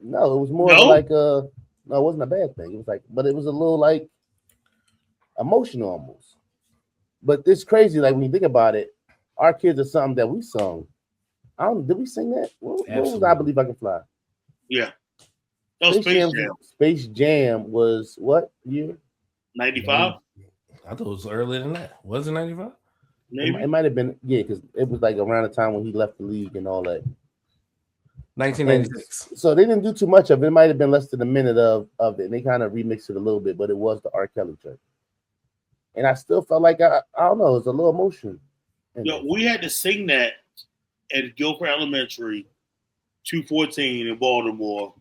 it was more like no, it wasn't a bad thing. It was like, but it was a little like emotional almost. but it's crazy. Like when you think about it, our kids are something that we sung. Did we sing that? What was I Believe I Can Fly? Yeah. No, Space Jam. Space Jam was what year? 95? I thought it was earlier than that. Was it 95? Maybe. It might have been, yeah, because it was like around the time when he left the league and all that. 1996. And so they didn't do too much of it. It might have been less than a minute of it. And they kind of remixed it a little bit, but it was the R. Kelly track. And I still felt like, I don't know, it was a little emotion. Yo, we had to sing that at Guilford Elementary, 214 in Baltimore,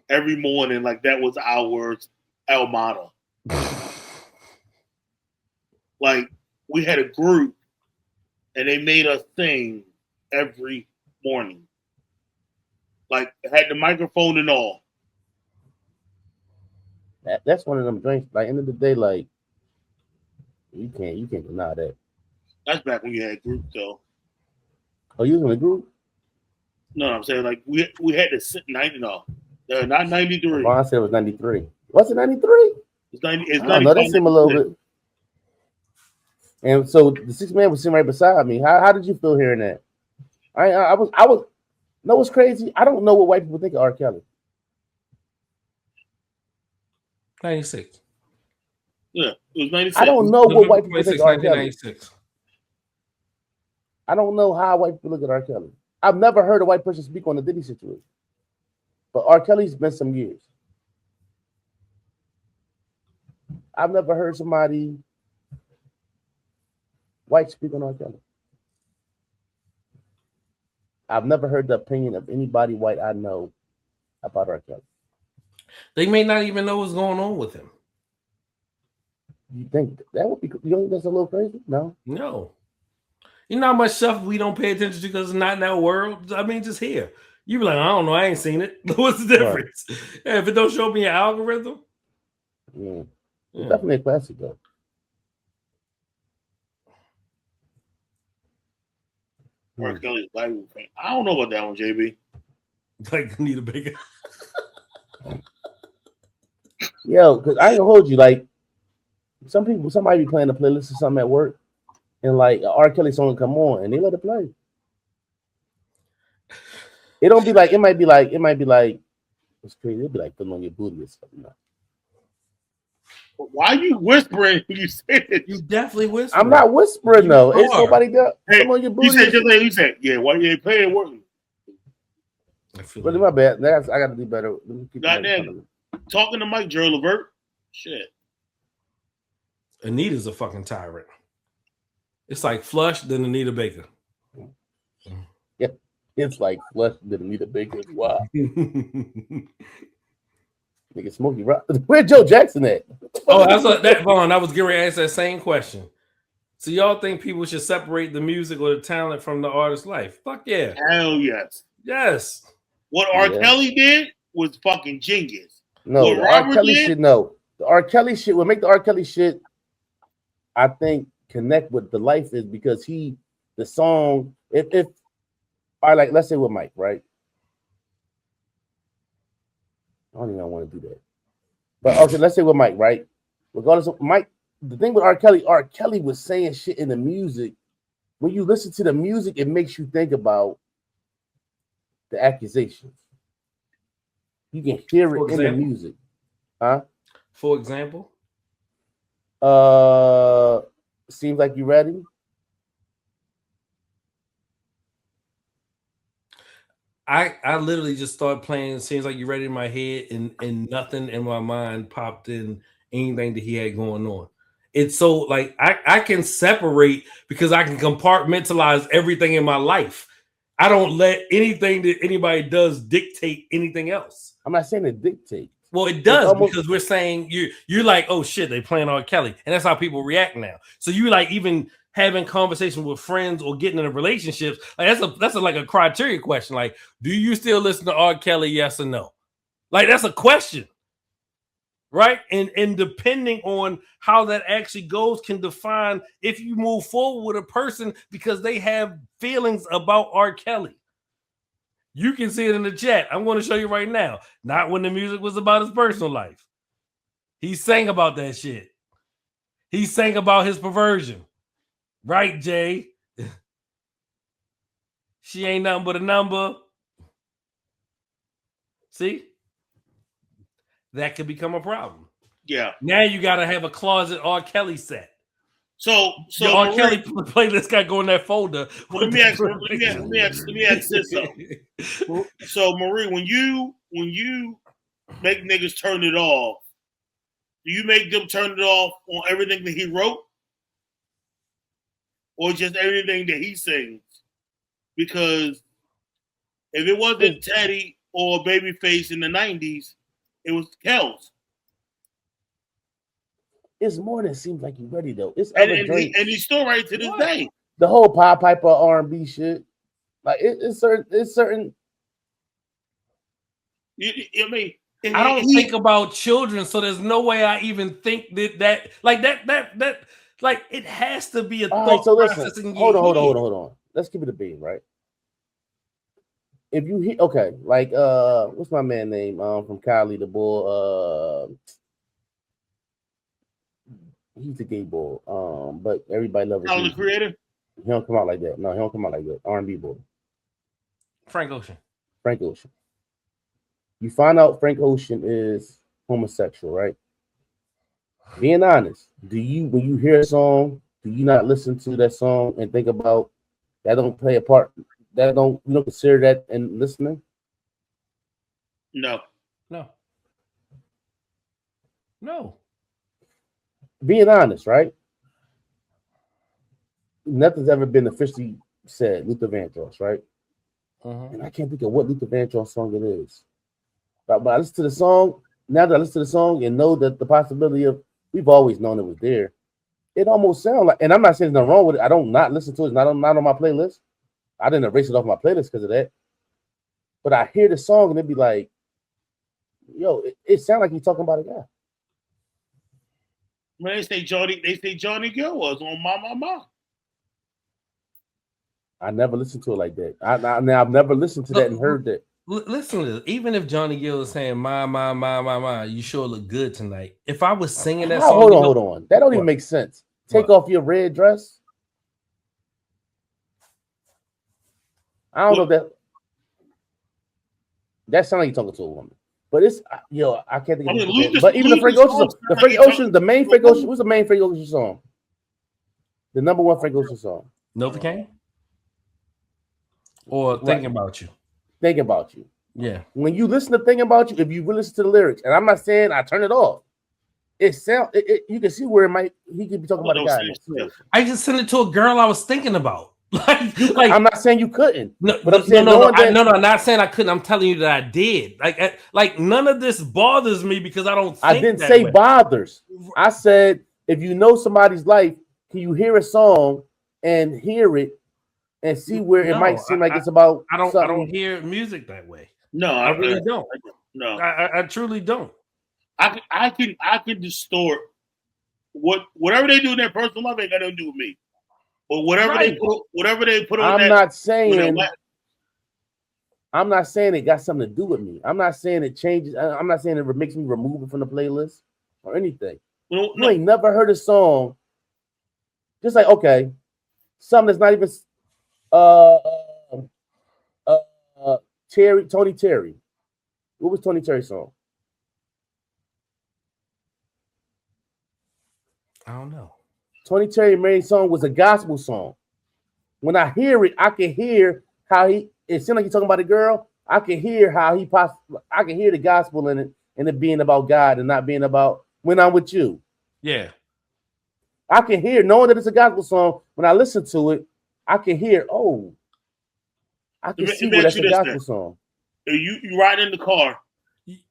every morning. Like that was our Almada. Like we had a group and they made us sing every morning. Like had the microphone and all. That's one of them drinks. Like end of the day, like you can't deny that. That's back when you had groups though. Oh, you was in a group? No, I'm saying like we had to sit 90 not 93. Well, I said it was 93. Was it 93? It's 90. It's I don't know. That seemed a little bit. And so the sixth man was sitting right beside me. How did you feel hearing that? I was. No, what's crazy? I don't know what white people think of R. Kelly. 96. Yeah, it was 96. I don't know what white people think of R. Kelly. 1996. I don't know how white people look at R. Kelly. I've never heard a white person speak on the Diddy situation. But R. Kelly's been some years. I've never heard somebody white speak on R. Kelly. I've never heard the opinion of anybody white I know about R. Kelly. They may not even know what's going on with him. You think that would be? You think that's a little crazy? No. No. You know how much stuff we don't pay attention to because it's not in our world? I mean, just here. You be like, I don't know, I ain't seen it. What's the difference? Right. Yeah, if it don't show up in your algorithm. Yeah. It's definitely a classic though. R. Kelly's Bible thing. I don't know about that one, JB. Like Anita Baker. Yo, because I ain't gonna hold you. Like somebody be playing a playlist or something at work, and like a R. Kelly song come on, and they let it play. It don't be like it might be like it's crazy. It'd be like putting on your booty or something. Why are you whispering when you say it? You definitely whispering. I'm not whispering though. It's nobody got hey, on your booty. You said, yeah, why you ain't playing work? But my bad. I got to do better. Goddamn. Talking to Mike, Gerald Levert. Shit. Anita's a fucking tyrant. It's like Flush, then Anita Baker. Yeah, it's like Flush, then Anita Baker. Wow. Nigga, Smokey Rock. Where's Joe Jackson at? Oh, that's what that Vaughn. I was getting ready to ask that same question. So y'all think people should separate the music or the talent from the artist's life? Fuck yeah. Hell yes. Yes. What R. Kelly did was fucking genius. No, the R. Kelly shit, no. The R. Kelly shit will make the R. Kelly shit, I think, connect with the life is because the song, if all right, like let's say with Mike, right? I don't even want to do that. But okay, let's say with Mike, right? Regardless of Mike, the thing with R. Kelly was saying shit in the music. When you listen to the music, it makes you think about the accusations. You can hear it in the music. Huh? For example? Seems Like You Ready. I literally just started playing Seems Like You Ready in my head and nothing in my mind popped in anything that he had going on. It's so like I can separate because I can compartmentalize everything in my life. I don't let anything that anybody does dictate anything else. I'm not saying it dictates. Well, it does because we're saying you're like, oh shit, they playing R. Kelly, and that's how people react now. So you like even having conversations with friends or getting in a relationship, like that's like a criteria question. Like, do you still listen to R. Kelly? Yes or no? Like that's a question, right? And depending on how that actually goes, can define if you move forward with a person because they have feelings about R. Kelly. You can see it in the chat. I'm going to show you right now. Not when the music was about his personal life. He sang about that shit. He sang about his perversion. Right, Jay. She ain't nothing but a number. See? That could become a problem. Yeah. Now you gotta have a closet R. Kelly set. So Your R. Marie, Kelly playlist got to go in that folder. let me ask this though. So Marie, when you make niggas turn it off, do you make them turn it off on everything that he wrote, or just everything that he sings? Because if it wasn't Teddy or Babyface in the '90s, it was Kells. It's more than it seems like you're ready though. It's And, other and, drinks. and he's still right to this day. The whole Pied Piper R&B shit, like it's certain. I mean, I don't think about children, so there's no way I even think that like it has to be a All thought right, so process. listen, hold on. Let's keep it a beam, right? If you hear, okay, like what's my man name from Cali, the boy, he's a gay boy, but everybody loves Tyler, the Creator. He don't come out like that. No, he don't come out like that. R&B boy. Frank Ocean. You find out Frank Ocean is homosexual, right? Being honest, when you hear a song, do you not listen to that song and think about that? Don't play a part. You don't consider that in listening? No. Being honest, right? Nothing's ever been officially said. Luther Vandross, right? And I can't think of what Luther Vandross song it is. But I listen to the song. Now that I listen to the song and know that the possibility of, we've always known it was there. It almost sounds like, and I'm not saying there's nothing wrong with it. I don't not listen to it. It's not on my playlist. I didn't erase it off my playlist because of that. But I hear the song and it'd be like, yo, it sounds like he's talking about a guy. When they say Johnny Gill was on My. I never listened to it like that. I've never listened to that and heard that. Listen to this. Even if Johnny Gill is saying my, you sure look good tonight. If I was singing that song, hold on. That don't even make sense. Take off your red dress. I don't know if that sounds like you're talking to a woman. But it's I can't think of it. But even the Frank Ocean, the main Frank Ocean, what's the main Frank Ocean song? The number one Frank Ocean song. Novocaine? Or Thinking About You? Thinking About You. Yeah. When you listen to Thinking About You, if you listen to the lyrics, and I'm not saying I turn it off, you can see where he could be talking about a guy. I just sent it to a girl I was thinking about. like I'm not saying you couldn't. No, but I'm saying I'm not saying I couldn't. I'm telling you that I did. Like none of this bothers me because I don't. I didn't say bothers. I said if you know somebody's life, can you hear a song and hear it and see where it might seem like it's about? I don't hear music that way. No, I really don't. No, I truly don't. I can distort whatever they do in their personal life ain't got nothing to do with me. But whatever they put on. I'm not saying it got something to do with me. I'm not saying it changes. I'm not saying it makes me remove it from the playlist or anything. You ain't never heard a song. Just like something that's not even Tony Terry. What was Tony Terry's song? I don't know. Tony Terry's main song was a gospel song. When I hear it, I can hear how it seems like he's talking about a girl. I can hear how I can hear the gospel in it and it being about God and not being about when I'm with you. Yeah. I can hear, knowing that it's a gospel song, when I listen to it, I can hear, I can see where that's a gospel song. You ride in the car.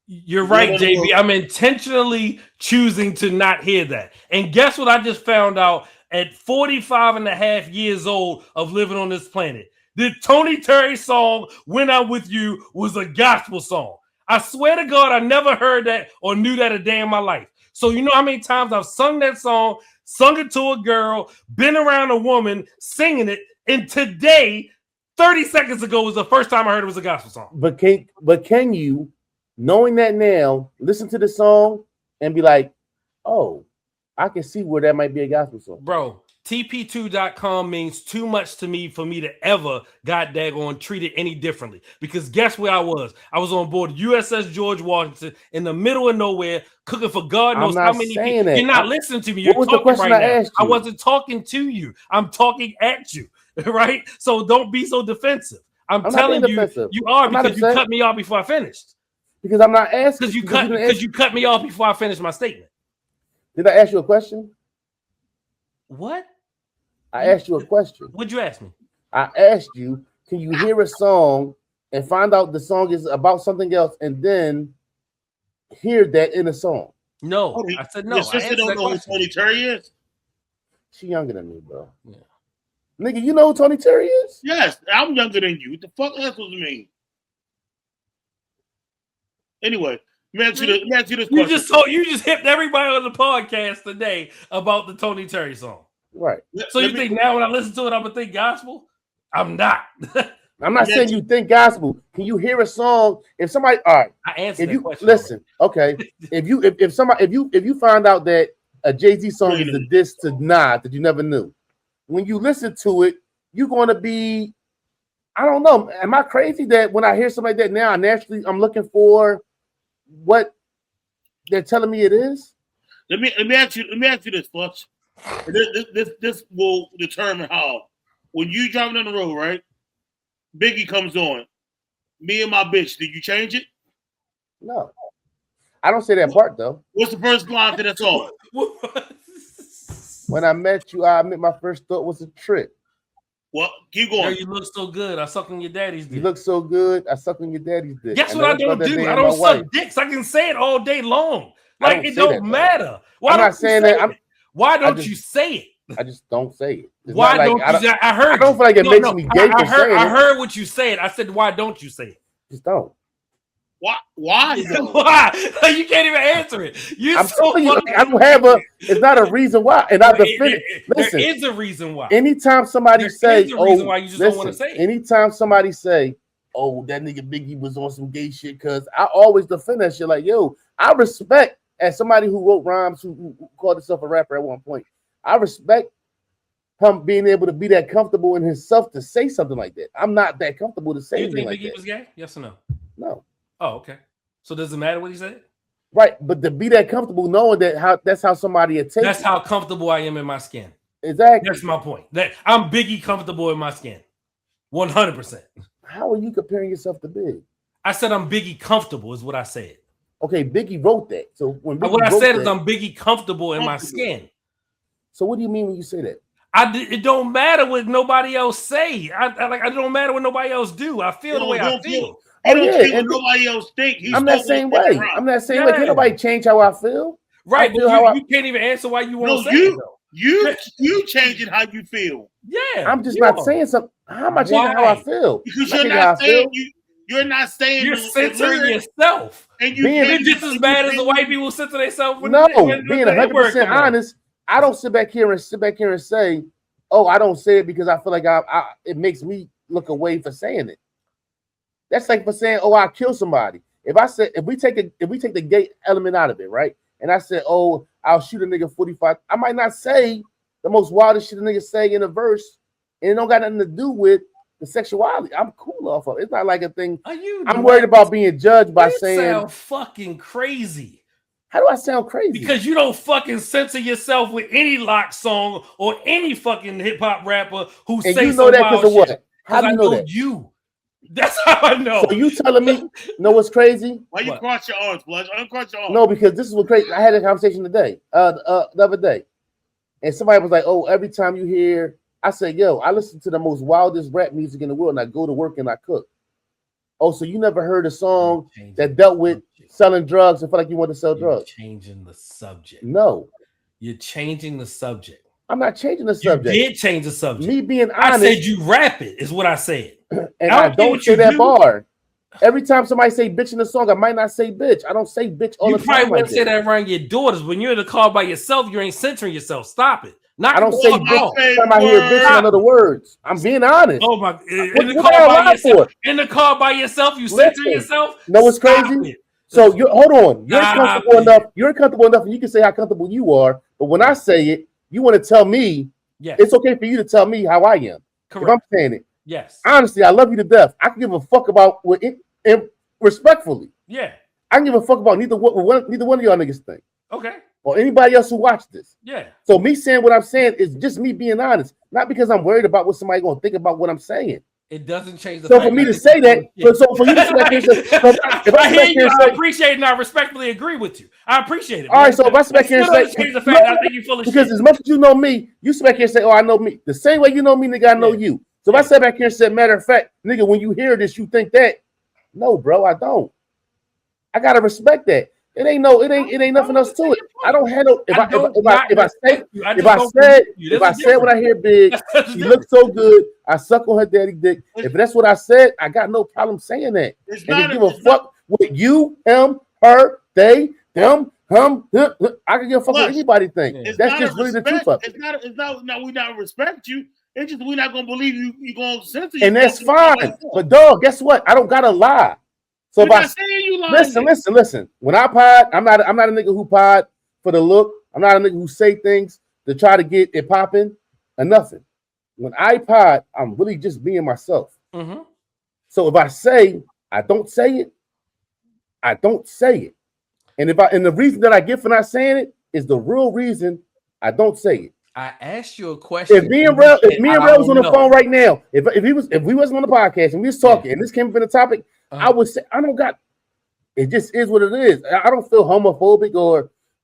You're right, JB. I'm intentionally choosing to not hear that. And guess what I just found out at 45 and a half years old of living on this planet? The Tony Terry song, When I'm With You, was a gospel song. I swear to God, I never heard that or knew that a day in my life. So you know how many times I've sung that song, sung it to a girl, been around a woman singing it, and today, 30 seconds ago, was the first time I heard it was a gospel song. But can you, knowing that now, listen to the song and be like, I can see where that might be a gospel song. Bro, TP2.com means too much to me for me to ever got daggone treat it any differently. Because guess where I was? I was on board USS George Washington in the middle of nowhere, cooking for God knows how many people. You're not listening to me. You're talking right now. I wasn't talking to you. I'm talking at you, right? So don't be so defensive. I'm telling you, you are because you cut me off before I finished. Because I'm not asking. Because you cut me off before I finished my statement. Did I ask you a question? What? I asked you a question. What'd you ask me? I asked you, can you hear a song and find out the song is about something else and then hear that in a song? No, I said no. Your sister don't know who Tony Terry is? She younger than me, bro. Yeah. Nigga, you know who Tony Terry is? Yes, I'm younger than you. What the fuck that's supposed to mean? Anyway, let me ask you this question. You just hipped everybody on the podcast today about the Tony Terry song. Right. So you think now when I listen to it, I'm gonna think gospel? I'm not. I'm not saying you think gospel. Can you hear a song? If somebody, all right, I answered that question. Listen, okay. if you find out that a Jay-Z song is a diss to Nas that you never knew, when you listen to it, you're gonna be, I don't know. Am I crazy that when I hear something like that now, I'm looking for what they're telling me it is? Let me ask you this, Fletch. This will determine how. When you driving on the road, right? Biggie comes on. Me and my bitch. Did you change it? No, I don't say that part though. What's the first line to that song? When I met you, I admit my first thought was a trick. Well, keep going. Girl, you look so good. I suck on your daddy's dick. You look so good. I suck on your daddy's dick. Guess what I don't do? I don't suck dicks. I can say it all day long. Like it don't matter. I'm not saying that. Why don't you say it? I just don't say it. Why don't you? I heard. I don't feel like it makes me gay for saying it. I heard what you said. I said, why don't you say it? Just don't. Why? Why? You can't even answer it. I'm telling you, I don't have a. It's not a reason why, and I defend it. Listen, there is a reason why. Anytime somebody say, "Oh," why you just don't want to say it. Anytime somebody say, "Oh, that nigga Biggie was on some gay shit," because I always defend that shit. Like, yo, I respect as somebody who wrote rhymes, who called himself a rapper at one point. I respect him being able to be that comfortable in himself to say something like that. I'm not that comfortable to say anything like that. You think Biggie was gay? Yes or no? No. Oh, okay. So does it matter what he said? Right, but to be that comfortable knowing that that's how somebody would take That's how comfortable I am in my skin. Exactly. That's my point. That I'm Biggie comfortable in my skin. 100%. How are you comparing yourself to Big? I said I'm Biggie comfortable is what I said. Okay, Biggie wrote that. So when Biggie what I said is I'm Biggie comfortable in my skin. So what do you mean when you say that? It don't matter what nobody else say. I don't matter what nobody else do. I feel the way I feel. I don't care what nobody else think. I'm that same way. I'm that same way. Can't nobody change how I feel? Right, but you can't even answer why you won't say it, though. You changing how you feel. Yeah. I'm just not saying something. How am I changing how I feel? Because you're not saying you're not saying you're censoring yourself. And you're just as bad as the white people censor themselves. No, being 100% honest, I don't sit back here and say, oh, I don't say it because I feel like it makes me look away for saying it. That's like for saying, oh, I'll kill somebody. If we take the gay element out of it, right? And I said, oh, I'll shoot a nigga 45. I might not say the most wildest shit a nigga say in a verse, and it don't got nothing to do with the sexuality. I'm cool off of it. It's not like a thing. I'm worried about being judged by saying. You sound fucking crazy. How do I sound crazy? Because you don't fucking censor yourself with any lock song or any fucking hip hop rapper who says you know that because of what? How do you know that? You. That's how I know. So you telling me, know what's crazy? Why you cross your arms, Blush? Uncross your arms. No, because this is what crazy. I had a conversation today, the other day, and somebody was like, "Oh, every time you hear," I said, "Yo, I listen to the most wildest rap music in the world, and I go to work and I cook." Oh, so you never heard a song that dealt with selling drugs and felt like you want to sell drugs? Changing the subject. No, you're changing the subject. I'm not changing the subject. You did change the subject. Me being honest, I said you rap it is what I said. And I don't say that bar. Every time somebody say bitch in the song, I might not say bitch. I don't say bitch all the time. You probably wouldn't say that around your daughters. When you're in the car by yourself, you ain't censoring yourself. Stop it. I don't say bitch. Every time I hear bitch, I know the words. I'm being honest. Oh my! In the car by yourself, you censor yourself. Know what's crazy? So hold on. You're comfortable enough. You're comfortable enough, and you can say how comfortable you are. But when I say it, you want to tell me Yes. It's okay for you to tell me how I am. Correct. If I'm saying it. Yes. Honestly, I love you to death. I can give a fuck about what it, and respectfully. Yeah. I can give a fuck about neither one of y'all niggas think. Okay. Or anybody else who watched this. Yeah. So me saying what I'm saying is just me being honest, not because I'm worried about what somebody gonna think about what I'm saying. It doesn't change the so fact for me to that say that, so for you to sit back here and say, if I hear you, I say, appreciate it and I respectfully agree with you. I appreciate it. All right, so if I sit back here and say, change the fact that I think you're full of because shit. as much as you know me, you sit back here and say, oh, I know me. The same way you know me, nigga, I know you. So if I sit back here and say, matter of fact, nigga, when you hear this, you think that. No, bro, I don't. I gotta respect that. It ain't nothing else to it. I don't handle if I said what I hear big, she looks so good. I suck on her daddy dick. If that's what I said, I got no problem saying that. And give a fuck with you, him, her, they, them, him. I can give a fuck what anybody think. That's just really the truth of it. It's not we not respect you. It's just we're not gonna believe you. You're gonna censor you. And that's fine. But dog, guess what? I don't gotta lie. So listen. When I pod, I'm not a nigga who pod for the look. I'm not a nigga who say things to try to get it popping or nothing. When I pod, I'm really just being myself. Mm-hmm. So if I say I don't say it, I don't say it. And the reason that I get for not saying it is the real reason I don't say it. I asked you a question. If me and Rel was on the phone right now, if we wasn't on the podcast and we was talking and this came up in the topic, I would say I don't got. It just is what it is. I don't feel homophobic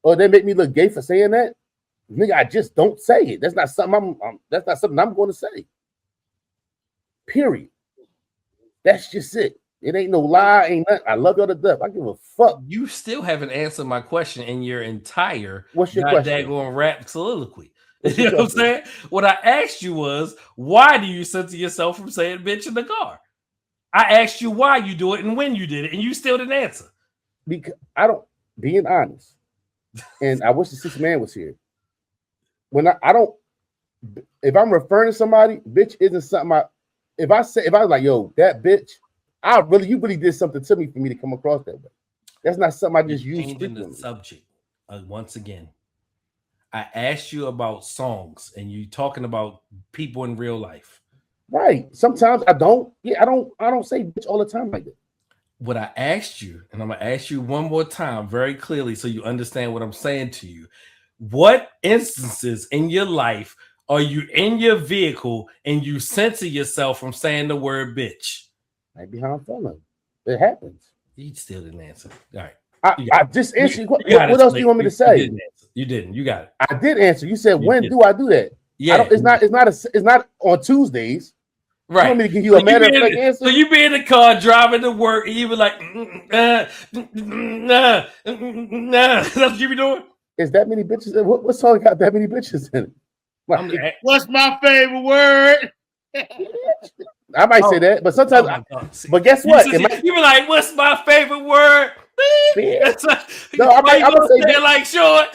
or they make me look gay for saying that. Nigga, I just don't say it. That's not something I'm going to say. Period. That's just it. It ain't no lie. Ain't nothing. I love y'all to death. I give a fuck. You still haven't answered my question in your entire what's your question? Daggone rap soliloquy. You know what I'm saying? What I asked you was, why do you censor yourself from saying bitch in the car? I asked you why you do it and when you did it, and you still didn't answer. Because I don't, being honest, and I wish the 6th man was here. When I don't, if I'm referring to somebody, bitch isn't something if I was like, yo, that bitch, you really did something to me for me to come across that way. That's not something I just use. Changing the subject once again. I asked you about songs, and you talking about people in real life. Right. Sometimes I don't. Yeah, I don't say bitch all the time like that. What I asked you, and I'm gonna ask you one more time very clearly so you understand what I'm saying to you. What instances in your life are you in your vehicle and you censor yourself from saying the word bitch? Maybe how I'm feeling. It happens. You still didn't answer. All right. I just answered. What else do you want me to say? You didn't. You got it. I did answer. You said, when do I do that? Yeah. It's not on Tuesdays. Right. You want me to give you a matter of fact answer? So you be in the car driving to work and you be like, that's what you be doing? Is that many bitches? What song got that many bitches in it? What's my favorite word? I might say that, but sometimes. But guess what? You be like, "What's my favorite word?" No, I'm gonna say that like short.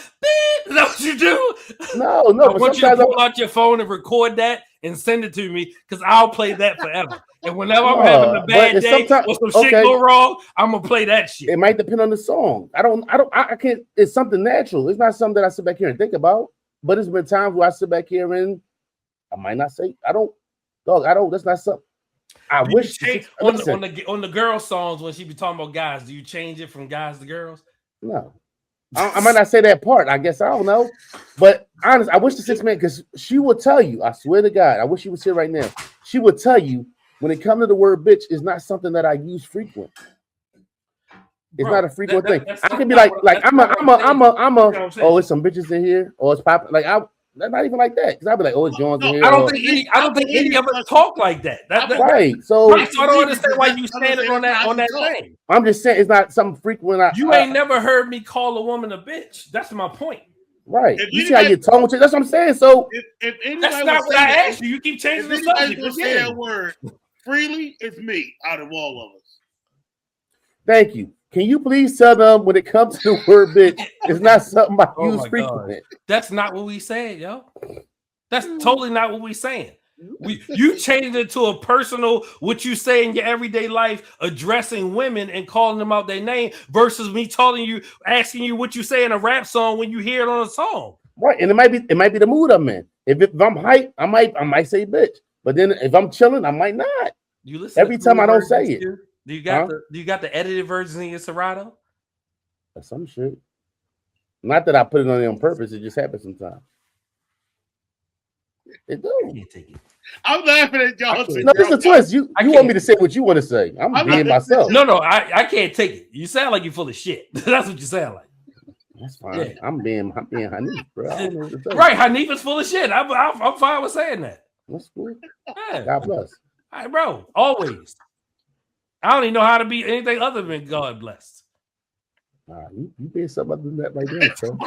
Is that what you do? No. I want you to pull out your phone and record that and send it to me because I'll play that forever. And whenever I'm having a bad day or some shit go wrong, I'm gonna play that shit. It might depend on the song. I can't. It's something natural. It's not something that I sit back here and think about. But it's been times where I sit back here and I might not say. I don't. That's not something. I wish on the girl songs when she be talking about guys. Do you change it from guys to girls? No, I might not say that part. I guess I don't know. But honest, I wish the 6th man, because she will tell you. I swear to God, I wish she was here right now. She would tell you when it comes to the word bitch, it's not something that I use frequent. It's not a frequent thing. I can be like I'm a. Oh, it's some bitches in here. Oh, it's popping. Like that's not even like that. Because I'll be like, oh, it's Jones in here. I don't think any of us talk like that. Right. So I don't understand why you standing on that thing. I'm just saying it's not something frequent. You ain't never heard me call a woman a bitch. That's my point. Right. You see how you tone to. That's what I'm saying. So if that's not what I asked you. You keep changing the subject. Say that word freely, it's me out of all of us. Thank you. Can you please tell them when it comes to the word bitch, it's not something I use frequently? That's not what we saying, yo. That's totally not what we saying. You changed it to a personal, what you say in your everyday life, addressing women and calling them out their name versus me asking you what you say in a rap song when you hear it on a song. Right, and it might be the mood I'm in. If I'm hyped, I might say bitch. But then if I'm chilling, I might not. You listen Every time I don't say it. too? Do you got the edited versions in your Serato? Some shit. Not that I put it on there on purpose. It just happens sometimes. It do. I can't take it. I'm laughing at y'all. No, it's a twist. You want me to say what you want to say. I'm being myself. No, I can't take it. You sound like you're full of shit. That's what you sound like. That's fine. Yeah. I'm being Hanif, bro. Right, Hanif is full of shit. I'm fine with saying that. That's cool. Yeah. God bless. All right, bro. Always. I don't even know how to be anything other than God blessed. Nah, you being something other than that right there, so.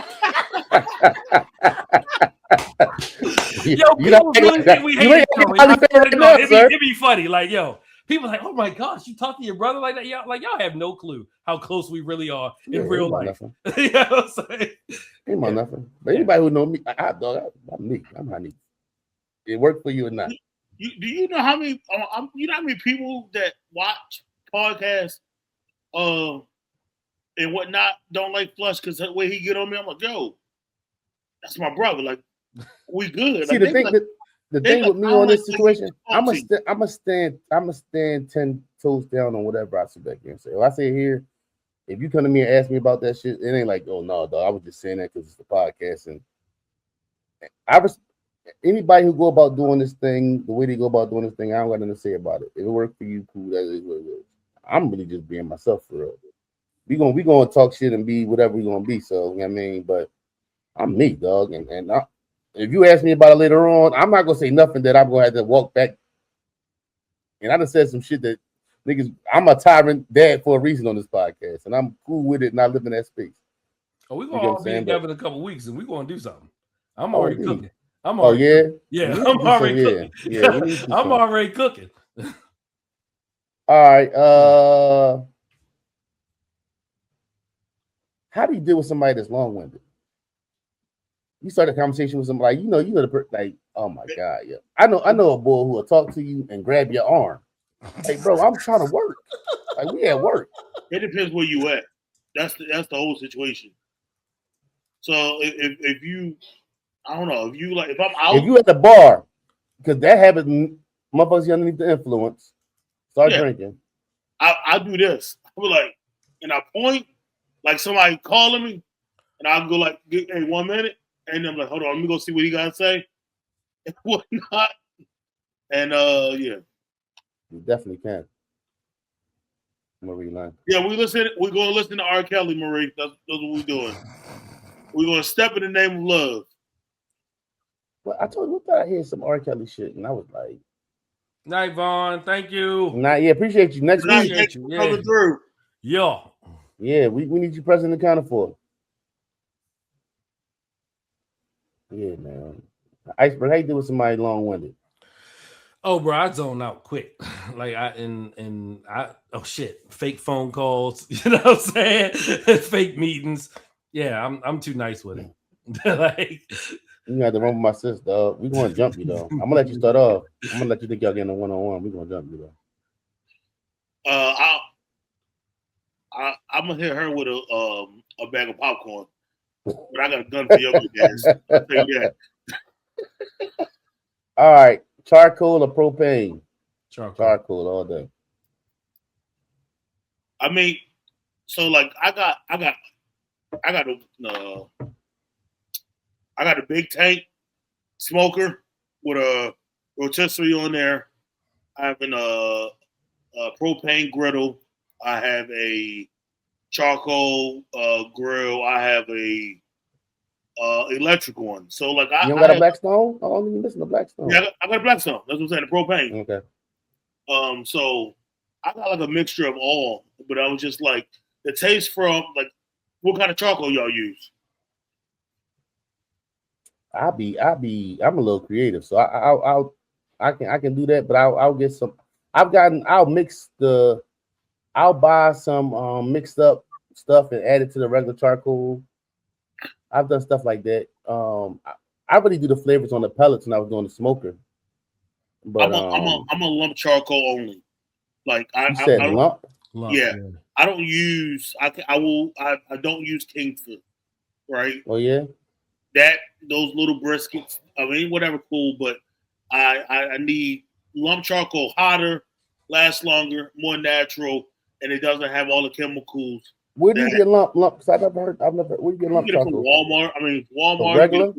Yo, people really think we hate each other. It'd be funny. Like, yo, people like, oh my gosh, you talk to your brother like that? Y'all have no clue how close we really are in real life. You know what I'm saying? Ain't about nothing. But anybody who know me, I'm me. I'm Hanif. It worked for you or not. Do you know how many? You know how many people that watch podcasts, and whatnot don't like Flush because the way he get on me, I'm like, yo, that's my brother. Like, we good. See, like, the thing with me on this situation, I'm a stand 10 toes down on whatever I sit back here and say. If I say here, if you come to me and ask me about that shit, it ain't like, oh no, dog, I was just saying that because it's the podcast. And anybody who go about doing this thing, the way they go about doing this thing, I don't got nothing to say about it. If it worked for you, cool, that is what it is. I'm really just being myself for real. We gonna talk shit and be whatever we gonna be. So you know what I mean, but I'm me, dog. And if you ask me about it later on, I'm not gonna say nothing that I'm gonna have to walk back. And I done said some shit that niggas. I'm a tyrant dad for a reason on this podcast, and I'm cool with it. And I live in that space. Oh, we gonna all be together in a couple weeks, and we gonna do something. I'm already cooking. I'm already cooking. Yeah, I'm already cooking. All right. How do you deal with somebody that's long-winded? You start a conversation with somebody, like, oh my God, yeah. I know a boy who will talk to you and grab your arm. Like, bro, I'm trying to work. Like, we at work. It depends where you at. That's the whole situation. So if you, I don't know, if I'm out, if you at the bar, because that happens, motherfuckers underneath the influence, start drinking. I do this. I be like, and I point. Like somebody calling me, and I'll go like, hey, 1 minute, and I'm like, hold on, let me go see what he gotta say, and whatnot. And yeah, you definitely can. Marie line. Yeah, we're gonna listen to R. Kelly, Marie. That's what we're doing. We're gonna step in the name of love. Well, I told you, I thought I heard some R. Kelly shit, and I was like, night, Vaughn. Thank you. Appreciate you. Next week. Coming through. Yeah, we need you present and accounted for. Yeah, man. Iceberg, how you do with somebody long-winded? Oh, bro, I zone out quick. Like oh shit, fake phone calls. You know what I'm saying? Fake meetings. Yeah, I'm too nice with it. Like, you got to run with my sister, dog. We gonna jump you though. I'm gonna let you start off. I'm gonna let you think y'all getting a one-on-one. We gonna jump you though. I'm gonna hit her with a bag of popcorn, but I got a gun for your guys. I'll tell you that. All right, charcoal or propane? Charcoal all day. I mean, so like I got a big tank smoker with a rotisserie on there. I have a propane griddle. I have a charcoal grill. I have a electric one. So like you don't got a Blackstone? Oh, you missing a Blackstone? Yeah, I got a Blackstone. That's what I'm saying. The propane. Okay. So I got like a mixture of all, but I was just like the taste from like what kind of charcoal y'all use? I'm a little creative, so I can do that, but I'll get some. I'll buy some mixed up stuff and add it to the regular charcoal. I've done stuff like that. I really do the flavors on the pellets when I was doing the smoker. But I'm a lump charcoal only. Like I lump? Yeah. I don't use I don't use Kingsford, right? Oh yeah. those little briskets. I mean, whatever, cool. But I need lump charcoal, hotter, lasts longer, more natural, and it doesn't have all the chemicals. Where do you get lump? Because I've never. Where do you get lump You get it from charcoal? Walmart. I mean, Walmart. The regular.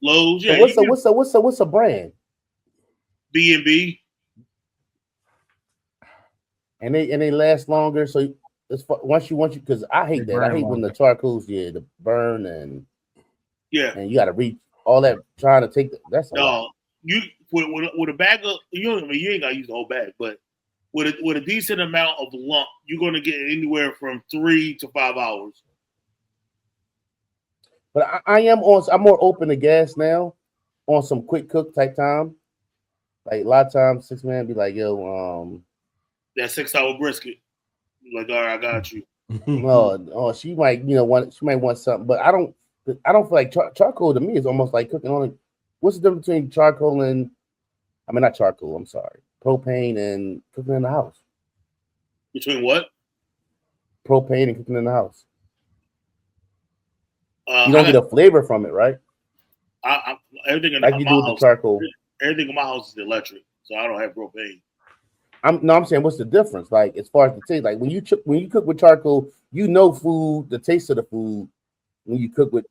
Lowe's. So Yeah. what's a brand? B&B. And they last longer. So it's once you because I hate that. I hate when the charcoals the burn and you got to reach all that trying to take that's a lot. You with a bag of you ain't gotta use the whole bag, but with a decent amount of lump, you're gonna get anywhere from 3 to 5 hours. But I'm more open to gas now on some quick cook type time. Like a lot of times, 6 man be like, yo, that 6 hour brisket. Like, all right, I got you. She might, want something, but I don't feel like charcoal to me is almost like cooking on it. What's the difference between charcoal and, not charcoal, I'm sorry, propane and cooking in the house? Between what? Propane and cooking in the house. You don't get a flavor from it, right? Everything in like my you do with house, the charcoal. Everything in my house is electric, so I don't have propane. I'm saying, what's the difference? Like as far as the taste, like when you cook with charcoal, food, the taste of the food. When you cook with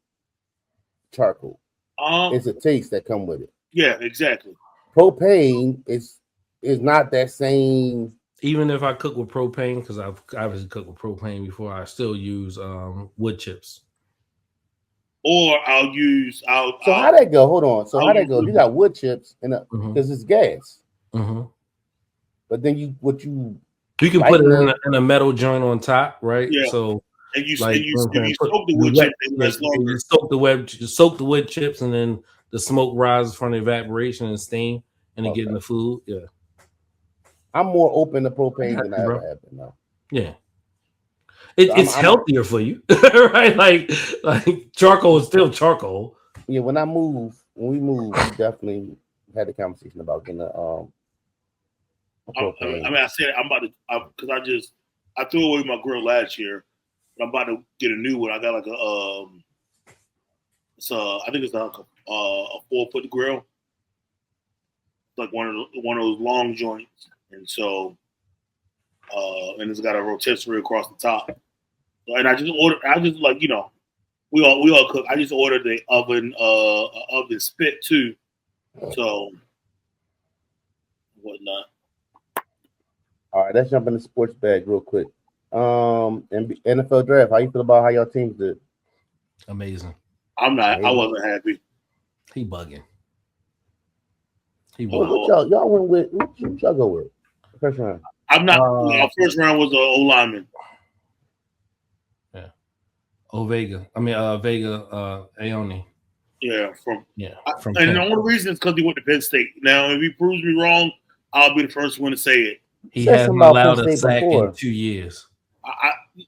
charcoal, it's a taste that come with it. Yeah, exactly. Propane is not that same. Even if I cook with propane, because I've obviously cooked with propane before, I still use wood chips. Or I'll use. So how that go? Hold on. So how that go? You got wood chips and because it's gas. Mm-hmm. But then you can put it in a metal joint on top, right? Yeah. So and you soak the wood chips, that's longer. You soak the wood chips, and then the smoke rises from the evaporation and steam, and it get in the food. Yeah. I'm more open to propane than I ever have been now. Yeah. It's healthier for you, right? Like charcoal is still charcoal. Yeah, when we moved, we definitely had a conversation about getting a propane. I said I'm about to because I threw away my grill last year, but I'm about to get a new one. I got like I think it's like a 4-foot grill, like one of those long joints, and so and it's got a rotisserie across the top. And I just like we all cook. I just ordered the oven spit too, so whatnot. All right, let's jump in the sports bag real quick. And NFL draft. How you feel about how your teams did? Amazing. I'm not. I wasn't happy. He bugging. What y'all went with? What y'all go with? First round. I'm not. Our first round was O lineman. Vega Aoni. Yeah, from and Penn. the only reason is because he went to Penn State. Now, if he proves me wrong, I'll be the first one to say it. He hasn't allowed a sack in 2 years.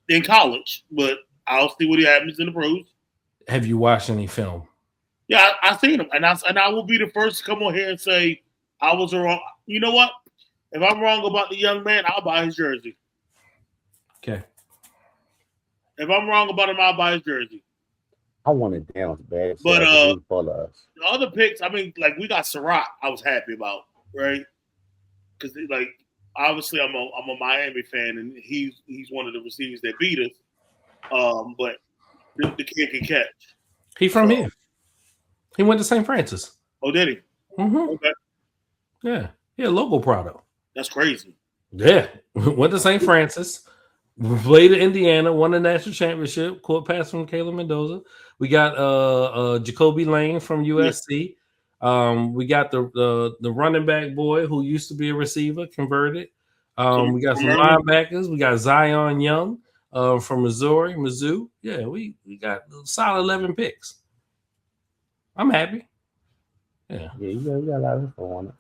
In college, but I'll see what happens in the pros. Have you watched any film? Yeah, I've seen him, and I will be the first to come on here and say I was wrong. You know what? If I'm wrong about the young man, I'll buy his jersey. Okay. If I'm wrong about him, I'll buy his jersey. I want it down bad. But the other picks, we got Surratt. I was happy about, right? Because obviously I'm a Miami fan, and he's one of the receivers that beat us. But the kid can catch. He from here. He went to St. Francis. Oh, did he? Mm-hmm. Okay. Yeah. Yeah, local product. That's crazy. Yeah. Went to St. Francis. Played in Indiana, won the national championship, caught pass from Caleb Mendoza. We got Jacoby Lane from USC. We got the running back boy who used to be a receiver, converted. We got some linebackers. We got Zion Young from Missouri, Mizzou. Yeah, we got a solid 11 picks. I'm happy. Yeah, you got a lot of info on it.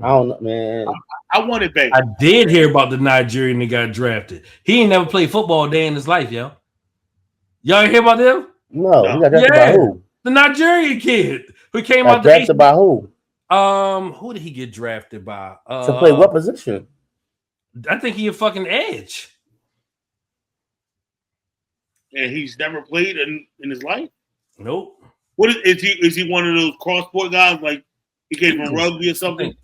I don't know, man. I want it back. I did hear about the Nigerian that got drafted. He ain't never played football a day in his life, yo. Y'all hear about them? No, he got drafted by who? The Nigerian kid who came got out drafted by who? Who did he get drafted by? To play what position? I think he a fucking edge. And he's never played in his life? Nope. What is he? Is he one of those cross-sport guys? Like he came from rugby or something?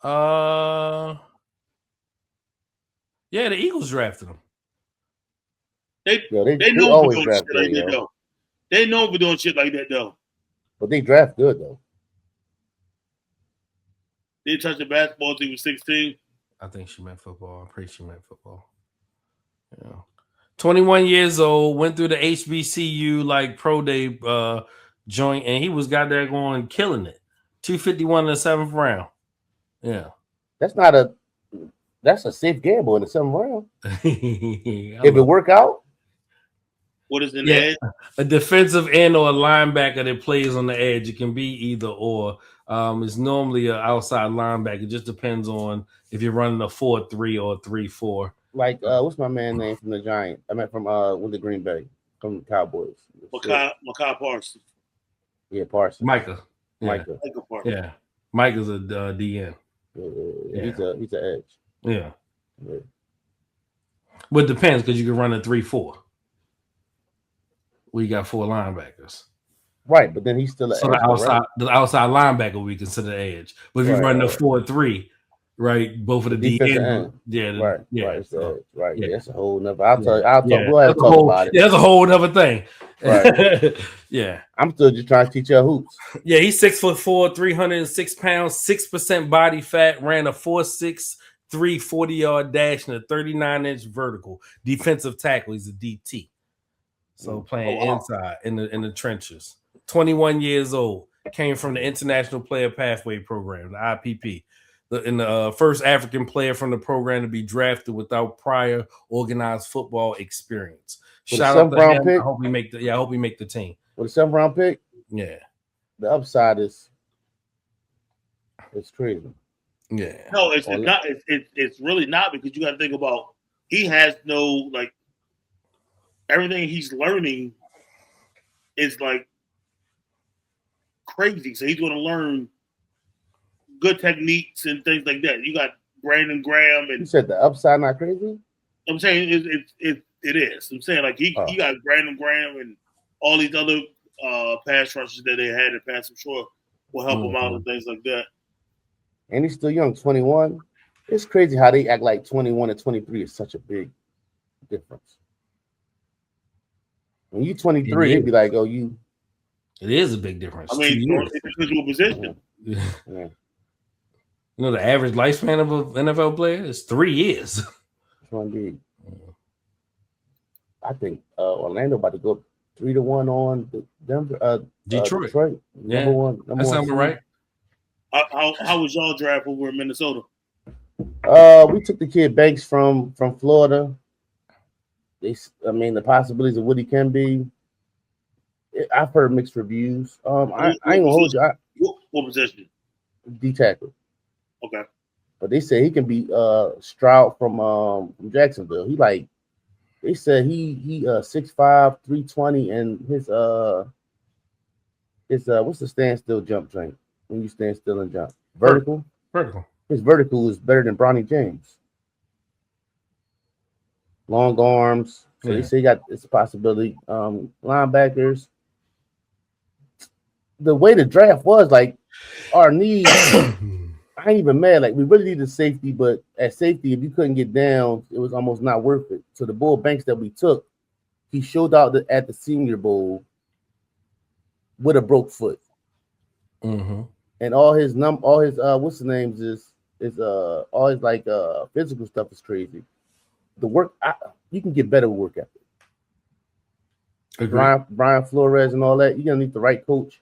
Yeah, the Eagles drafted him. They They know for always doing draft shit like good, that yo. though. They know for doing shit like that though. But they draft good though. They didn't touch the basketball until he was 16. I think she meant football. I'm pretty sure she meant football. Yeah. 21 years old, went through the HBCU like pro day joint, and he was got there going killing it. 251 in the 7th round. Yeah. That's a safe gamble in the 7th round. If If it work out, What is an edge? a defensive end or a linebacker that plays on the edge. It can be either or. It's normally an outside linebacker. It just depends on if you're running a 4-3 or a 3-4. like what's my man name from the Giants? I meant from with the Green Bay, from the Cowboys. Makai Parsons. Yeah, Parsons. Micah. Yeah. Micah. Parsons. Yeah. Micah's a DN. Yeah. He's an edge. Yeah. Yeah. But it depends because you can run a 3-4. We got 4 linebackers. Right, but then he's still an So edge. the outside linebacker we consider edge. But if you run the 4-3, right, both of the DN, right, so, right. Yeah. That's a whole nother. I'll talk. We'll have to talk about it. Yeah, that's a whole other thing. Right. Yeah. I'm still just trying to teach you hoops. Yeah, he's 6'4", 306 pounds, 6% body fat, ran a 4.63 40-yard dash and a 39-inch vertical. Defensive tackle. He's a DT. So playing inside in the trenches. 21 years old. Came from the International Player Pathway Program, the IPP. The first African player from the program to be drafted without prior organized football experience. Shout out to him. Pick? I hope we make the team. With a 7th round pick? Yeah. The upside is crazy. Yeah. No, it's not. It's really not, because you got to think about he has no, like, everything he's learning is like crazy. So he's going to learn good techniques and things like that. You got Brandon Graham, and you said the upside not crazy. I'm saying it is. I'm saying like he got Brandon Graham and all these other pass rushers that they had to pass him short will help him out and things like that. And he's still young, 21. It's crazy how they act like 21 and 23 is such a big difference. When you 23, it'd be like, oh, you. It is a big difference. I mean, individual position. Yeah. You know, the average lifespan of an NFL player is 3 years. Indeed. I think Orlando about to go 3-1 on Denver. Detroit. Yeah, Number one. That sounds right. How was y'all draft over in Minnesota? We took the kid Banks from Florida. The possibilities of what he can be. I've heard mixed reviews. I ain't gonna hold you. What position? D tackle. Okay. But they say he can be Stroud from Jacksonville. They said he 6'5", 320, and his what's the standstill jump drink when you stand still and jump? Vertical. His vertical is better than Bronny James. Long arms. So they say he got this possibility. Linebackers. The way the draft was, like, our needs, I ain't even mad. Like, we really needed safety, but at safety, if you couldn't get down, it was almost not worth it. So the Bull Banks that we took, he showed out at the Senior Bowl with a broke foot. Mm-hmm. And all his what's the names is all his like physical stuff is crazy. The work you can get better work ethic. Brian Flores and all that. You're gonna need the right coach.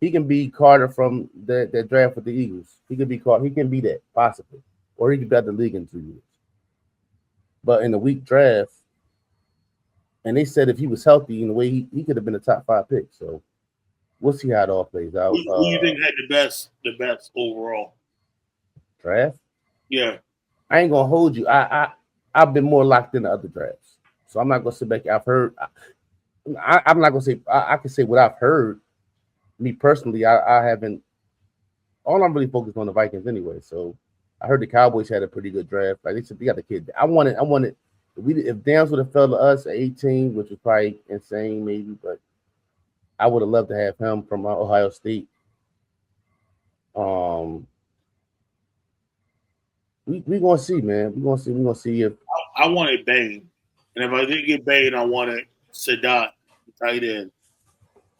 He can be Carter from that draft with the Eagles. He can be Carter. He can be that possibly, or he could be out the league in 2 years. But in the weak draft, and they said if he was healthy in the way he could have been a top 5 pick. So we'll see how it all plays out. Who do you think had the best overall draft? Yeah, I ain't gonna hold you. I've been more locked in the other drafts, so I'm not gonna sit back. I've heard. I'm not gonna say. I can say what I've heard. Me personally, I haven't. All I'm really focused on the Vikings anyway. So I heard the Cowboys had a pretty good draft. Like they said, they got the kid. I wanted. If Downs would have fell to us at 18, which was probably insane, maybe, but I would have loved to have him from Ohio State. We gonna see, man. We gonna see if I wanted Bane, and if I didn't get Bane, I wanted Sadat, tight end.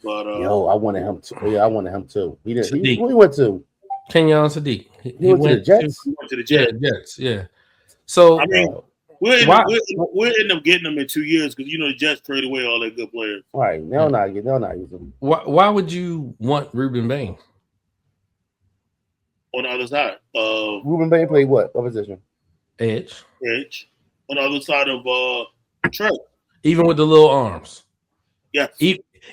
But I wanted him too. Yeah, I wanted him too. He did. Sadiq. Who he went to? Kenyon Sadiq. He went to the Jets. he went to the Yeah, Jets. Jets. Yeah. So I mean, we'll why? end up getting them in 2 years because the Jets trade away all their good players. All right, they'll not use him. Why would you want Ruben Bain? On the other side of Ruben Bain played what position? Edge. On the other side of Trent. Even with the little arms. Yes.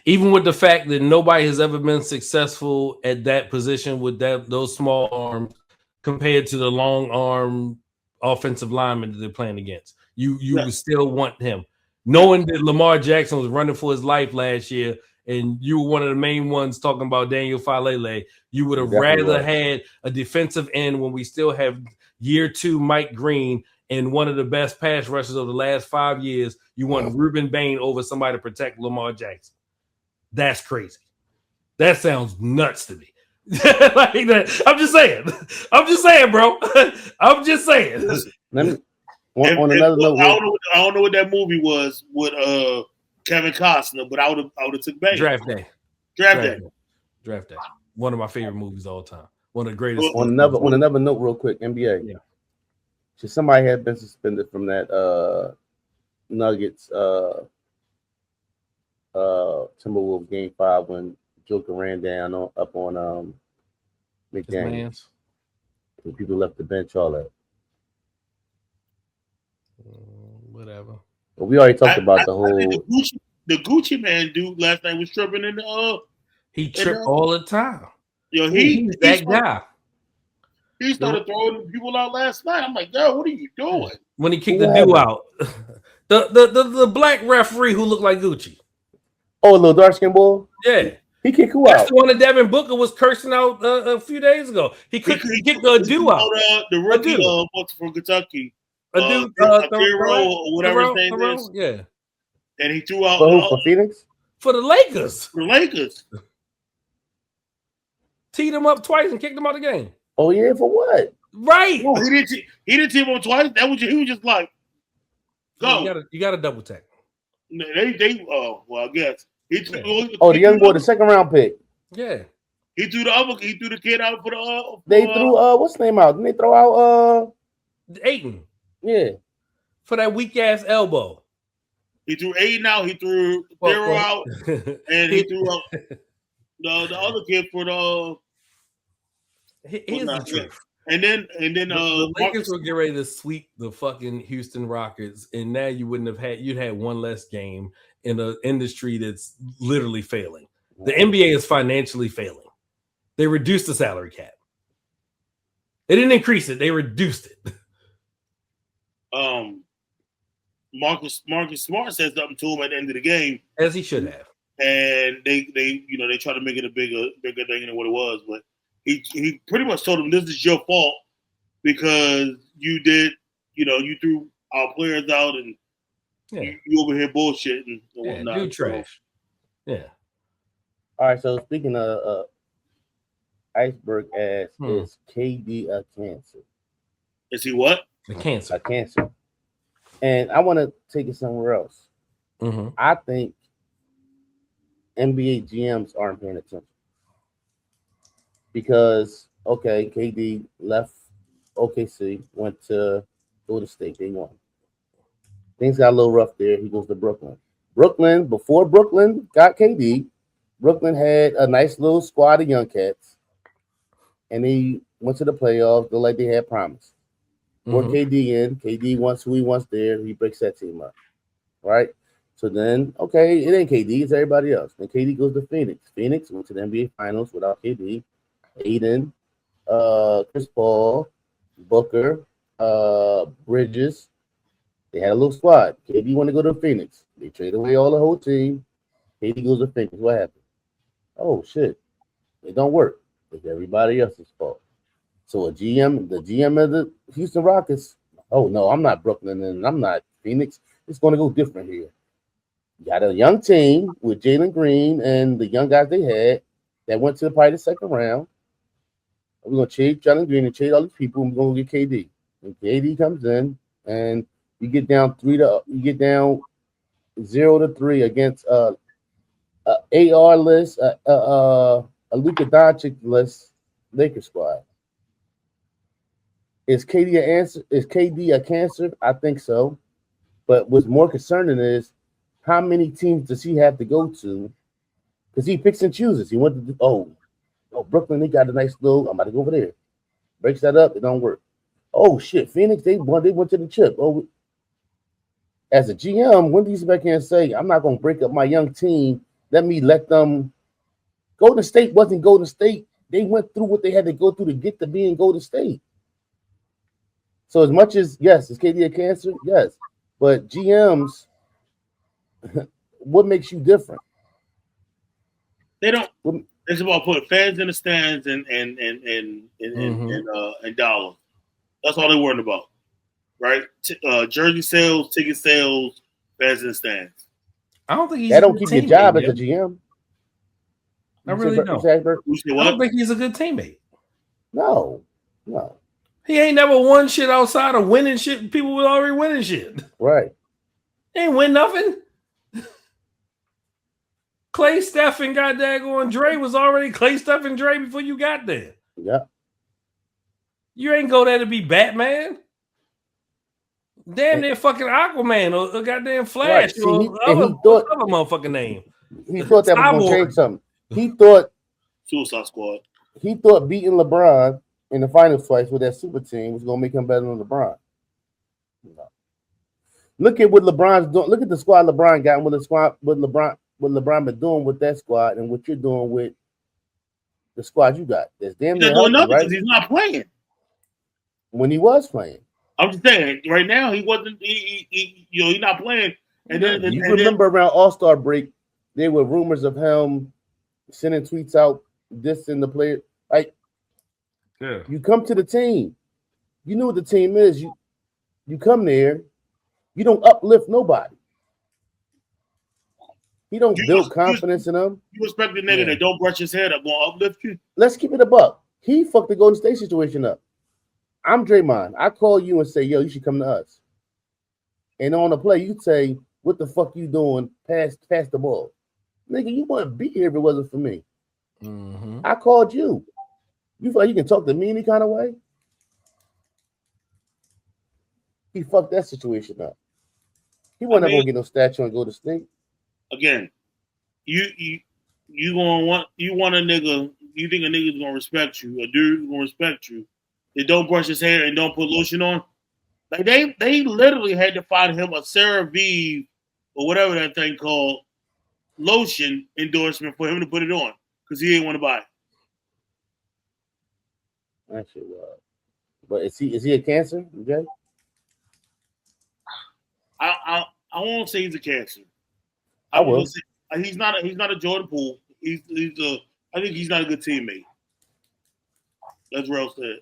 Even with the fact that nobody has ever been successful at that position with those small arms compared to the long arm offensive linemen that they're playing against. You would still want him. Knowing that Lamar Jackson was running for his life last year and you were one of the main ones talking about Daniel Falele, you would have rather had a defensive end when we still have year 2 Mike Green and one of the best pass rushers of the last 5 years. You want Ruben Bain over somebody to protect Lamar Jackson. That's crazy. That sounds nuts to me. Like that. I'm just saying, bro. I'm just saying. On another note, I don't know what that movie was with Kevin Costner, but I would have took Bain. Draft Day. One of my favorite movies of all time. One of the greatest. On another note, real quick, NBA. Yeah. So somebody had been suspended from that Nuggets Timberwolves game 5 when Joker ran down up on McDaniels. And people left the bench, all that. Whatever. But we already talked about the whole. The Gucci man dude last night was tripping in the. He tripped all the time. He's that guy. He started throwing people out last night. I'm like, yo, what are you doing? When he kicked the dude out, the black referee who looked like Gucci. Oh, little dark skin boy. Yeah. He kicked who That's out? the one that Devin Booker was cursing out a few days ago. He kicked the dude out. The rookie from Kentucky. A dude, or whatever his name is. Yeah. And he threw out for Phoenix? For the Lakers. For the Lakers. Teed him up twice and kicked him out of the game. Oh yeah, for what? Right. No, he didn't tee him up twice. He was just like, go. You got to double tech. I guess. The young boy, the second round pick. Yeah. He threw the kid out for the they threw what's the name out? Didn't they throw out Ayton? Yeah. For that weak ass elbow. He threw Ayton out, he threw Thero out, and he threw out the other kid for the here's the truth. And then the Lakers will get ready to sweep the fucking Houston Rockets, and now you'd had one less game in an industry that's literally failing. The NBA is financially failing. They reduced the salary cap. They didn't increase it, they reduced it. Marcus Smart said something to him at the end of the game, as he should have. And they try to make it a bigger thing than what it was, but he pretty much told him this is your fault because you threw our players out and you over here bullshitting and whatnot. Dude trash. Yeah. All right. So speaking of iceberg ass, is KD a cancer? Is he what? A cancer. A cancer. And I want to take it somewhere else. Mm-hmm. I think NBA GMs aren't paying attention because KD left OKC, went to Golden State. They won. Things got a little rough there. He goes to Brooklyn. Before Brooklyn got KD, Brooklyn had a nice little squad of young cats, and they went to the playoffs like they had promised. Brought KD in. KD wants who he wants there. He breaks that team up, right? So then, it ain't KD. It's everybody else. Then KD goes to Phoenix. Phoenix went to the NBA Finals without KD. Aiden, Chris Paul, Booker, Bridges. They had a little squad. KD wanted to go to Phoenix. They traded away all the whole team. KD goes to Phoenix. What happened? Oh, shit. It don't work. It's everybody else's fault. So the GM of the Houston Rockets, oh, no, I'm not Brooklyn and I'm not Phoenix. It's going to go different here. You got a young team with Jalen Green and the young guys they had that went to probably the second round. We're gonna trade Jalen Green and trade all these people, and we're gonna get KD. And KD comes in, and you get down 0-3 against AR list, a Luka Doncic list Lakers squad. Is KD an answer? Is KD a cancer? I think so. But what's more concerning is how many teams does he have to go to? Because he picks and chooses. He went to Brooklyn, they got a nice little. I'm about to go over there. Breaks that up, it don't work. Oh shit, Phoenix, they went to the chip. Oh, as a GM, when do you sit back here and say, I'm not gonna break up my young team? Let them. Golden State wasn't Golden State. They went through what they had to go through to get to being Golden State. So as much as yes, is KD a cancer? Yes. But GMs, what makes you different? They don't. It's about putting fans in the stands and dollars. That's all they're worried about, right? Jersey sales, ticket sales, fans in the stands. I don't think he's. That don't keep your job as a GM. I really don't. I don't think he's a good teammate. No. He ain't never won shit outside of winning shit. People were already winning shit. Right. They ain't win nothing. Klay, Steph, and goddamn Dre was already Klay, Steph, and Dre before you got there. Yeah. You ain't go there to be Batman. Damn near fucking Aquaman or goddamn Flash. Right. See, other motherfucking name. He thought that was going to change something. He thought Suicide Squad. He thought beating LeBron in the finals twice with that super team was going to make him better than LeBron. No. Look at what LeBron's doing. Look at the squad LeBron got and what LeBron been doing with that squad and what you're doing with the squad you got. That's damn near healthy, right? Because he's not playing. When he was playing. I'm just saying, right now he wasn't. He's not playing. And then remember around All-Star break, there were rumors of him sending tweets out, dissing the player. Like, you come to the team, you know what the team is. You come there, you don't uplift nobody. He don't build confidence in them. You expect the nigga that don't brush his head up going uplift you? Let's keep it a buck. He fucked the Golden State situation up. I'm Draymond. I call you and say, yo, you should come to us. And on the play, you say, what the fuck you doing? Pass the ball. Nigga, you wouldn't be here if it wasn't for me. Mm-hmm. I called you. You feel like you can talk to me any kind of way? He fucked that situation up. He wasn't gonna get no statue and go to state. Again, you want a nigga. You think a nigga's gonna respect you? A dude's gonna respect you? They don't brush his hair and don't put lotion on. Like they literally had to find him a CeraVe or whatever that thing called lotion endorsement for him to put it on because he didn't want to buy it. That shit was. But is he a cancer, Jay? I won't say he's a cancer. I will. Say, he's not a Jordan Poole. I think he's not a good teammate. That's what I said.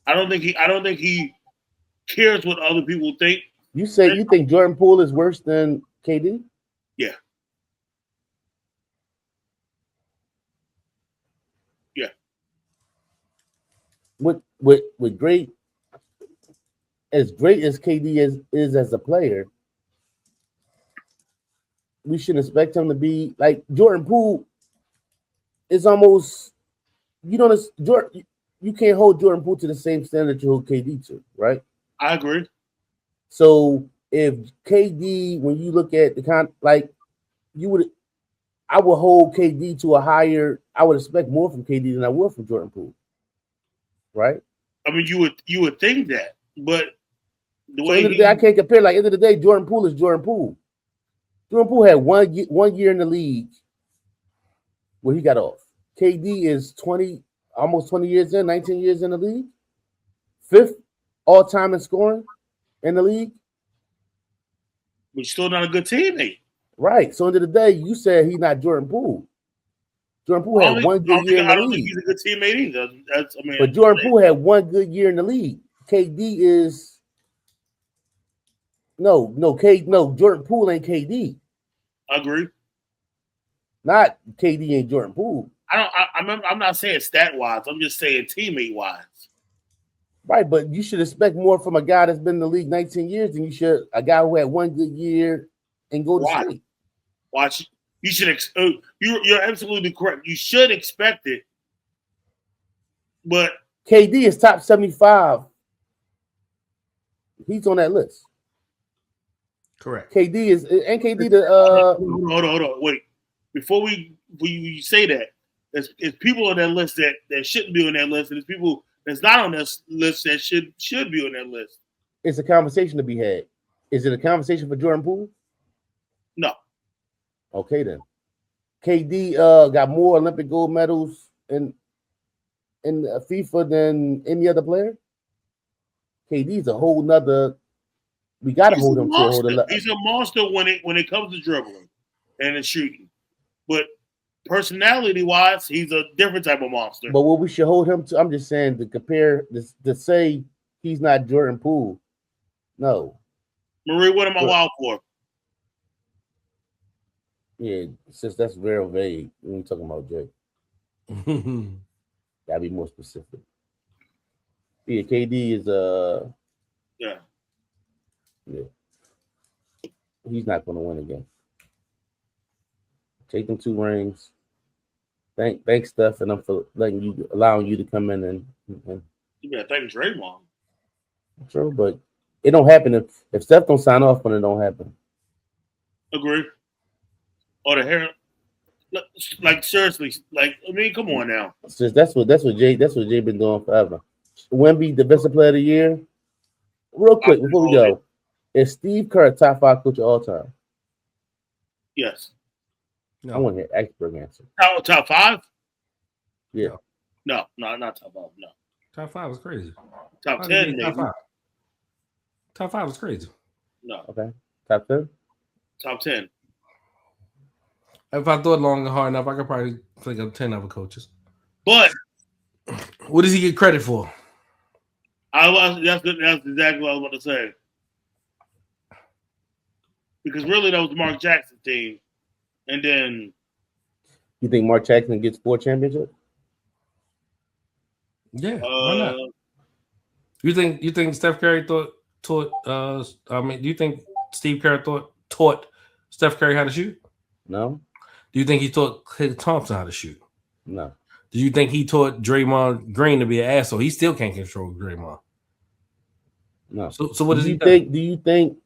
I don't think he cares what other people think. You think Jordan Poole is worse than KD? Yeah. Yeah. With great as KD is as a player, we shouldn't expect him to be like Jordan Poole. Is almost you can't hold Jordan Poole to the same standard you hold KD to, right? I agree. So if KD, when you look at the I would hold KD to a higher. I would expect more from KD than I would from Jordan Poole, right? I mean, you would think that, but the way end of the day, I can't compare. Like end of the day, Jordan Poole is Jordan Poole. Jordan Poole had one year in the league where he got off. KD is almost 20 years in, 19 years in the league. 5th all-time in scoring in the league. But still not a good teammate. Right. So end of the day, you said he's not Jordan Poole. Jordan Poole had one good year in the league. I don't think he's a good teammate either. But Jordan Poole had one good year in the league. KD is Jordan Poole ain't KD. I agree. Not KD and Jordan Poole. I'm not saying stat wise. I'm just saying teammate wise. Right, but you should expect more from a guy that's been in the league 19 years than you should a guy who had one good year and go to sleep. Watch. You should. You're absolutely correct. You should expect it, but KD is top 75. He's on that list. Correct. KD is and KD the hold on. Wait. Before we say that, there's people on that list that shouldn't be on that list, and there's people that's not on this list that should be on that list. It's a conversation to be had. Is it a conversation for Jordan Poole? No. Okay then. KD got more Olympic gold medals in FIFA than any other player. KD's a whole nother. We got to hold him to a whole level. He's a monster when it comes to dribbling and shooting, but personality wise, he's a different type of monster. But what we should hold him to, I'm just saying to compare this to say he's not Jordan Poole. No. Marie, what am I wild for? Yeah, since that's very vague. We ain't talking about Jay. Gotta be more specific. Yeah, KD is yeah. He's not gonna win again. Take them 2 rings. Thanks, Steph, and I'm for allowing you to come in and you better thank Draymond. True, but it don't happen if Steph don't sign off when it don't happen. Agree. Or the hair, like seriously, like I mean, come on now. It's just that's what Jay been doing forever. Wemby, Defensive Player of the Year. Real quick before we go, is Steve Kerr top 5 coach of all time? Yes. No. I want to hear expert answer. Top 5? Yeah. No, not top 5. No. Top 5 was crazy. Top 10, maybe. Top 5 was crazy. No. Okay. Top 10? Top 10. If I thought long and hard enough, I could probably think of 10 other coaches. But what does he get credit for? That's exactly what I was about to say. Because really, that was the Mark Jackson team, and then you think Mark Jackson gets 4 championships? Yeah, why not? You think Steph Curry taught? Do you think Steve Kerr taught Steph Curry how to shoot? No. Do you think he taught Klay Thompson how to shoot? No. Do you think he taught Draymond Green to be an asshole? He still can't control Draymond. No. So what does he think? Do you think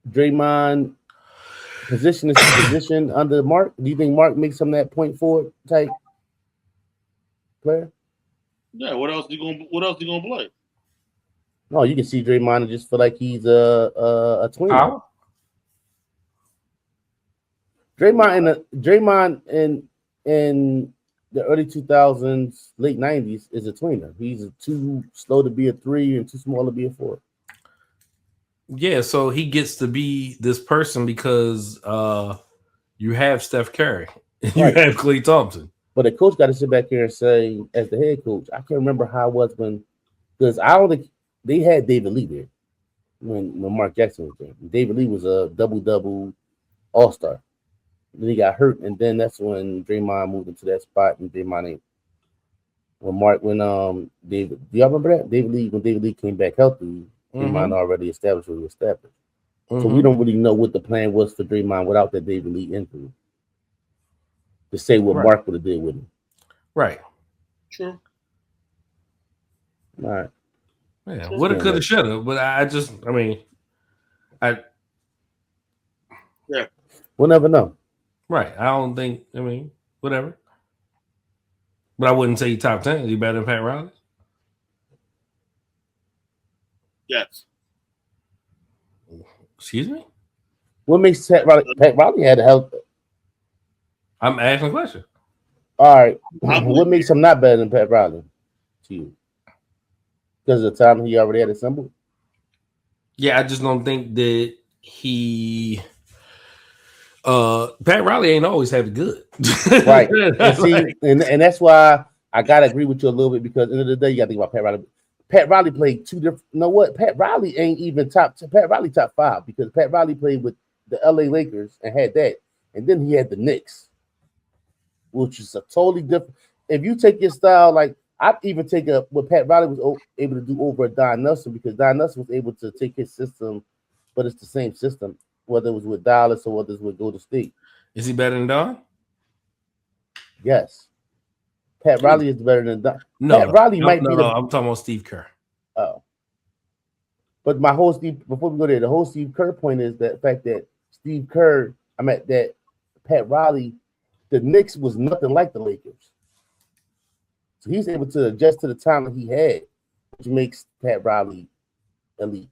Draymond position under Mark? Do you think Mark makes him that point forward type player? Yeah. What else he gonna play? No, you can see Draymond and just feel like he's a tweener. Draymond in the early 2000s, late 90s is a tweener. He's too slow to be a 3 and too small to be a 4. Yeah, so he gets to be this person because you have Steph Curry and you have Klay Thompson. But the coach got to sit back here and say, as the head coach, I can't remember how it was because I don't think they had David Lee there when Mark Jackson was there. David Lee was a double all-star. Then he got hurt, and then that's when Draymond moved into that spot, and Draymond ain't. David, do y'all remember that? When David Lee came back healthy, Draymond already established what he established. So we don't really know what the plan was for Draymond without that David Lee injury. To say what Mark would have did with him. Right. True. All right. Yeah, woulda, coulda, shoulda, but yeah. We'll never know. Right. I don't think, whatever. But I wouldn't say top 10. Is he better than Pat Riley? Yes. Excuse me? What makes Pat Riley had to help? I'm asking a question. All right. What makes him not better than Pat Riley to you? Because of the time he already had assembled? Yeah, I just don't think that he Pat Riley ain't always had it good. Right. And see, and that's why I gotta agree with you a little bit, because at the end of the day, you gotta think about Pat Riley. Pat Riley played 2 different. You know what? Pat Riley ain't even top 5 because Pat Riley played with the LA Lakers and had that, and then he had the Knicks, which is a totally different. If you take your style, like I'd even take what Pat Riley was able to do over Don Nelson, because Don Nelson was able to take his system, but it's the same system, whether it was with Dallas or whether it's with Golden State. Is he better than Don? Yes. Pat Riley is better than Don. No, Pat Riley might be. I'm talking about Steve Kerr. Oh. But my whole before we go there, the whole Steve Kerr point is that fact that Steve Kerr, that Pat Riley, the Knicks was nothing like the Lakers. So he's able to adjust to the talent he had, which makes Pat Riley elite.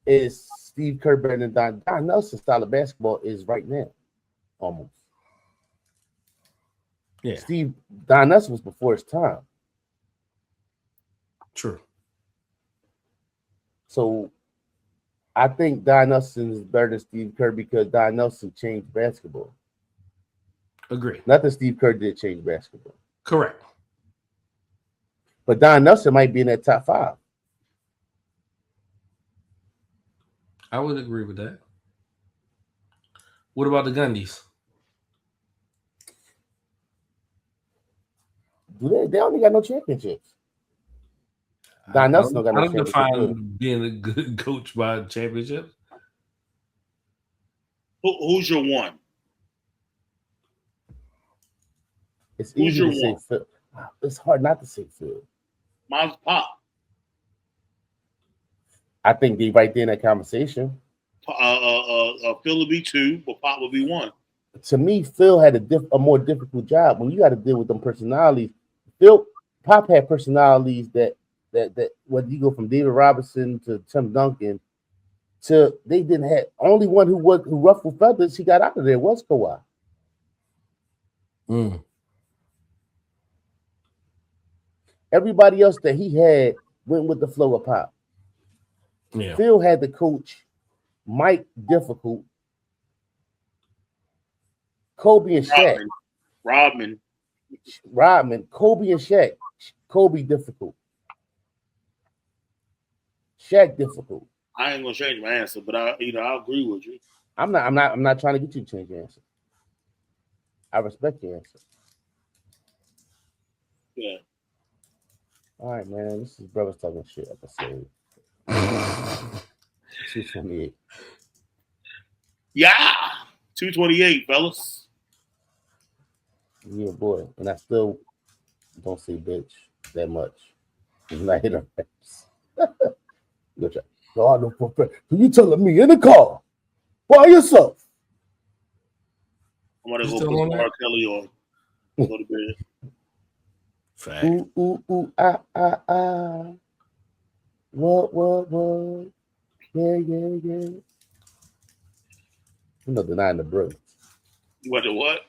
Is Steve Kerr better than Don? Don Nelson's style of basketball is right now, almost. Yeah. Don Nelson was before his time. True. So I think Don Nelson is better than Steve Kerr because Don Nelson changed basketball. Agree. Not that Steve Kerr did change basketball. Correct. But Don Nelson might be in that top 5. I would agree with that. What about the Gundys? They only got no championships. Don Nelson don't got no championships. I don't define being a good coach by championships. Who's your one? It's easy to say Phil. It's hard not to say Phil. Mine's Pop. I think they right there in that conversation. Phil would be 2, but Pop would be 1. To me, Phil had a more difficult job when you got to deal with them personalities. Pop had personalities that whether you go from David Robinson to Tim Duncan to they didn't have only one who ruffled feathers. He got out of there was Kawhi. Everybody else that he had went with the flow of Pop. Yeah. Phil had the coach Mike difficult. Kobe and Shaq. Rodman. Kobe and Shaq. Kobe difficult. Shaq difficult. I ain't gonna change my answer, but I agree with you. I'm not trying to get you to change your answer. I respect your answer. Yeah. All right, man. This is Brothers Talking Shit episode 228. Yeah. 228, fellas. Yeah, boy. And I still don't say bitch that much. When I hit her face. Good job. God, no perfect. So you telling me in the car by yourself? I'm gonna go put R. Kelly on. Go to bed. Fact. Ooh, ah. What? Yeah. You no denying the brilliance. You want to what?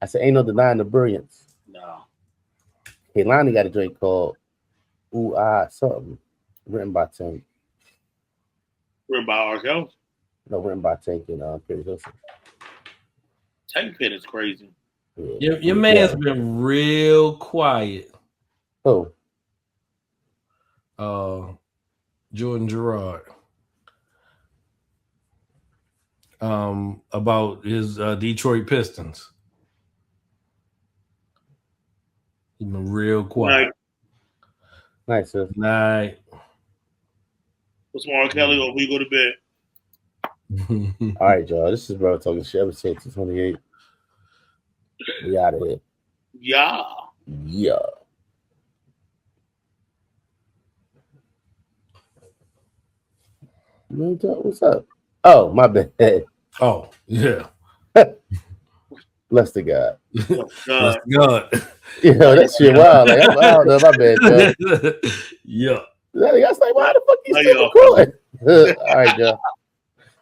I said, ain't no denying the brilliance. No. Kehlani got a drink called Ooh Ah something, written by Tank. Written by R. Kelly? No, written by Tank and Perry Hilson. Tank Pit is crazy. Yeah. Your man's been real quiet. Oh. Jordan Gerard. About his Detroit Pistons. He's been real quiet. Nice, sir. Night. What's more R. Kelly or we go to bed? All right, y'all. This is Bro Talking Shit, episode 228. We out of here. Yeah. What's up? Oh, my bad. Oh, yeah. Bless the God. Bless God. Yeah, that shit wild. Like, I don't know, my bad, y'all. Yeah. I was like, why the fuck you still recording? All right, y'all.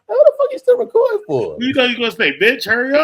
How the fuck you still recording for? You know you're gonna say, bitch, hurry up.